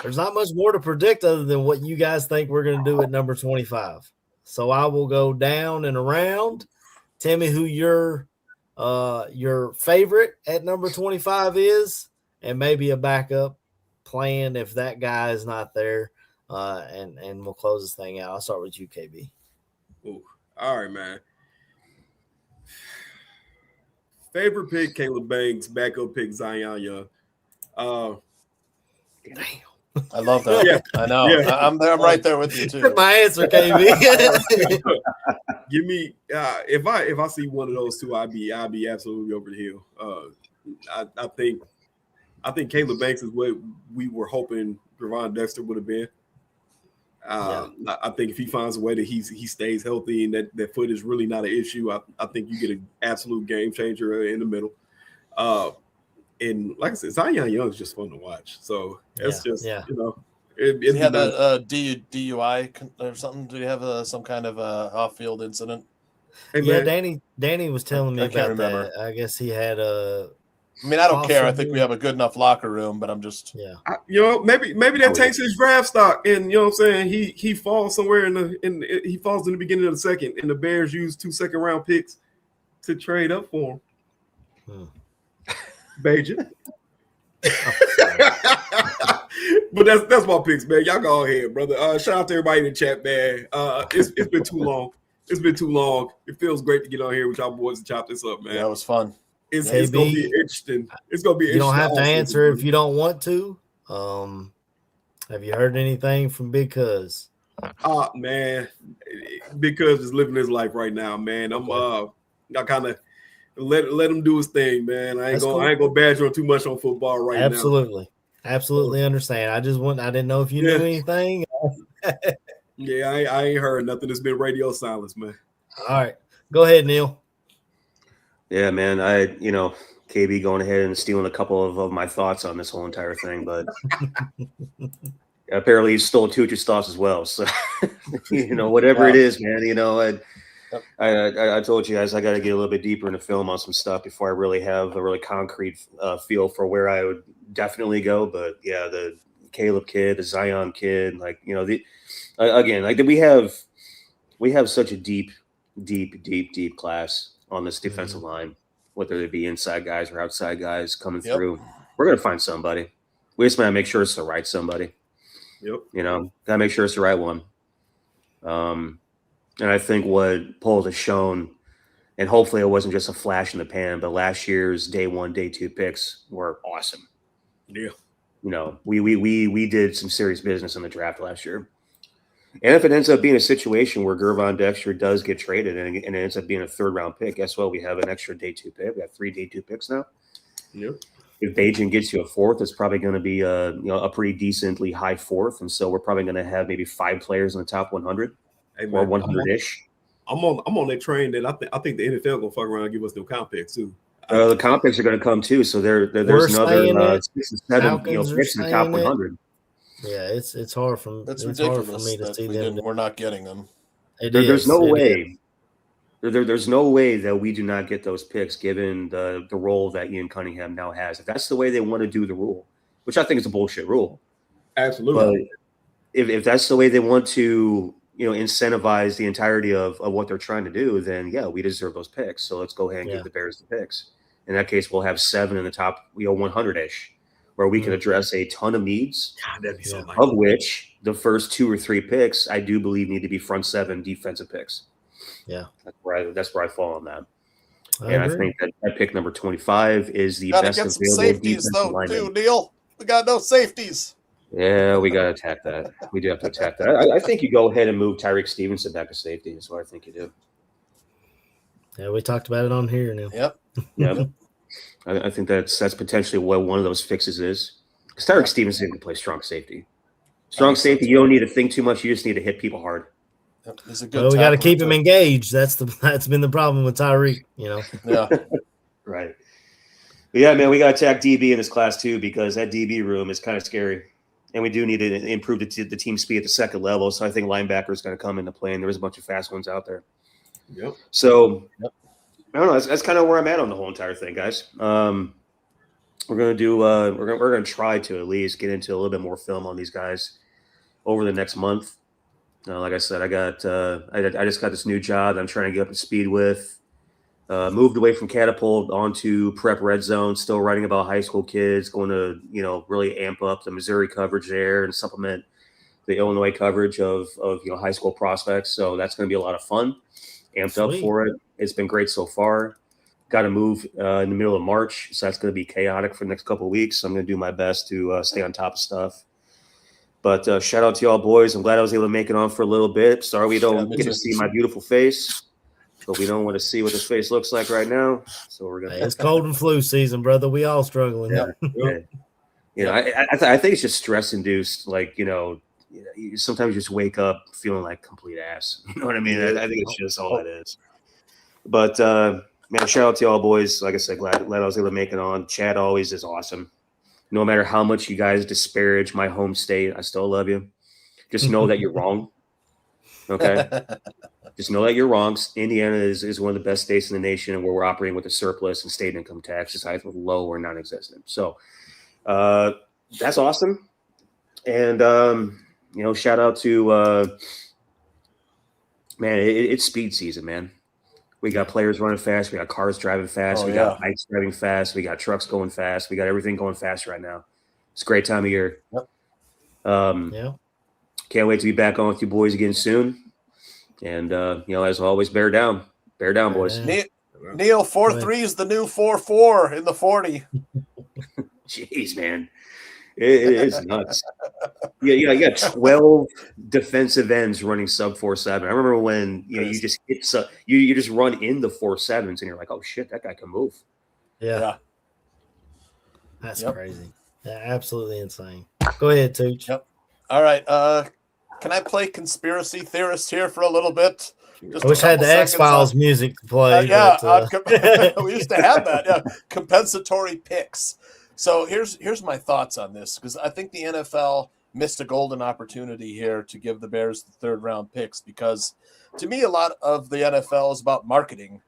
There's not much more to predict other than what you guys think we're going to do at number 25. So I will go down and around. Tell me who your favorite at number 25 is, and maybe a backup plan if that guy is not there. And we'll close this thing out. I'll start with you, KB. Ooh. All right, man. Favorite pick, Caleb Banks. Backup pick, Zion Young. Damn. I love that. Yeah. I know. Yeah. I'm right there with you too. My answer, KB. Give me if I see one of those two, I'd be absolutely over the hill. I think Caleb Banks is what we were hoping Trevon Dexter would have been. I think if he finds a way that he stays healthy and that foot is really not an issue, I think you get an absolute game changer in the middle. And like I said, Zion Young is just fun to watch. So it's Does he have that DUI or something? Do you have some kind of off-field incident? Hey, Yeah, man, Danny was telling me I can't about remember. that. I guess he had a I mean, I don't care. I think Possibly. we have a good enough locker room, but I'm just maybe that takes his draft stock, and you know what I'm saying. He falls somewhere he falls in the beginning of the second, and the Bears use 2 second-round picks to trade up for him. Bajan. But that's my picks, man. Y'all go ahead, brother. Shout out to everybody in the chat, man. It's been too long. It's been too long. It feels great to get on here with y'all boys and chop this up, man. that was fun. It's KB, gonna be interesting. It's gonna be. You don't have to interesting answer if you don't want to. Have you heard anything from Big Cuz? Man, because he's living his life right now, man. I kind of let him do his thing, man. I ain't gonna badger him too much on football right now. Absolutely. Absolutely understand. I didn't know if you knew anything. Yeah, I ain't heard nothing. It's been radio silence, man. All right. Go ahead, Neil. Yeah, man. KB going ahead and stealing a couple of my thoughts on this whole entire thing, but apparently he stole two of your thoughts as well. So, whatever it is, man, I told you guys I got to get a little bit deeper into film on some stuff before I really have a really concrete feel for where I would definitely go. But yeah, the Caleb kid, the Zion kid, we have such a deep class on this defensive line, whether they be inside guys or outside guys coming through. We're gonna find somebody. We just gotta make sure it's the right somebody. Yep. Gotta make sure it's the right one. And I think what polls have shown, and hopefully it wasn't just a flash in the pan, but last year's day 1, day 2 picks were awesome. Yeah. We did some serious business in the draft last year. And if it ends up being a situation where Gervon Dexter does get traded and it ends up being a 3rd round pick, guess what? We have an extra day 2 pick. We have 3 day 2 picks now. Yep. If Bajan gets you a 4th, it's probably going to be a pretty decently high 4th. And so we're probably going to have maybe 5 players in the top 100 or 100-ish. I'm on that train that I think the NFL gonna fuck around and give us them comp picks too. The comp picks are going to come too. So there's another 6 and 7 picks in the top 100. Yeah, it's hard for ridiculous hard for me to see them. We're not getting them. There's no way. There's no way that we do not get those picks given the role that Ian Cunningham now has. If that's the way they want to do the rule, which I think is a bullshit rule. Absolutely. But if that's the way they want to, incentivize the entirety of what they're trying to do, then yeah, we deserve those picks. So let's go ahead and give the Bears the picks. In that case, we'll have 7 in the top, 100-ish, where we can address a ton of needs. God, that'd be so nice. Of which the first 2 or 3 picks I do believe need to be front 7 defensive picks. Yeah, that's where I fall on that. I I think that pick number 25 is the best get some available safeties though, lineman. too, Neil. We got no safeties. Yeah, we got to attack that. We do have to attack that. I think you go ahead and move Tyreek Stevenson back to safety. That's what I think you do. Yeah, we talked about it on here now. Yep. Yeah. I think that's potentially what one of those fixes is. Because Tyreek Stevenson can play strong safety. Strong safety, you don't need to think too much. You just need to hit people hard. Yep. He's a good Well, we got to tackler, keep him engaged. That's been the problem with Tyreek. Yeah. Right. But yeah, man, we got to attack DB in this class too because that DB room is kind of scary. And we do need to improve the team speed at the second level. So I think linebacker is going to come into play, and there's a bunch of fast ones out there. Yep. So I don't know. That's kind of where I'm at on the whole entire thing, guys. We're gonna do. We're gonna try to at least get into a little bit more film on these guys over the next month. Like I said, I just got this new job that I'm trying to get up to speed with. Moved away from Catapult onto Prep Red Zone. Still writing about high school kids. Going to really amp up the Missouri coverage there and supplement the Illinois coverage of high school prospects. So that's going to be a lot of fun. Amped up for it. It's been great so far. Got to move in the middle of March, so that's going to be chaotic for the next couple of weeks. So I'm going to do my best to stay on top of stuff. But shout out to y'all boys. I'm glad I was able to make it on for a little bit. Sorry we don't get to see my beautiful face, but we don't want to see what this face looks like right now. So we're gonna. It's cold and flu season, brother. We all struggling. Yeah. I think it's just stress induced. Sometimes you just wake up feeling like complete ass. You know what I mean? I think it's just all it is. But man, shout out to y'all boys. Like I said, glad I was able to make it on. Chad always is awesome. No matter how much you guys disparage my home state, I still love you. Just know that you're wrong. Okay? Just know that you're wrong. Indiana is one of the best states in the nation where we're operating with a surplus and state income tax is either low or non-existent. So that's awesome. And shout out to man, it's speed season, man. We got players running fast. We got cars driving fast. We got bikes driving fast. We got trucks going fast. We got everything going fast right now. It's a great time of year. Yep. Can't wait to be back on with you boys again soon. And as always, bear down. Bear down, boys. Neil, 4-3 is the new 4-4 in the 40. Jeez, man. It's nuts. You got 12 defensive ends running sub 4.7. I remember when you just hit you just run in the 4.7s and you're like, oh shit, that guy can move. Yeah. That's crazy. Yeah, absolutely insane. Go ahead, Tooch. Yep. All right. Can I play conspiracy theorist here for a little bit? Just I a wish I had couple the X seconds on. Files music to play. Yeah, but, we used to have that. Yeah, compensatory picks. So here's my thoughts on this, because I think the NFL missed a golden opportunity here to give the Bears the third round picks, because to me a lot of the NFL is about marketing.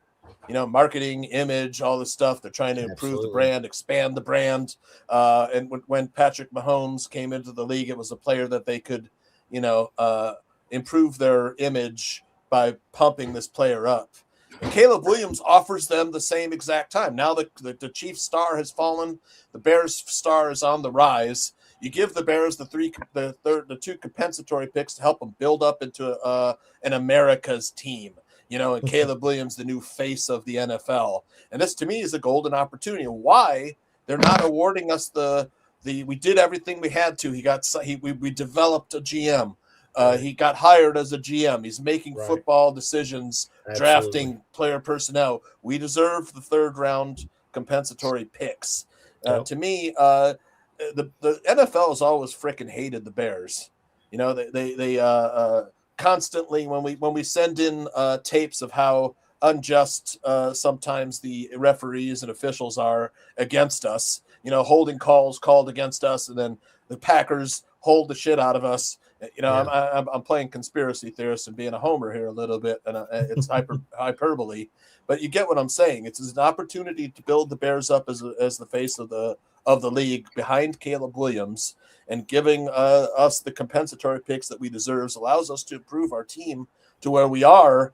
Marketing, image, all this stuff. They're trying to improve the brand, expand the brand. And when Patrick Mahomes came into the league, it was a player that they could, improve their image by pumping this player up. And Caleb Williams offers them the same exact time. Now the Chiefs star has fallen. The Bears star is on the rise. You give the Bears the two compensatory picks to help them build up into an America's team. And Caleb Williams, the new face of the NFL. And this, to me, is a golden opportunity. Why they're not awarding us we did everything we had to. We developed a GM. He got hired as a GM. He's making football decisions, drafting player personnel. We deserve the third round compensatory picks. To me, the NFL has always freaking hated the Bears. They constantly, when we send in tapes of how unjust sometimes the referees and officials are against us, holding calls called against us, and then the Packers hold the shit out of us. I'm playing conspiracy theorist and being a homer here a little bit, and it's hyperbole, but you get what I'm saying. It's an opportunity to build the Bears up as the face of the league behind Caleb Williams, and giving us the compensatory picks that we deserve allows us to improve our team to where we are,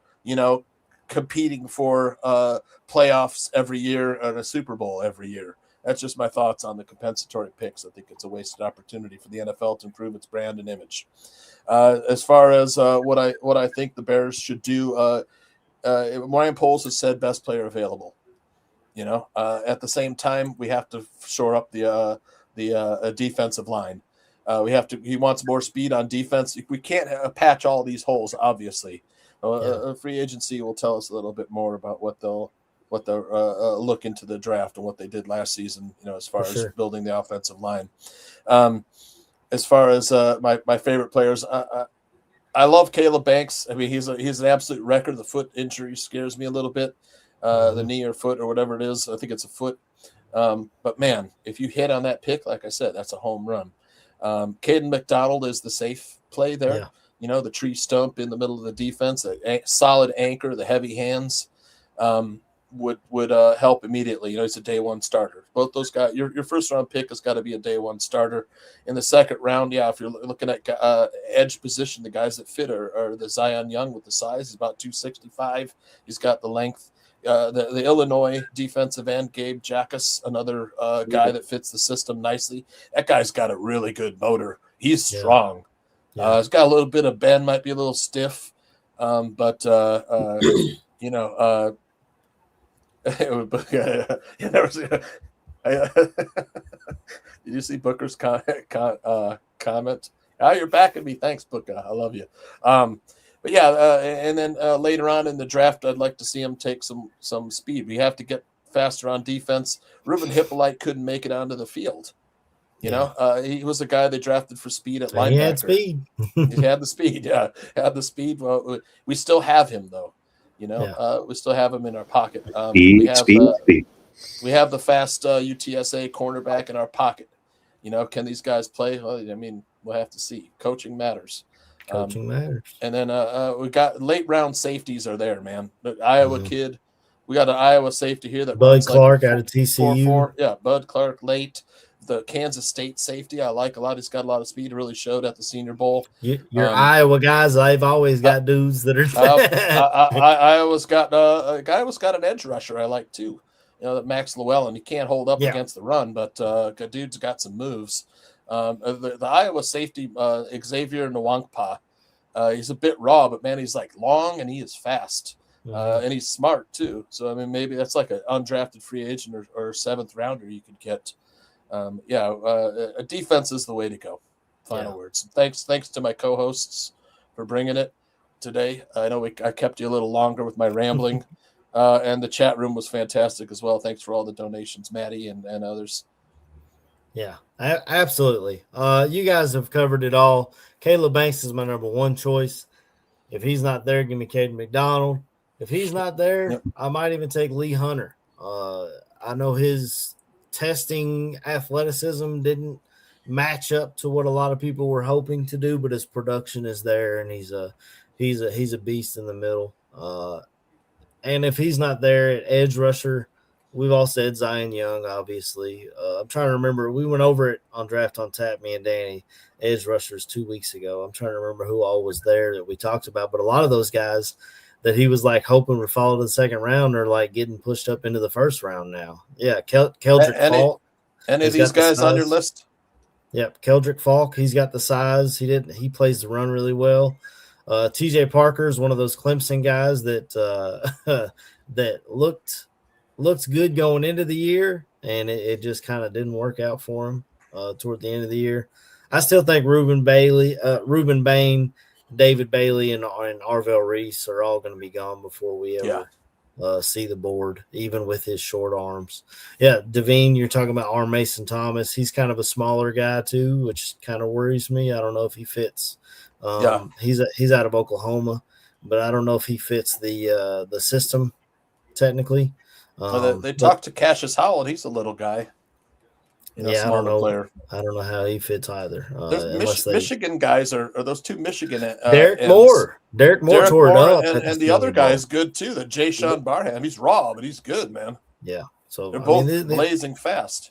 competing for playoffs every year and a Super Bowl every year. That's just my thoughts on the compensatory picks. I think it's a wasted opportunity for the NFL to improve its brand and image. As far as what I think the Bears should do, Ryan Poles has said best player available. At the same time, we have to shore up the defensive line. He wants more speed on defense. We can't patch all these holes, obviously. Free agency will tell us a little bit more about what they'll look into the draft and what they did last season, as far as building the offensive line. As far as my favorite players, I love Caleb Banks. I mean, he's an absolute record. The foot injury scares me a little bit. The knee or foot or whatever it is. I think it's a foot. But man, if you hit on that pick, like I said, that's a home run. Caden McDonald is the safe play there. Yeah. The tree stump in the middle of the defense, a solid anchor, the heavy hands would help immediately. He's a day one starter. Both those guys, your first round pick has got to be a day one starter. In the second round, if you're looking at edge position, the guys that fit are the Zion Young with the size. He's about 265. He's got the length. The Illinois defensive end, Gabe Jackas, another guy that fits the system nicely. That guy's got a really good motor. He's strong. He's got a little bit of bend, might be a little stiff, but did you see Booker's comment? You're backing me. Thanks, Booker. I love you. But and then later on in the draft, I'd like to see him take some speed. We have to get faster on defense. Ruben Hippolyte couldn't make it onto the field. He was a guy they drafted for speed at linebacker. He had speed. He had the speed. Yeah, had the speed. Well, we still have him though. We still have him in our pocket. Speed. We have the fast UTSA cornerback in our pocket. Can these guys play? Well, I mean, we'll have to see. Coaching matters. Coaching matters. And then we got late round safeties are there, man. The Iowa kid. We got an Iowa safety here that Bud Clark out of TCU. 4-4. Yeah, Bud Clark late. The Kansas State safety I like a lot. He's got a lot of speed. Really showed at the Senior Bowl. Your Iowa guys, they've always got dudes that are. Iowa's got a guy who's got an edge rusher I like too. That Max Llewellyn. He can't hold up against the run, but dude's got some moves. The Iowa safety, Xavier Nwankpa, he's a bit raw, but man, he's like long and he is fast. And he's smart too. So, I mean, maybe that's like an undrafted free agent or seventh rounder you could get. A defense is the way to go. Final words. Thanks to my co-hosts for bringing it today. I know I kept you a little longer with my rambling. And the chat room was fantastic as well. Thanks for all the donations, Maddie and others. Yeah, absolutely. You guys have covered it all. Caleb Banks is my number one choice. If he's not there, give me Caden McDonald. If he's not there, Yep. I might even take Lee Hunter. I know his testing athleticism didn't match up to what a lot of people were hoping to do, but his production is there, and he's a beast in the middle. And if he's not there at edge rusher, we've all said Zion Young, obviously. I'm trying to remember. We went over it on Draft on Tap, me and Danny, edge rushers 2 weeks ago. I'm trying to remember who all was there that we talked about. But a lot of those guys that he was like hoping would fall to the second round are like getting pushed up into the first round now. Yeah, Keldrick Falk. Any of these guys on your list? Yep, Keldrick Falk. He's got the size. He plays the run really well. TJ Parker is one of those Clemson guys that that looked good going into the year, and it just kind of didn't work out for him toward the end of the year. I still think Reuben Bain, David Bailey, and Arvell Reese are all going to be gone before we ever see the board, even with his short arms. Yeah, Devine, you're talking about R. Mason Thomas. He's kind of a smaller guy too, which kind of worries me. I don't know if he fits. He's out of Oklahoma, but I don't know if he fits the system technically. They talked to Cassius Howell. He's a little guy. I don't know. Player. I don't know how he fits either. Michigan guys are those two Michigan. Derek Moore tore it up, and the other guy is good too. The Jay Sean Barham. He's raw, but he's good, man. Yeah. So they're both blazing fast.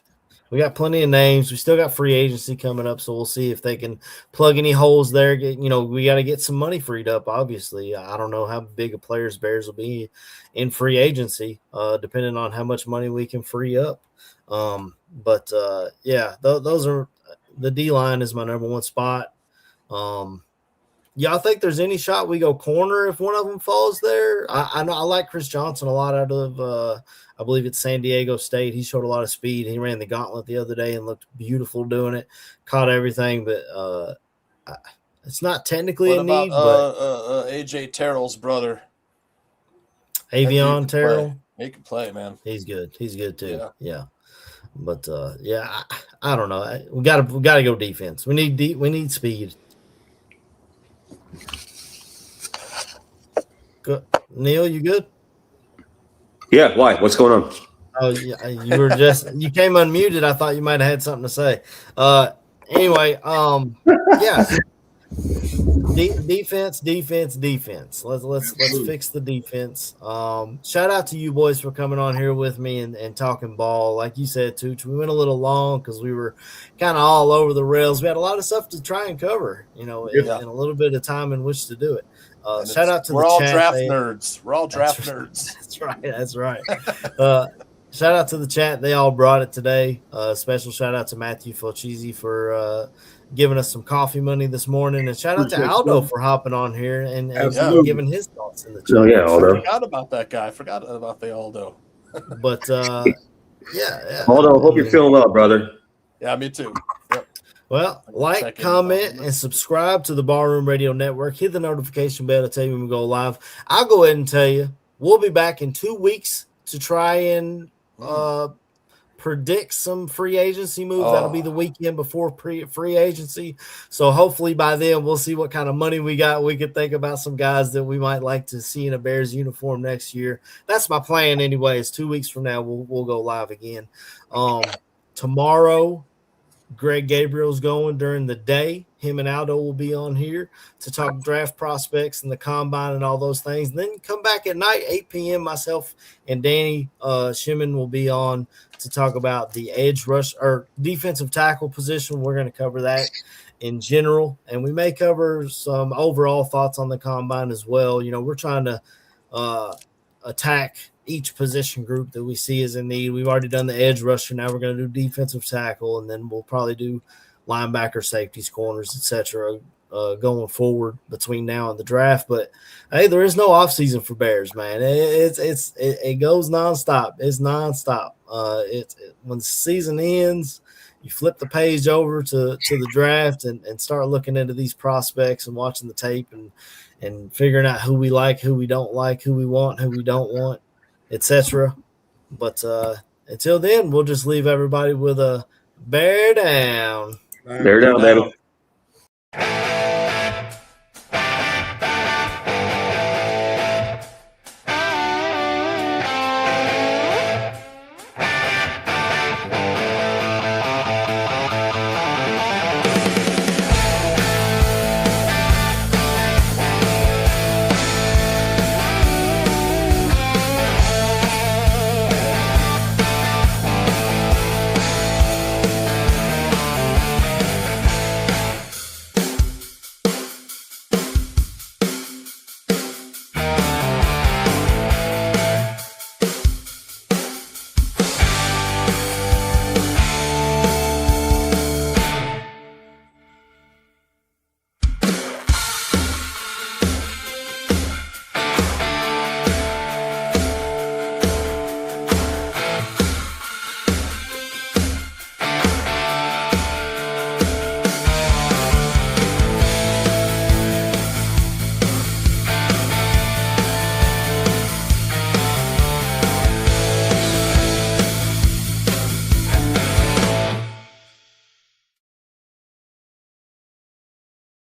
We got plenty of names. We still got free agency coming up, so we'll see if they can plug any holes there. We got to get some money freed up, obviously. I don't know how big a players Bears will be in free agency, depending on how much money we can free up. Those are – the D-line is my number one spot. Y'all think there's any shot we go corner if one of them falls there? I know I like Chris Johnson a lot out of I believe it's San Diego State. He showed a lot of speed. He ran the gauntlet the other day and looked beautiful doing it. Caught everything, but it's not technically a need. But AJ Terrell's brother, Avion Terrell, he can play, man. He's good. He's good too. Yeah. But I don't know. We got to go defense. We need speed. Good. Neil, you good? Yeah, why? What's going on? Oh, yeah, you came unmuted. I thought you might have had something to say. Anyway, defense. Let's fix the defense. Shout out to you boys for coming on here with me and talking ball. Like you said, Tooch, we went a little long because we were kind of all over the rails. We had a lot of stuff to try and cover, and a little bit of time in which to do it. Shout out to the chat. We're all draft nerds. That's right. Shout out to the chat. They all brought it today. Special shout out to Matthew Fulchese for giving us some coffee money this morning. And shout out to Aldo for hopping on here and giving his thoughts in the chat. Oh, yeah, Aldo. I forgot about that guy. I forgot about the Aldo. But, Aldo, hope you're feeling well, brother. Yeah, me too. Yep. Well, like, comment, and subscribe to the Barroom Radio Network. Hit the notification bell to tell you when we go live. I'll go ahead and tell you, we'll be back in 2 weeks to try and predict some free agency moves. That'll be the weekend before free agency. So hopefully by then we'll see what kind of money we got. We could think about some guys that we might like to see in a Bears uniform next year. That's my plan anyways. 2 weeks from now, we'll go live again. Tomorrow, Greg Gabriel's going during the day. Him and Aldo will be on here to talk draft prospects and the combine and all those things. And then come back at night, 8 p.m. Myself and Danny Shimon will be on to talk about the edge rush or defensive tackle position. We're going to cover that in general, and we may cover some overall thoughts on the combine as well. We're trying to attack each position group that we see is in need. We've already done the edge rusher. Now we're going to do defensive tackle, and then we'll probably do linebacker, safeties, corners, etc. Going forward between now and the draft. But hey, there is no off season for Bears, man. It goes nonstop. It's nonstop. When the season ends, you flip the page over to the draft and start looking into these prospects and watching the tape and figuring out who we like, who we don't like, who we want, who we don't want, etc. But until then, we'll just leave everybody with a Bear down. Bear down, baby.